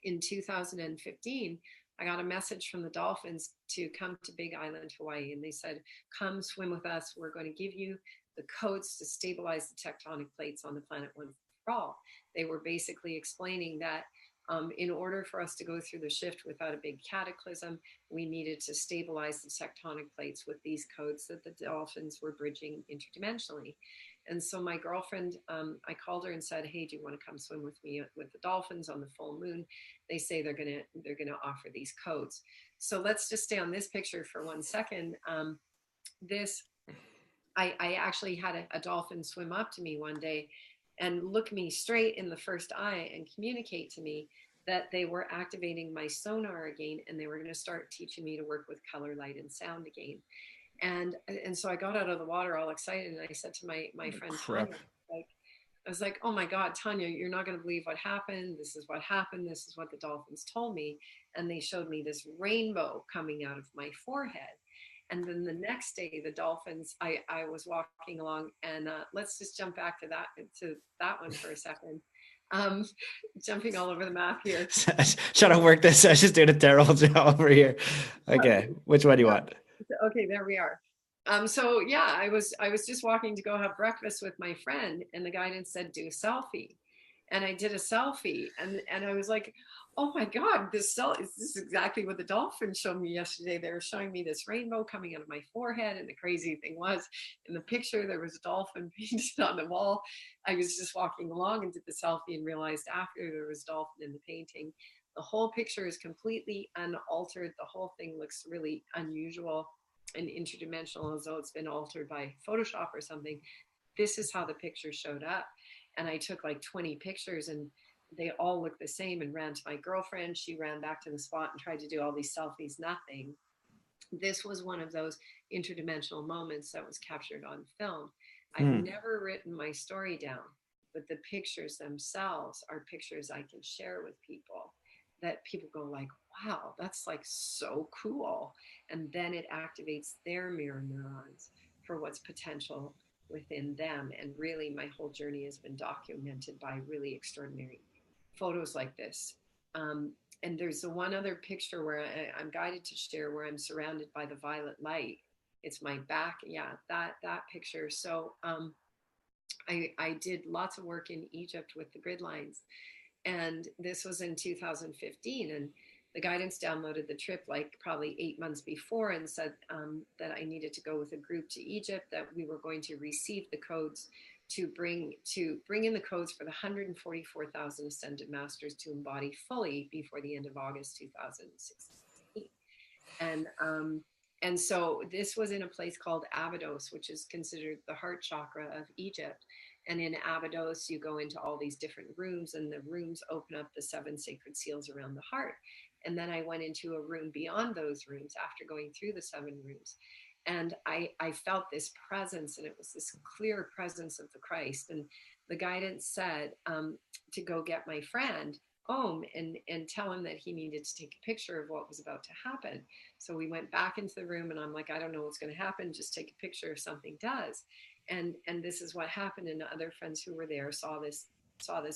in 2015, I got a message from the dolphins to come to Big Island, Hawaii. And they said, come swim with us. We're going to give you the codes to stabilize the tectonic plates on the planet once for all. They were basically explaining that in order for us to go through the shift without a big cataclysm, we needed to stabilize the tectonic plates with these codes that the dolphins were bridging interdimensionally. And so my girlfriend, I called her and said, hey, do you want to come swim with me with the dolphins on the full moon? They say they're gonna offer these codes. So let's just stay on this picture for 1 second. I actually had a dolphin swim up to me one day and look me straight in the first eye and communicate to me that they were activating my sonar again, and they were going to start teaching me to work with color, light, and sound again. And so I got out of the water all excited, and I said to my friend Tanya, I was like, oh my God, Tanya, you're not going to believe what happened. This is what happened. This is what the dolphins told me. And they showed me this rainbow coming out of my forehead. And then the next day, the dolphins, I was walking along, and let's just jump back to that one for a second. Jumping all over the map here. Trying to work this. I was just doing a terrible job over here. Okay, which one do you want? Okay, there we are. So yeah, I was just walking to go have breakfast with my friend, and the guidance said, do a selfie. And I did a selfie, and I was like, oh my God, this is exactly what the dolphins showed me yesterday. They were showing me this rainbow coming out of my forehead. And the crazy thing was, in the picture, there was a dolphin painted on the wall. I was just walking along and did the selfie and realized after there was a dolphin in the painting. The whole picture is completely unaltered. The whole thing looks really unusual and interdimensional, as though it's been altered by Photoshop or something. This is how the picture showed up. And I took like 20 pictures, and they all looked the same, and ran to my girlfriend. She ran back to the spot and tried to do all these selfies, nothing. This was one of those interdimensional moments that was captured on film. I've never written my story down, but the pictures themselves are pictures I can share with people, that people go like, wow, that's like so cool. And then it activates their mirror neurons for what's potential within them. And really, my whole journey has been documented by really extraordinary photos like this. And there's the one other picture where I'm guided to share, where I'm surrounded by the violet light. It's my back. Yeah, that picture. So I did lots of work in Egypt with the grid lines. And this was in 2015. And the guidance downloaded the trip like probably 8 months before, and said that I needed to go with a group to Egypt, that we were going to receive the codes to bring in the codes for the 144,000 ascended masters to embody fully before the end of August 2016. And so this was in a place called Abydos, which is considered the heart chakra of Egypt. And in Abydos, you go into all these different rooms, and the rooms open up the 7 sacred seals around the heart. And then I went into a room beyond those rooms after going through the 7 rooms. And I felt this presence, and it was this clear presence of the Christ. And the guidance said to go get my friend home and tell him that he needed to take a picture of what was about to happen. So we went back into the room, and I'm like, I don't know what's going to happen. Just take a picture if something does. And this is what happened. And other friends who were there saw this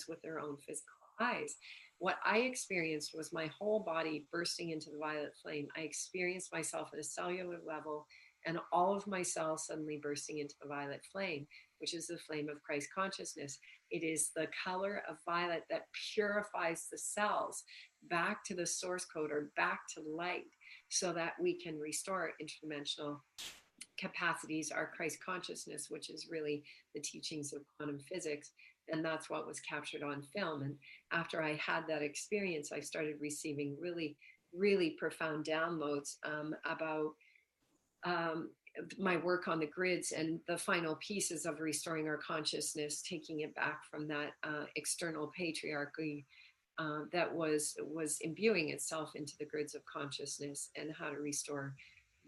with their own physical eyes. what I experienced was my whole body bursting into the violet flame. I experienced myself at a cellular level and all of my cells suddenly bursting into the violet flame, which is the flame of Christ consciousness. It is the color of violet that purifies the cells back to the source code or back to light so that we can restore interdimensional capacities, our Christ consciousness, which is really the teachings of quantum physics. And that's what was captured on film. And after I had that experience, I started receiving really, really profound downloads about my work on the grids and the final pieces of restoring our consciousness, taking it back from that external patriarchy that was imbuing itself into the grids of consciousness, and how to restore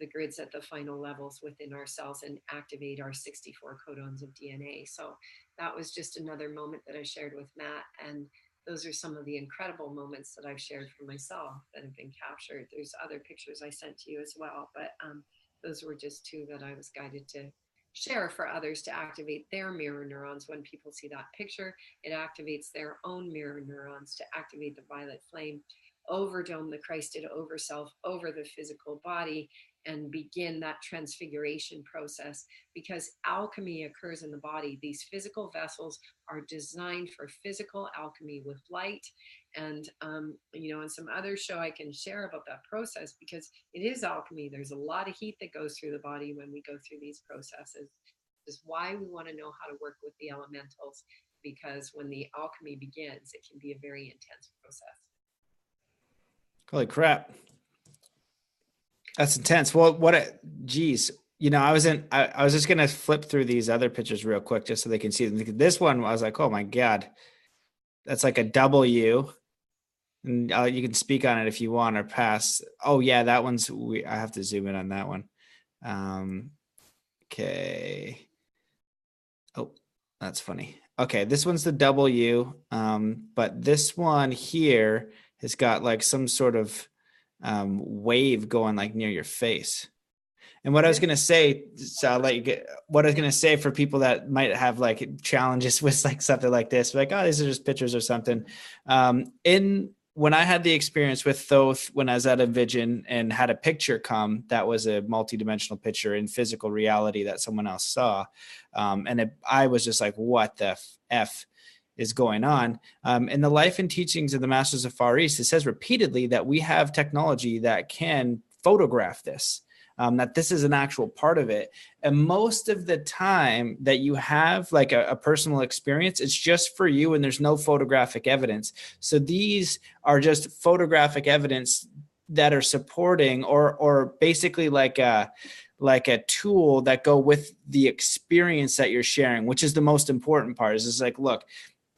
the grids at the final levels within ourselves and activate our 64 codons of DNA. So that was just another moment that I shared with Matt. And those are some of the incredible moments that I've shared for myself that have been captured. There's other pictures I sent to you as well, but those were just two that I was guided to share for others to activate their mirror neurons. When people see that picture, it activates their own mirror neurons to activate the violet flame, overdome the Christed over self, over the physical body, and begin that transfiguration process, because alchemy occurs in the body. These physical vessels are designed for physical alchemy with light. And, in some other show I can share about that process, because it is alchemy. There's a lot of heat that goes through the body when we go through these processes. This is why we want to know how to work with the elementals, because when the alchemy begins, it can be a very intense process. Holy crap. That's intense. Well, geez, I was just going to flip through these other pictures real quick just so they can see them. This one, I was like, oh my God, that's like a W. And you can speak on it if you want or pass. Oh yeah, that one's, I have to zoom in on that one. Okay. Oh, that's funny. Okay. This one's the W. But this one here has got like some sort of wave going like near your face. And what I was going to say, so I'll let you get what I was going to say for people that might have like challenges with like something like this, like, oh, these are just pictures or something. When I had the experience with Thoth, when I was at Envision and had a picture come, that was a multidimensional picture in physical reality that someone else saw. I was just like, what the F is going on? In the life and teachings of the Masters of Far East, it says repeatedly that we have technology that can photograph this. That this is an actual part of it. And most of the time that you have like a personal experience, it's just for you and there's no photographic evidence. So these are just photographic evidence that are supporting or basically like a tool that go with the experience that you're sharing, which is the most important part. Is like, look,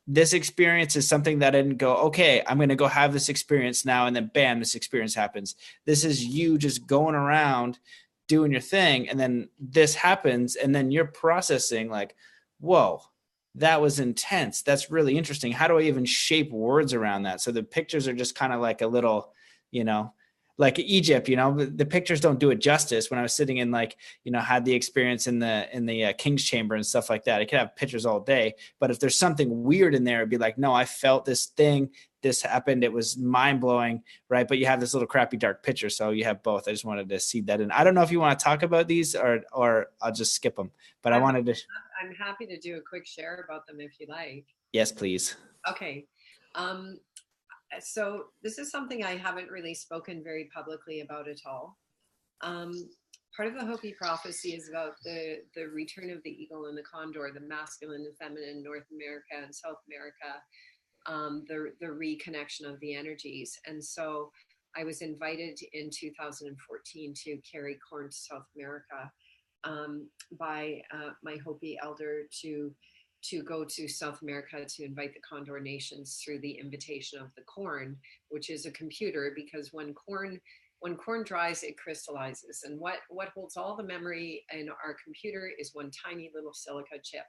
this experience is something that I didn't go, okay, I'm going to go have this experience now. And then bam, this experience happens. This is you just going around doing your thing. And then this happens. And then you're processing like, whoa, that was intense. That's really interesting. How do I even shape words around that? So the pictures are just kind of like a little, like Egypt, the pictures don't do it justice. When I was sitting in had the experience in the King's Chamber and stuff like that, I could have pictures all day. But if there's something weird in there, it'd be like, no, I felt this thing, this happened. It was mind blowing. Right. But you have this little crappy dark picture. So you have both. I just wanted to seed that in. I don't know if you want to talk about these or I'll just skip them, but I'm happy to do a quick share about them if you like. Yes, please. Okay. So this is something I haven't really spoken very publicly about at all. Part of the Hopi prophecy is about the return of the eagle and the condor, the masculine and feminine, North America and South America, the reconnection of the energies. And so I was invited in 2014 to carry corn to South America by my Hopi elder to go to South America to invite the Condor Nations through the invitation of the corn, which is a computer, because when corn dries, it crystallizes. And what holds all the memory in our computer is one tiny little silica chip.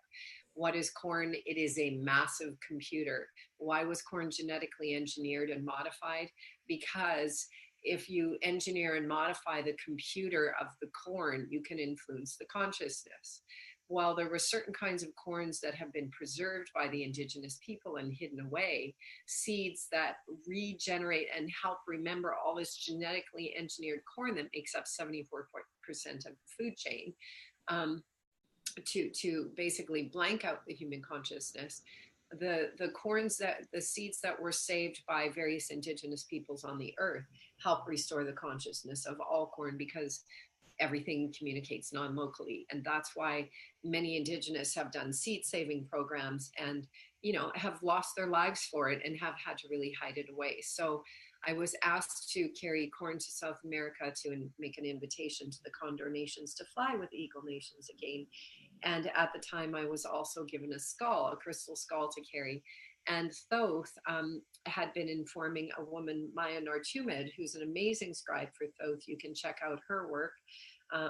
What is corn? It is a massive computer. Why was corn genetically engineered and modified? Because if you engineer and modify the computer of the corn, you can influence the consciousness. while there were certain kinds of corns that have been preserved by the indigenous people and hidden away, seeds that regenerate and help remember all this genetically engineered corn that makes up 74% of the food chain, to basically blank out the human consciousness. The corns, that the seeds that were saved by various indigenous peoples on the earth help restore the consciousness of all corn, because everything communicates non-locally. And that's why many indigenous have done seed saving programs and, have lost their lives for it and have had to really hide it away. So I was asked to carry corn to South America to make an invitation to the Condor Nations to fly with Eagle Nations again. And at the time I was also given a skull, a crystal skull to carry. And Thoth had been informing a woman, Maya Nartumid, who's an amazing scribe for Thoth. You can check out her work,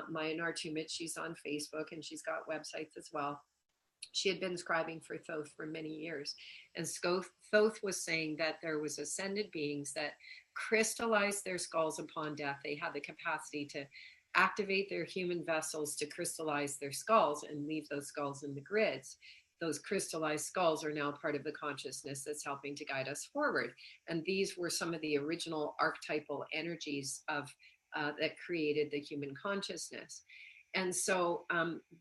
Maya Nartumid. She's on Facebook and she's got websites as well. She had been scribing for Thoth for many years. And Thoth was saying that there was ascended beings that crystallized their skulls upon death. They had the capacity to activate their human vessels to crystallize their skulls and leave those skulls in the grids. Those crystallized skulls are now part of the consciousness that's helping to guide us forward. And these were some of the original archetypal energies of that created the human consciousness. And so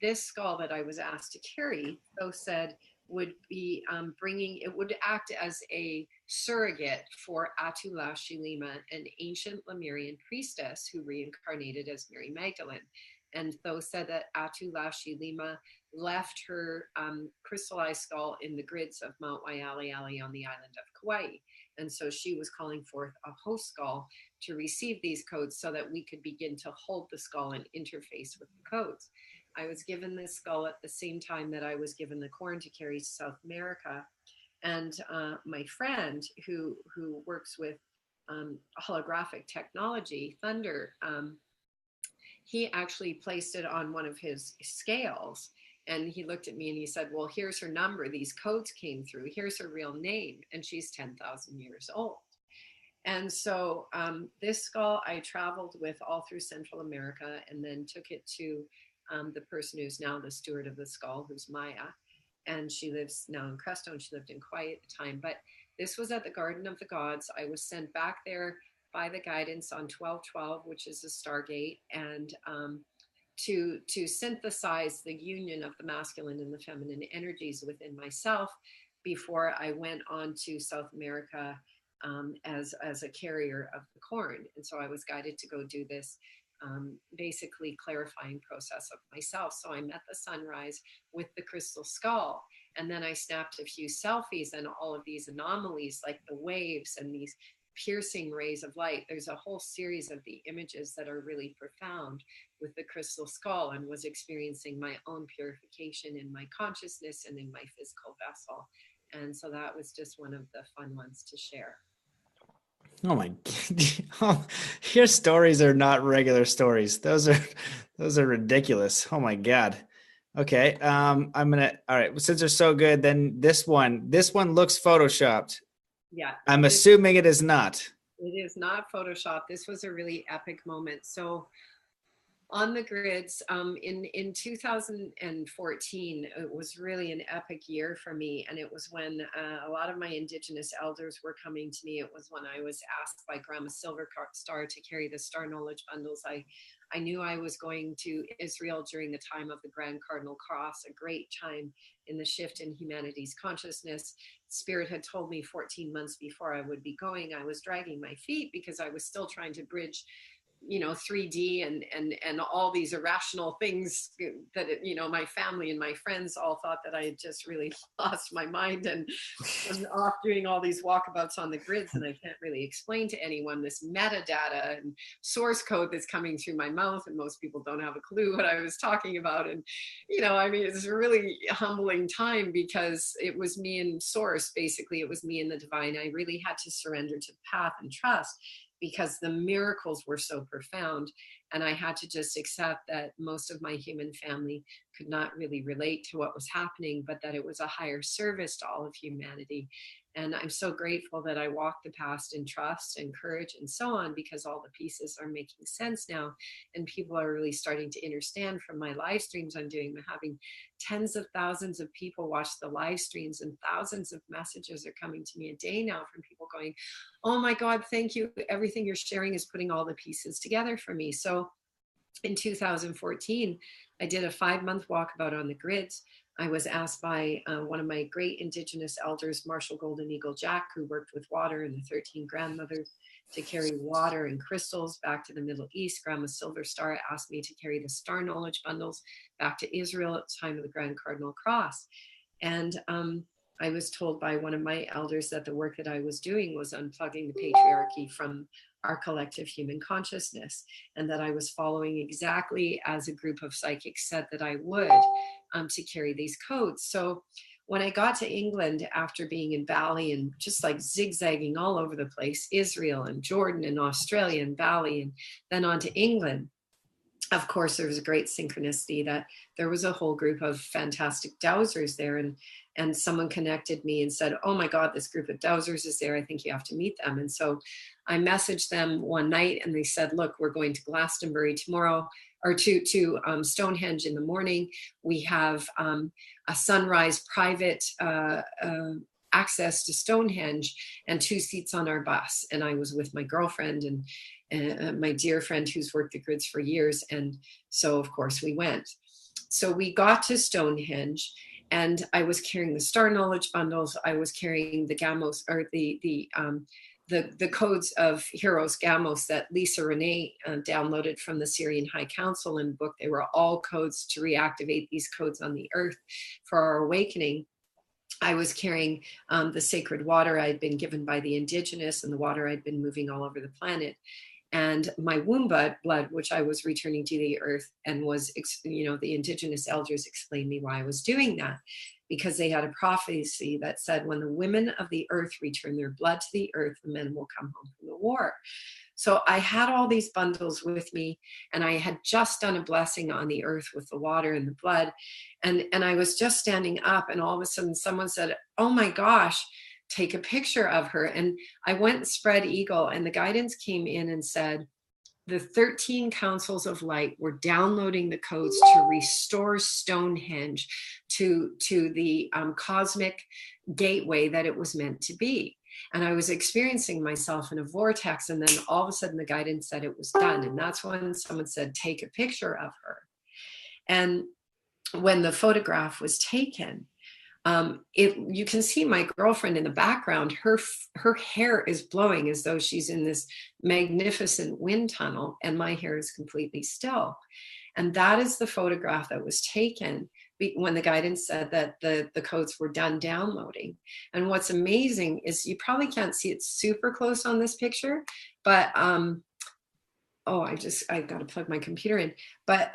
this skull that I was asked to carry, Thoth said, would be it would act as a surrogate for Atula-Shilima, an ancient Lemurian priestess who reincarnated as Mary Magdalene. And Thoth said that Atula-Shilima left her crystallized skull in the grids of Mount Waialeale on the island of Kauai. And so she was calling forth a host skull to receive these codes so that we could begin to hold the skull and interface with the codes. I was given this skull at the same time that I was given the corn to carry to South America. And my friend who works with holographic technology, Thunder, he actually placed it on one of his scales. And he looked at me and he said, well, here's her number. These codes came through. Here's her real name. And she's 10,000 years old. And so this skull I traveled with all through Central America and then took it to the person who's now the steward of the skull, who's Maya. And she lives now in Crestone. She lived in Kauai at the time. But this was at the Garden of the Gods. I was sent back there by the guidance on 1212, which is a stargate, and to synthesize the union of the masculine and the feminine energies within myself before I went on to South America as a carrier of the corn. And so I was guided to go do this basically clarifying process of myself. So I met the sunrise with the crystal skull, and then I snapped a few selfies, and all of these anomalies like the waves and these piercing rays of light. There's a whole series of the images that are really profound with the crystal skull, and was experiencing my own purification in my consciousness and in my physical vessel. And so that was just one of the fun ones to share. Oh my God. Your stories are not regular stories. Those are ridiculous. Oh my God. Okay. All right. Since they're so good, then this one looks Photoshopped. Yeah. I'm assuming it is not. It is not Photoshop. This was a really epic moment. So on the grids, in 2014, it was really an epic year for me. And it was when a lot of my indigenous elders were coming to me. It was when I was asked by Grandma Silver Star to carry the Star Knowledge bundles. I knew I was going to Israel during the time of the Grand Cardinal Cross, a great time in the shift in humanity's consciousness. Spirit had told me 14 months before I would be going. I was dragging my feet because I was still trying to bridge 3D and all these irrational things that, my family and my friends all thought that I had just really lost my mind and was off doing all these walkabouts on the grids. And I can't really explain to anyone this metadata and source code that's coming through my mouth. And most people don't have a clue what I was talking about. And, it's a really humbling time because it was me and source. Basically, it was me and the divine. I really had to surrender to the path and trust, because the miracles were so profound. And I had to just accept that most of my human family could not really relate to what was happening, but that it was a higher service to all of humanity. And I'm so grateful that I walked the past in trust and courage and so on, because all the pieces are making sense now. And people are really starting to understand from my live streams I'm doing. I'm having tens of thousands of people watch the live streams, and thousands of messages are coming to me a day now from people going, oh my God, thank you. Everything you're sharing is putting all the pieces together for me. So in 2014, I did a 5-month walkabout on the grids. I was asked by one of my great Indigenous elders, Marshall Golden Eagle Jack, who worked with water and the 13 grandmothers, to carry water and crystals back to the Middle East. Grandma Silver Star asked me to carry the star knowledge bundles back to Israel at the time of the Grand Cardinal Cross. And I was told by one of my elders that the work that I was doing was unplugging the patriarchy from our collective human consciousness, and that I was following exactly as a group of psychics said that I would, to carry these codes. So when I got to England after being in Bali and just like zigzagging all over the place, Israel and Jordan and Australia and Bali, and then on to England, of course, there was a great synchronicity that there was a whole group of fantastic dowsers there. And someone connected me and said, oh my God, this group of dowsers is there. I think you have to meet them. And so I messaged them one night and they said, look, we're going to Glastonbury tomorrow, or to Stonehenge in the morning. We have a sunrise private access to Stonehenge and 2 seats on our bus. And I was with my girlfriend and my dear friend who's worked the grids for years. And so of course we went. So we got to Stonehenge, and I was carrying the star knowledge bundles. I was carrying the gamos, or the codes of heroes gamos that Lisa Renee downloaded from the Syrian High Council in the book. They were all codes to reactivate these codes on the earth for our awakening. I was carrying the sacred water I'd been given by the indigenous, and the water I'd been moving all over the planet. And my womb blood, which I was returning to the earth, and was, the indigenous elders explained me why I was doing that, because they had a prophecy that said, when the women of the earth return their blood to the earth, the men will come home from the war. So I had all these bundles with me, and I had just done a blessing on the earth with the water and the blood. And I was just standing up, and all of a sudden someone said, oh my gosh, take a picture of her. And I went and spread eagle, and the guidance came in and said, the 13 councils of light were downloading the codes to restore Stonehenge to the cosmic gateway that it was meant to be. And I was experiencing myself in a vortex, and then all of a sudden the guidance said it was done. And that's when someone said, take a picture of her. And when the photograph was taken, you can see my girlfriend in the background. Her hair is blowing as though she's in this magnificent wind tunnel, and my hair is completely still. And that is the photograph that was taken when the guidance said that the codes were done downloading. And what's amazing is you probably can't see it super close on this picture, but I've got to plug my computer in. But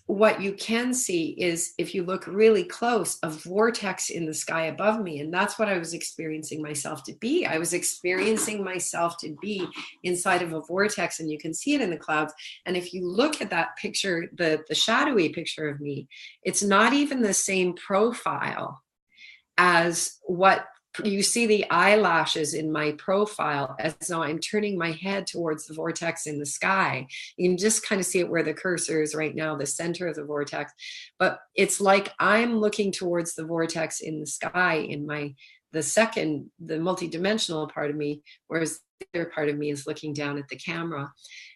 what you can see is, if you look really close, a vortex in the sky above me. And that's what I was experiencing myself to be. I was experiencing myself to be inside of a vortex, and you can see it in the clouds. And if you look at that picture, the shadowy picture of me, it's not even the same profile as what you see. The eyelashes in my profile, as though I'm turning my head towards the vortex in the sky. You can just kind of see it where the cursor is right now, the center of the vortex. But it's like I'm looking towards the vortex in the sky in the multidimensional part of me, whereas the other part of me is looking down at the camera.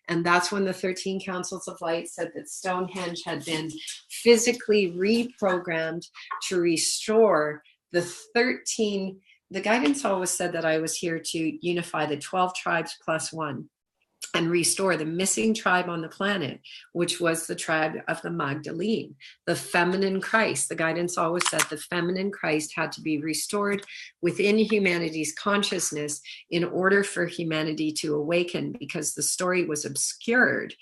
And that's when the 13 councils of light said that Stonehenge had been physically reprogrammed to restore the 13. The guidance always said that I was here to unify the 12 tribes plus one and restore the missing tribe on the planet, which was the tribe of the Magdalene, the feminine Christ. The guidance always said the feminine Christ had to be restored within humanity's consciousness in order for humanity to awaken, because the story was obscured,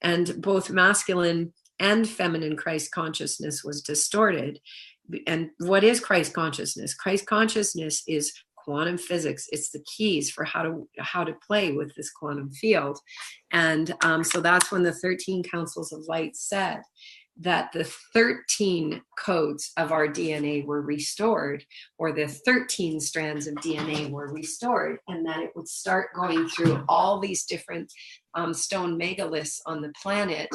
and both masculine and feminine Christ consciousness was distorted. And what is Christ consciousness? Christ consciousness is quantum physics. It's the keys for how to play with this quantum field. And so that's when the 13 councils of light said that the 13 codes of our DNA were restored, or the 13 strands of DNA were restored, and that it would start going through all these different stone megaliths on the planet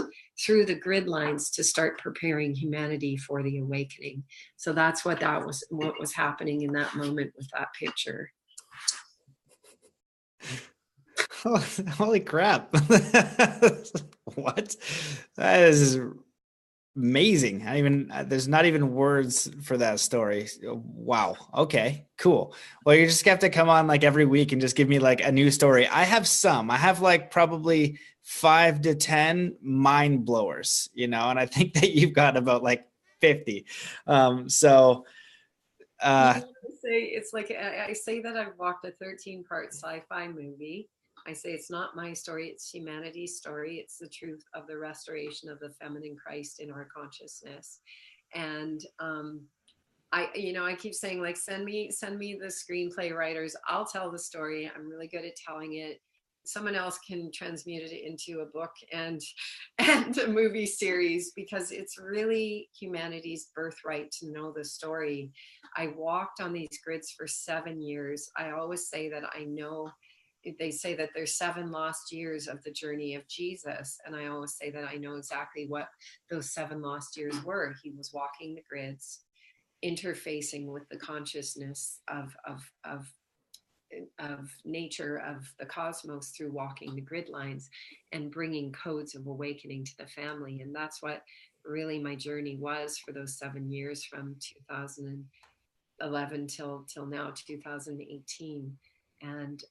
through the grid lines to start preparing humanity for the awakening. So that's what was happening in that moment with that picture. Holy crap. What? That is amazing. There's not even words for that story. Wow. Okay, cool. Well, you just have to come on like every week and just give me like a new story. I have like probably 5 to 10 mind blowers, and I think that you've got about like 50. It's like I say that I've walked a 13-part sci-fi movie. I say it's not my story, it's humanity's story. It's the truth of the restoration of the feminine Christ in our consciousness. And I keep saying, like, send me the screenplay writers. I'll tell the story. I'm really good at telling it. Someone else can transmute it into a book and a movie series, because it's really humanity's birthright to know the story. I walked on these grids for 7 years. I always say that they say that there's 7 lost years of the journey of Jesus. And I always say that I know exactly what those 7 lost years were. He was walking the grids, interfacing with the consciousness of nature, of the cosmos, through walking the grid lines and bringing codes of awakening to the family. And that's what really my journey was for those 7 years, from 2011 till now, 2018. And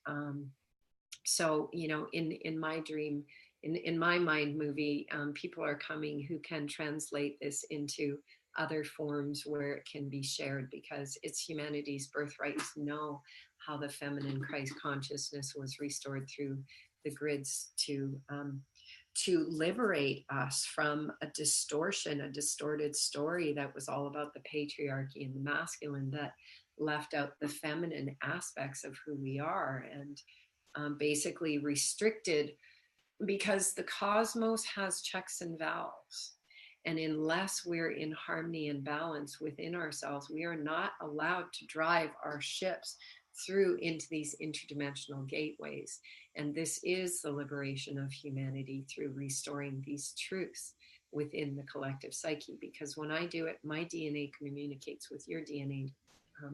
so, in my dream, in my mind movie, people are coming who can translate this into other forms where it can be shared, because it's humanity's birthright to know how the feminine Christ consciousness was restored through the grids to liberate us from a distorted story that was all about the patriarchy and the masculine, that left out the feminine aspects of who we are, and basically restricted, because the cosmos has checks and valves. And unless we're in harmony and balance within ourselves, we are not allowed to drive our ships through into these interdimensional gateways. And this is the liberation of humanity, through restoring these truths within the collective psyche. Because when I do it, my DNA communicates with your DNA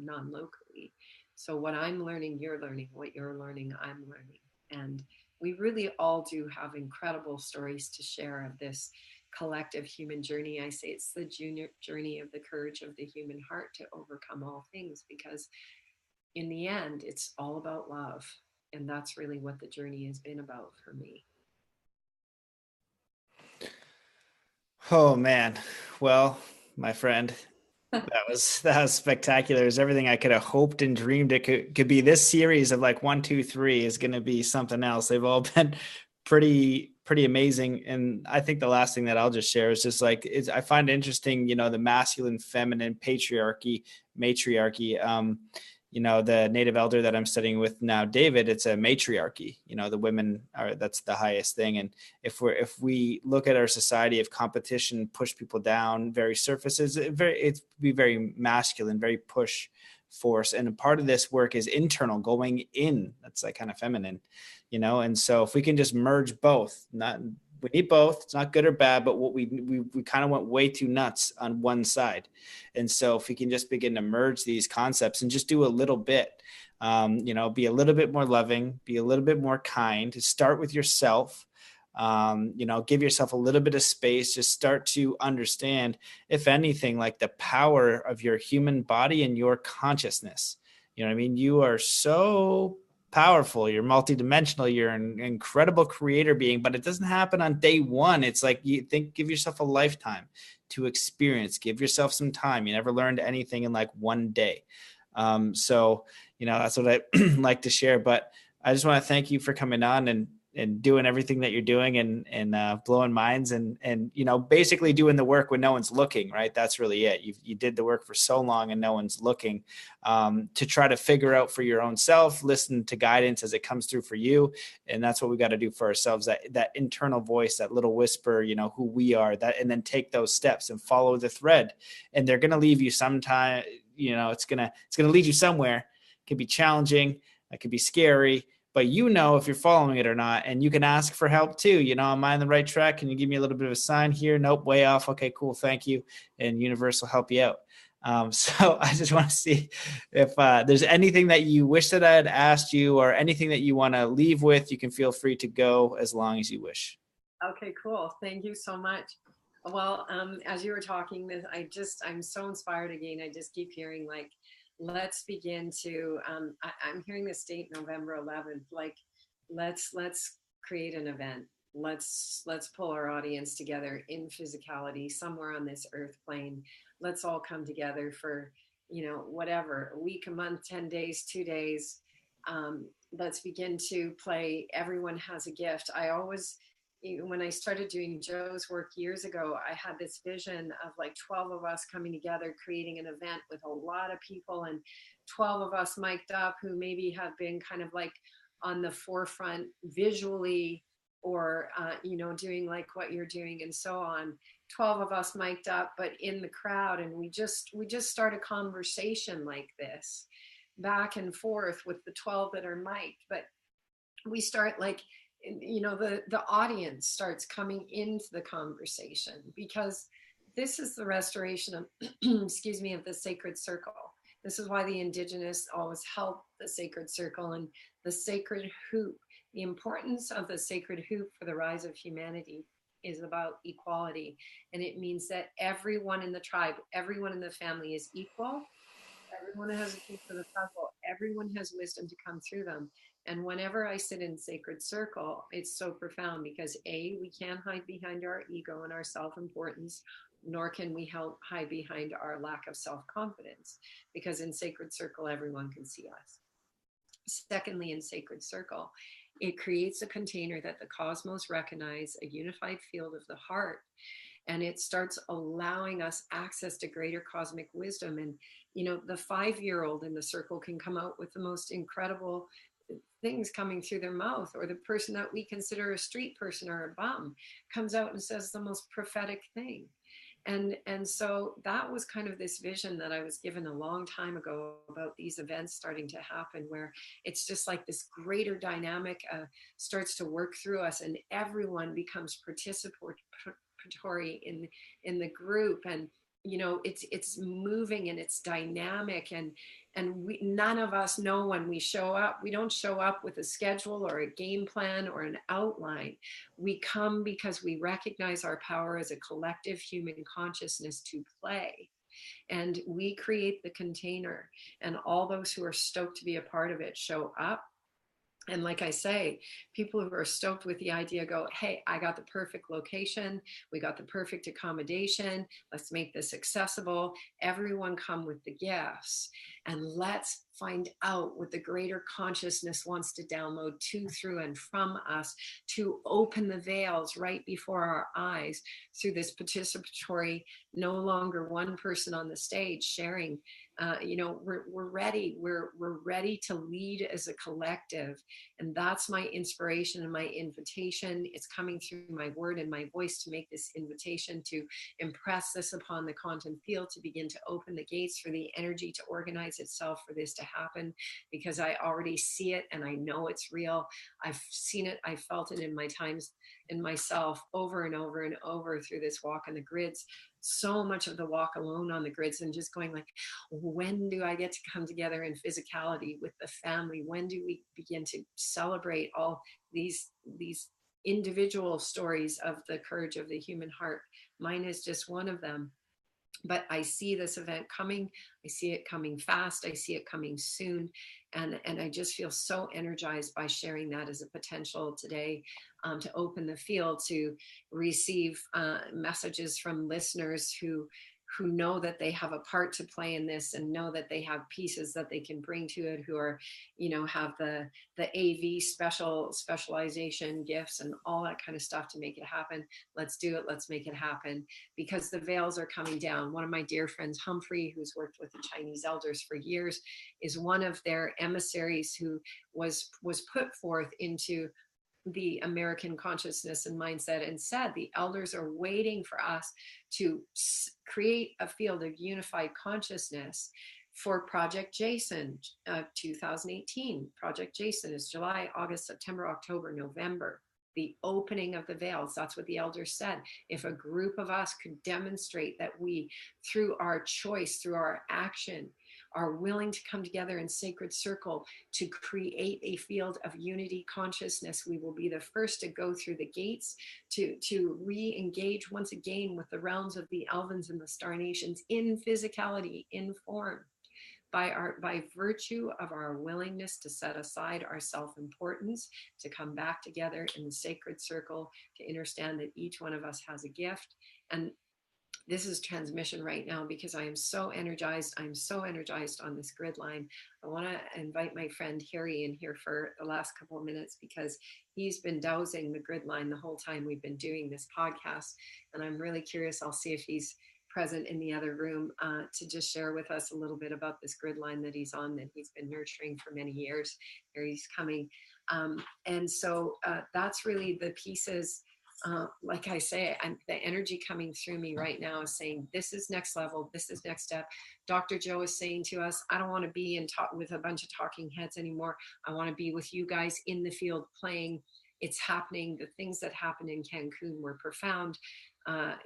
non-locally. So what I'm learning, you're learning. What you're learning, I'm learning. And we really all do have incredible stories to share of this collective human journey. I say it's the journey of the courage of the human heart to overcome all things, because in the end, it's all about love. And that's really what the journey has been about for me. Oh man. Well, my friend, that was spectacular. It's everything I could have hoped and dreamed it could be. This series of like 1, 2, 3 is going to be something else. They've all been pretty amazing. And I think the last thing that I'll just share is just like, I find it interesting, the masculine, feminine, patriarchy, matriarchy. The native elder that I'm studying with now, David, it's a matriarchy. The women that's the highest thing. And if we look at our society of competition, push people down, very surfaces, it's be very masculine, very push force. And a part of this work is internal, going in. That's like kind of feminine, and so if we can just merge both, we need both. It's not good or bad, but what we kind of went way too nuts on one side. And so if we can just begin to merge these concepts and just do a little bit, be a little bit more loving, be a little bit more kind, start with yourself, give yourself a little bit of space, just start to understand, if anything, like the power of your human body and your consciousness. You are so powerful, you're multidimensional, you're an incredible creator being, but it doesn't happen on day one. It's like, give yourself a lifetime to experience, give yourself some time. You never learned anything in like one day. So that's what I like to share. But I just want to thank you for coming on, and doing everything that you're doing and blowing minds and basically doing the work when no one's looking, right? That's really it. You did the work for so long and no one's looking, to try to figure out for your own self, listen to guidance as it comes through for you. And that's what we got to do for ourselves, that internal voice, that little whisper, who we are, and then take those steps and follow the thread. And they're going to leave you sometime, it's going to lead you somewhere. It can be challenging. It could be scary, but if you're following it or not, and you can ask for help too. Am I on the right track? Can you give me a little bit of a sign here? Nope, way off. Okay, cool. Thank you. And universe will help you out. So I just want to see if there's anything that you wish that I had asked you or anything that you want to leave with. You can feel free to go as long as you wish. Okay, cool. Thank you so much. Well, as you were talking, I'm so inspired again. I just keep hearing let's begin to, I'm hearing this date, November 11th, let's create an event. Let's pull our audience together in physicality somewhere on this earth plane. Let's all come together for, whatever, a week, a month, 10 days, 2 days. Let's begin to play. Everyone has a gift. When I started doing Joe's work years ago, I had this vision of 12 of us coming together, creating an event with a lot of people, and 12 of us mic'd up who maybe have been kind of on the forefront visually or, doing what you're doing and so on. 12 of us mic'd up, but in the crowd. And we just start a conversation like this back and forth with the 12 that are mic'd. But we start the audience starts coming into the conversation, because this is the restoration of excuse me, of the sacred circle. This is why the indigenous always help the sacred circle and the sacred hoop. The importance of the sacred hoop for the rise of humanity is about equality, and it means that everyone in the tribe, everyone in the family is equal. Everyone has a piece of the puzzle. Everyone has wisdom to come through them. And whenever I sit in sacred circle, it's so profound, because we can't hide behind our ego and our self-importance, nor can we hide behind our lack of self-confidence, because in sacred circle, everyone can see us. Secondly, in sacred circle, it creates a container that the cosmos recognize, a unified field of the heart, and it starts allowing us access to greater cosmic wisdom. And the 5-year-old in the circle can come out with the most incredible things coming through their mouth, or the person that we consider a street person or a bum comes out and says the most prophetic thing. And so that was kind of this vision that I was given a long time ago about these events starting to happen, where it's just this greater dynamic starts to work through us, and everyone becomes participatory in the group. And it's moving and it's dynamic, and none of us know when we show up. We don't show up with a schedule or a game plan or an outline. We come because we recognize our power as a collective human consciousness to play, and we create the container, and all those who are stoked to be a part of it show up. And like I say, people who are stoked with the idea go, hey, I got the perfect location. We got the perfect accommodation. Let's make this accessible. Everyone come with the gifts. And let's find out what the greater consciousness wants to download to, through, and from us, to open the veils right before our eyes through this participatory, no longer one person on the stage sharing. We're ready. We're ready to lead as a collective. And that's my inspiration and my invitation. It's coming through my word and my voice to make this invitation, to impress this upon the quantum field, to begin to open the gates for the energy to organize itself for this to happen, because I already see it and I know it's real. I've seen it. I felt it in my times in myself over and over and over through this walk on the grids. So much of the walk alone on the grids, and just going when do I get to come together in physicality with the family? When do we begin to celebrate all these individual stories of the courage of the human heart? Mine is just one of them. But I see this event coming. I see it coming fast. I see it coming soon. And I just feel so energized by sharing that as a potential today, to open the field, to receive messages from listeners who who know that they have a part to play in this and know that they have pieces that they can bring to it, who are, you know, have the AV specialization gifts and all that kind of stuff to make it happen. Let's do it. Let's make it happen, because the veils are coming down. One of my dear friends, Humphrey, who's worked with the Chinese elders for years, is one of their emissaries who was put forth into the American consciousness and mindset, and said the elders are waiting for us to create a field of unified consciousness for Project Jason 2018. Project Jason is July, August, September, October, November. The opening of the veils. That's what the elders said. If a group of us could demonstrate that we, through our choice, through our action, are willing to come together in sacred circle to create a field of unity consciousness, we will be the first to go through the gates to re-engage once again with the realms of the Elvens and the Star Nations in physicality, in form, by virtue of our willingness to set aside our self-importance, to come back together in the sacred circle, to understand that each one of us has a gift. And this is transmission right now because I am so energized. I'm so energized on this grid line. I want to invite my friend Harry in here for the last couple of minutes, because he's been dowsing the grid line the whole time we've been doing this podcast. And I'm really curious. I'll see if he's present in the other room to just share with us a little bit about this grid line that he's on, that he's been nurturing for many years. Harry's coming. And so that's really the pieces. Like I say, the energy coming through me right now is saying, this is next level. This is next step. Dr. Joe is saying to us, I don't want to be in talk with a bunch of talking heads anymore. I want to be with you guys in the field playing. It's happening. The things that happened in Cancun were profound.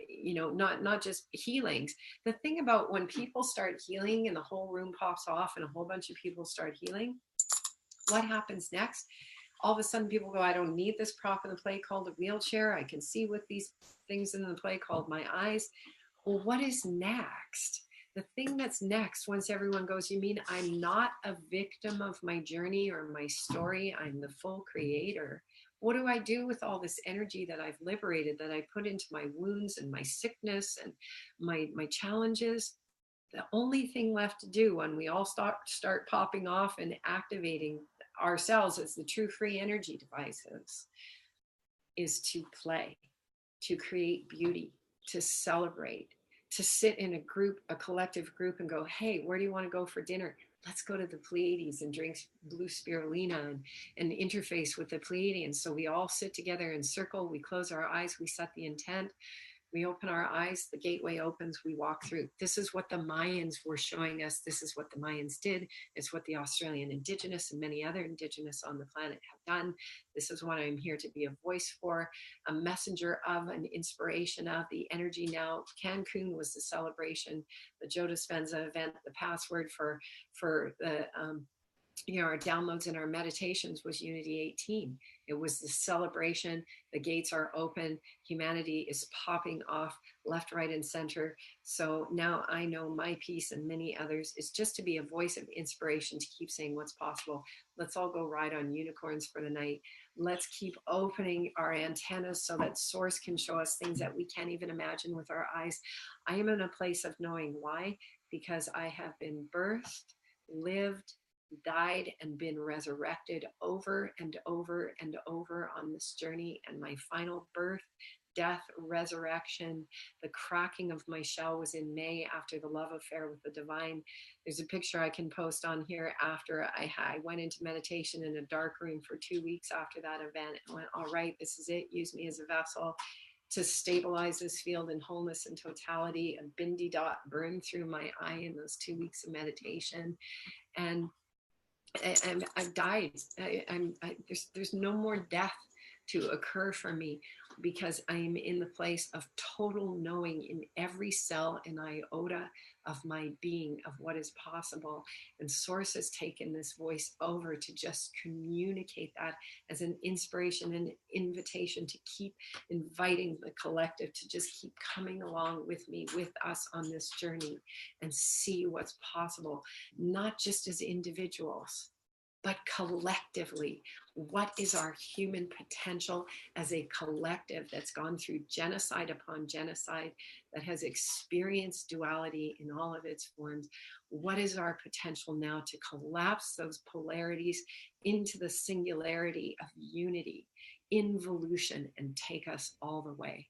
You know, not just healings. The thing about when people start healing and the whole room pops off and a whole bunch of people start healing, what happens next? All of a sudden people go, I don't need this prop in the play called a wheelchair. I can see with these things in the play called my eyes. Well, what is next? The thing that's next, once everyone goes, you mean I'm not a victim of my journey or my story? I'm the full creator. What do I do with all this energy that I've liberated, that I put into my wounds and my sickness and my challenges? The only thing left to do when we all start popping off and activating ourselves as the true free energy devices is to play, to create beauty, to celebrate, to sit in a group, a collective group, and go, hey, where do you want to go for dinner? Let's go to the Pleiades and drink blue spirulina and interface with the Pleiadians. So we all sit together in circle, we close our eyes, we set the intent, we open our eyes, the gateway opens, we walk through. This is what the Mayans were showing us. This is what the Mayans did. It's what the Australian Indigenous and many other Indigenous on the planet have done. This is what I'm here to be a voice for, a messenger of, an inspiration of. The energy now. Cancun was the celebration, the Joe Dispenza event. The password for the our downloads and our meditations was Unity 18. It was the celebration. The gates are open. Humanity is popping off left, right, and center. So now I know my piece and many others is just to be a voice of inspiration, to keep saying what's possible. Let's all go ride on unicorns for the night. Let's keep opening our antennas so that Source can show us things that we can't even imagine with our eyes. I am in a place of knowing why, because I have been birthed, lived, died, and been resurrected over and over and over on this journey. And my final birth, death, resurrection, the cracking of my shell was in May after the love affair with the divine. There's a picture I can post on here after I went into meditation in a dark room for 2 weeks after that event. I went, all right, this is it. Use me as a vessel to stabilize this field in wholeness and totality. A bindi dot burned through my eye in those 2 weeks of meditation. And I've died. There's no more death to occur for me, because I am in the place of total knowing in every cell and iota of my being of what is possible. And Source has taken this voice over to just communicate that as an inspiration and invitation to keep inviting the collective to just keep coming along with me, with us on this journey, and see what's possible, not just as individuals, but collectively, what is our human potential as a collective that's gone through genocide upon genocide, that has experienced duality in all of its forms? What is our potential now to collapse those polarities into the singularity of unity, involution, and take us all the way?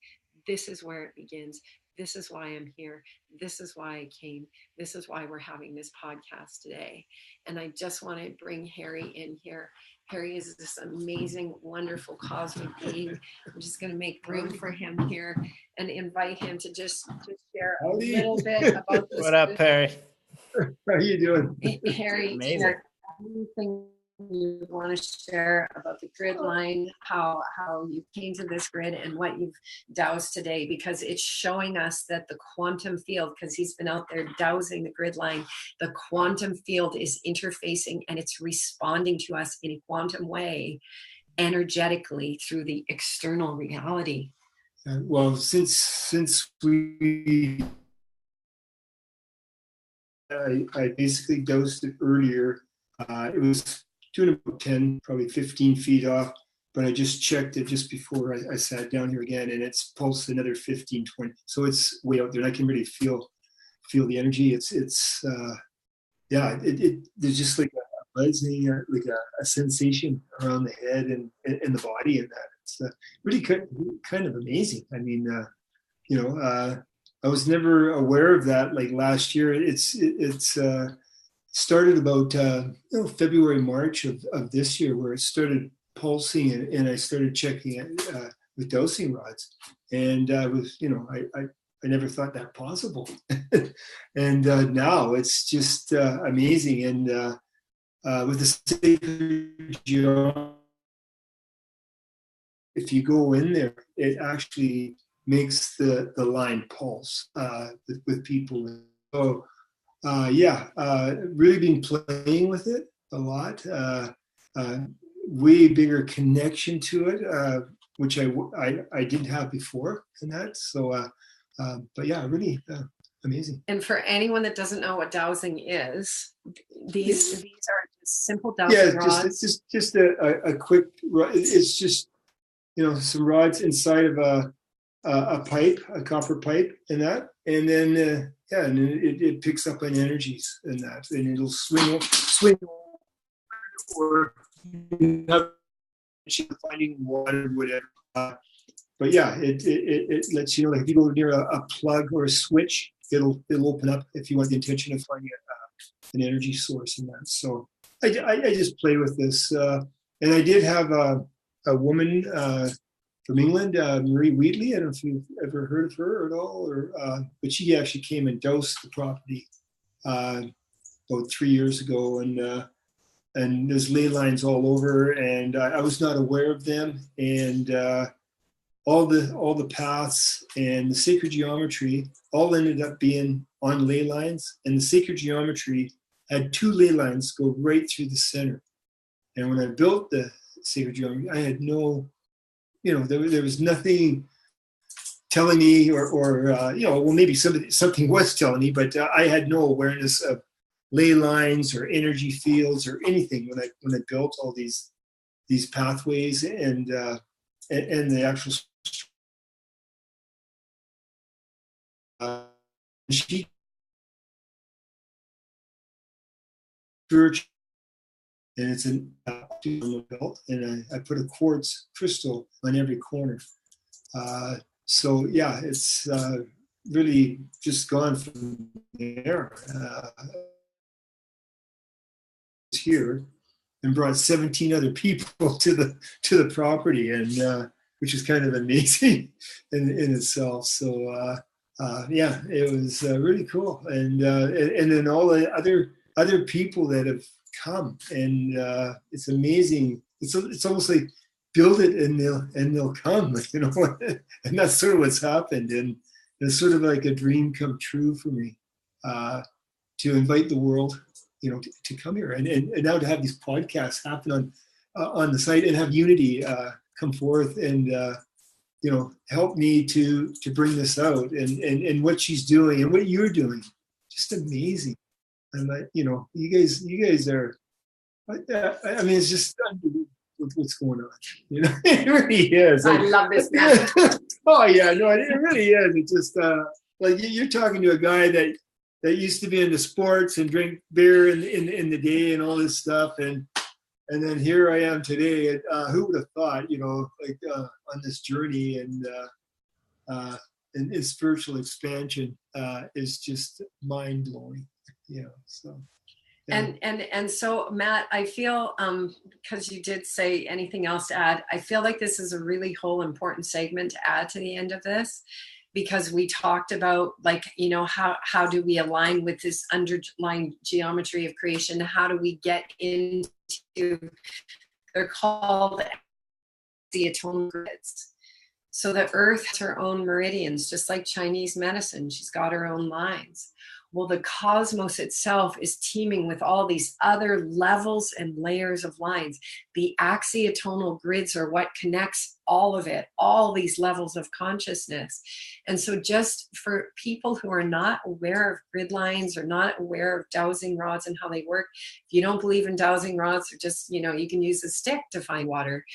This is where it begins. This is why I'm here. This is why I came. This is why we're having this podcast today. And I just want to bring Harry in here. Harry is this amazing, wonderful cosmic being. I'm just going to make room for him here and invite him to just share a little bit about this. What up, Harry? How are you doing? Harry, Amazing. anything you want to share about the grid line, how you came to this grid and what you've dowsed today, because it's showing us that the quantum field, because he's been out there dowsing the grid line, the quantum field is interfacing and it's responding to us in a quantum way energetically through the external reality. Well, since we I basically dosed it earlier. It was doing about 10, probably 15 feet off, but I just checked it just before I sat down here again, and it's pulsed another 15, 20. So it's way out there, and I can really feel the energy. It's there's just like a buzzing, like a sensation around the head and the body, and that it's really kind of amazing. I mean, I was never aware of that. Like last year, it's started about February, March of this year, where it started pulsing, and I started checking it with dosing rods, and I was, I never thought that possible, and now it's just amazing. And with the sacred geometry, if you go in there, it actually makes the line pulse with people. So really been playing with it a lot. Way bigger connection to it, which I didn't have before in that. So, but yeah, really amazing. And for anyone that doesn't know what dowsing is, these are just simple dowsing rods. Just a quick. It's just some rods inside of a pipe, a copper pipe, and that, and then and it picks up on energies and that, and it'll swing or finding water, whatever. But yeah, it lets you know, like if you go near a plug or a switch, it'll open up if you want the intention of finding an energy source in that. So I just play with this, and I did have a woman from England, Marie Wheatley. I don't know if you've ever heard of her at all, but she actually came and dosed the property about 3 years ago, and there's ley lines all over, and I was not aware of them, and all the paths and the sacred geometry all ended up being on ley lines, and the sacred geometry had 2 ley lines go right through the center. And when I built the sacred geometry, I had no, there was nothing telling me, or maybe something was telling me, but I had no awareness of ley lines or energy fields or anything when I built all these pathways and the actual she church, and it's an belt, and I put a quartz crystal on every corner. So yeah, it's really just gone from there. Here and brought 17 other people to the property, and which is kind of amazing in itself. So it was really cool, and then all the other people that have come, and it's amazing. It's almost like build it and they'll come, and that's sort of what's happened, and it's sort of like a dream come true for me, to invite the world, to come here, and now to have these podcasts happen on the site, and have Unity come forth and help me to bring this out, and what she's doing and what you're doing, just amazing. And you guys are I mean, it's just unbelievable what's going on. You know, it really is. I love this man. Oh yeah, no, it really is. It's just like you're talking to a guy that used to be into sports and drink beer in the day and all this stuff, and then here I am today. Who would have thought, you know, like on this journey and spiritual expansion is just mind blowing. You know, so. Yeah. And so Matt, I feel because you did say anything else to add, I feel like this is a really whole important segment to add to the end of this, because we talked about, like, you know, how do we align with this underlying geometry of creation? How do we get into, they're called the atonal grids. So the earth has her own meridians, just like Chinese medicine. She's got her own lines. Well, the cosmos itself is teeming with all these other levels and layers of lines. The axiatonal grids are what connects all of it, all these levels of consciousness. And so just for people who are not aware of grid lines or not aware of dowsing rods and how they work, if you don't believe in dowsing rods, or just, you know, you can use a stick to find water.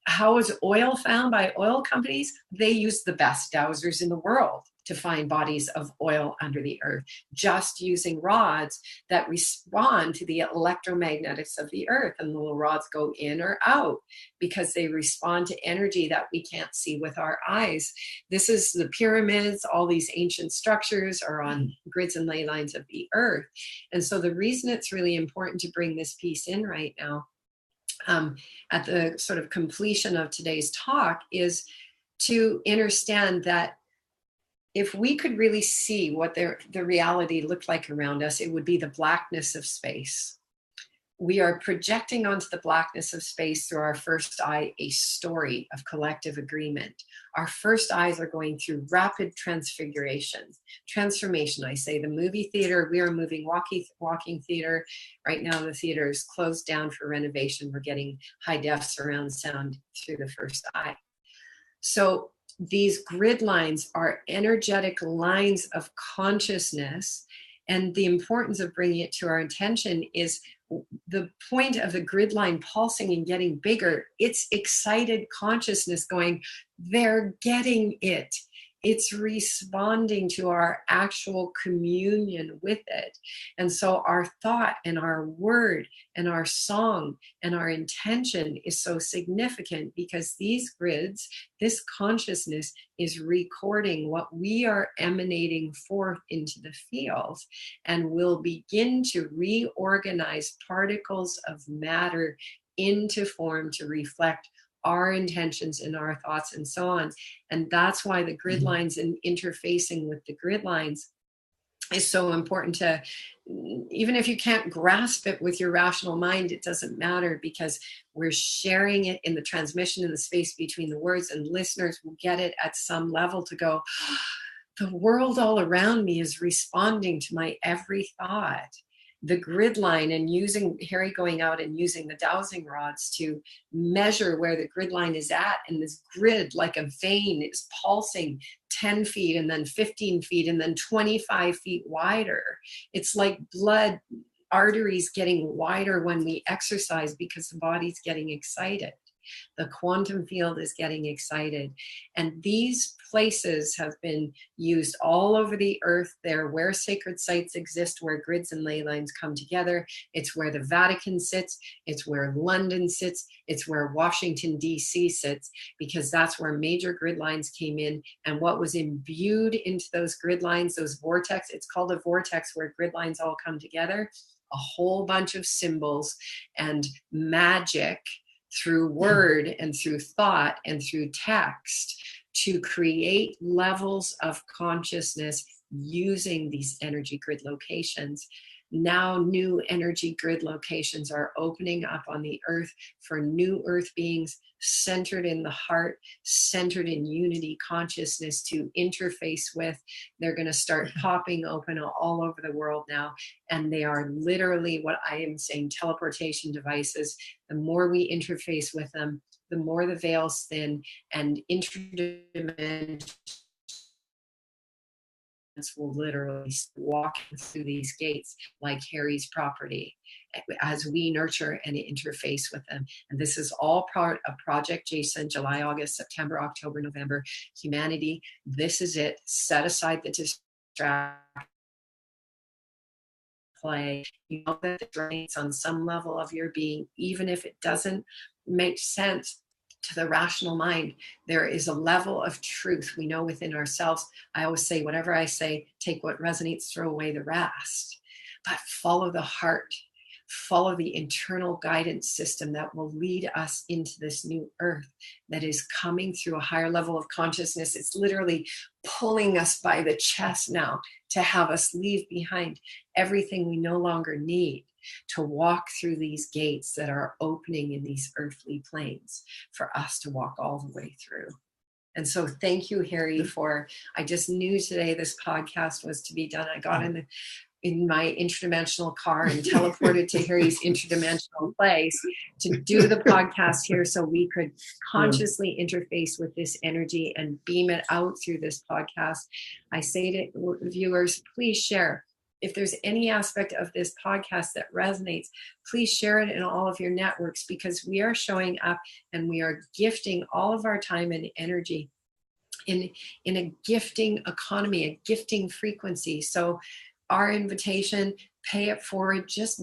How is oil found by oil companies? They use the best dowsers in the world to find bodies of oil under the earth, just using rods that respond to the electromagnetics of the earth. And the little rods go in or out because they respond to energy that we can't see with our eyes. This is the pyramids, all these ancient structures are on grids and ley lines of the earth. And so the reason it's really important to bring this piece in right now, at the sort of completion of today's talk, is to understand that if we could really see what the reality looked like around us, it would be the blackness of space. We are projecting onto the blackness of space through our first eye a story of collective agreement. Our first eyes are going through rapid transformation. I say, the movie theater, we are a moving walking theater. Right now the theater is closed down for renovation. We're getting high def surround sound through the first eye. So these grid lines are energetic lines of consciousness. And the importance of bringing it to our attention is the point of the grid line pulsing and getting bigger. It's excited consciousness going, they're getting it. It's responding to our actual communion with it. And so our thought and our word and our song and our intention is so significant, because these grids, this consciousness is recording what we are emanating forth into the field, and will begin to reorganize particles of matter into form to reflect our intentions and our thoughts and so on. And that's why the grid lines and interfacing with the grid lines is so important. To, even if you can't grasp it with your rational mind, it doesn't matter, because we're sharing it in the transmission in the space between the words, and listeners will get it at some level to go, the world all around me is responding to my every thought. The grid line, and using Harry going out and using the dowsing rods to measure where the grid line is at. And this grid, like a vein, is pulsing 10 feet and then 15 feet and then 25 feet wider. It's like blood arteries getting wider when we exercise, because the body's getting excited. The quantum field is getting excited. And these places have been used all over the earth. They're where sacred sites exist, where grids and ley lines come together. It's where the Vatican sits. It's where London sits. It's where Washington, D.C. sits, because that's where major grid lines came in. And what was imbued into those grid lines, those vortex, it's called a vortex, where grid lines all come together, a whole bunch of symbols and magic through word and through thought and through text, to create levels of consciousness using these energy grid locations. Now new energy grid locations are opening up on the earth for new earth beings centered in the heart, centered in unity consciousness to interface with. They're going to start popping open all over the world now. And they are literally what I am saying, teleportation devices. The more we interface with them, the more the veils thin, and interdimensional will literally walk through these gates like Harry's property as we nurture and interface with them. And this is all part of Project Jason, July, August, September, October, November. Humanity, this is it. Set aside the distraction. Play. You know that it drains on some level of your being, even if it doesn't make sense to the rational mind. There is a level of truth we know within ourselves. I always say, whatever I say, take what resonates, throw away the rest. But follow the heart. Follow the internal guidance system that will lead us into this new earth that is coming through a higher level of consciousness. It's literally pulling us by the chest now to have us leave behind everything we no longer need to walk through these gates that are opening in these earthly planes for us to walk all the way through. And so thank you, Harry, I just knew today this podcast was to be done. I got in my interdimensional car and teleported to Harry's interdimensional place to do the podcast here so we could consciously interface with this energy and beam it out through this podcast. I say to viewers, please share. If there's any aspect of this podcast that resonates, please share it in all of your networks, because we are showing up and we are gifting all of our time and energy in a gifting economy, a gifting frequency. So our invitation, pay it forward, just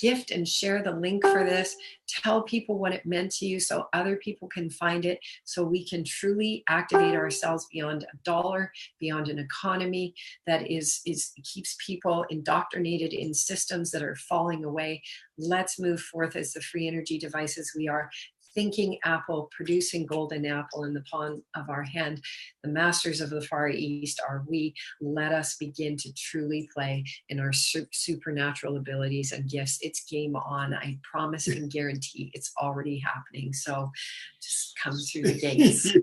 gift and share the link for this. Tell people what it meant to you so other people can find it, so we can truly activate ourselves beyond a dollar, beyond an economy that keeps people indoctrinated in systems that are falling away. Let's move forth as the free energy devices we are. Thinking apple, producing golden apple in the palm of our hand. The masters of the Far East are we. Let us begin to truly play in our supernatural abilities and gifts. It's game on. I promise and guarantee it's already happening. So just come through the gates.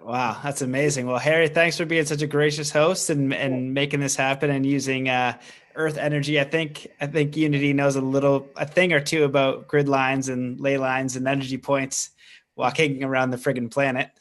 Wow, that's amazing. Well, Harry, thanks for being such a gracious host and making this happen and using earth energy. I think Unity knows a thing or two about grid lines and ley lines and energy points walking around the friggin' planet.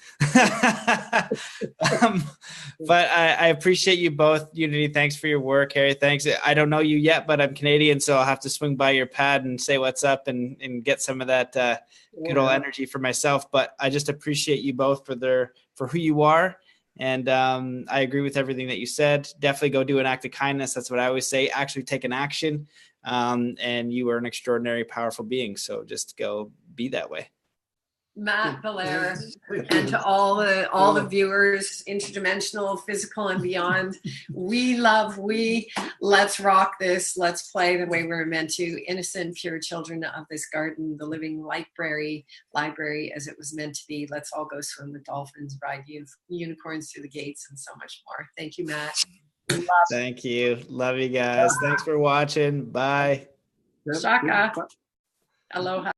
But I appreciate you both. Unity, thanks for your work. Harry, thanks. I don't know you yet, but I'm Canadian, so I'll have to swing by your pad and say what's up and get some of that good old energy for myself. But I just appreciate you both for who you are. And I agree with everything that you said. Definitely go do an act of kindness. That's what I always say. Actually take an action. And you are an extraordinary, powerful being. So just go be that way. Matt, Belair, and to all the viewers, interdimensional, physical, and beyond, let's rock this. Let's play the way we're meant to. Innocent, pure children of this garden, the living library as it was meant to be. Let's all go swim with dolphins, ride unicorns through the gates, and so much more. Thank you, Matt. Thank you. Love you guys. Thanks for watching. Bye. Shaka. Aloha.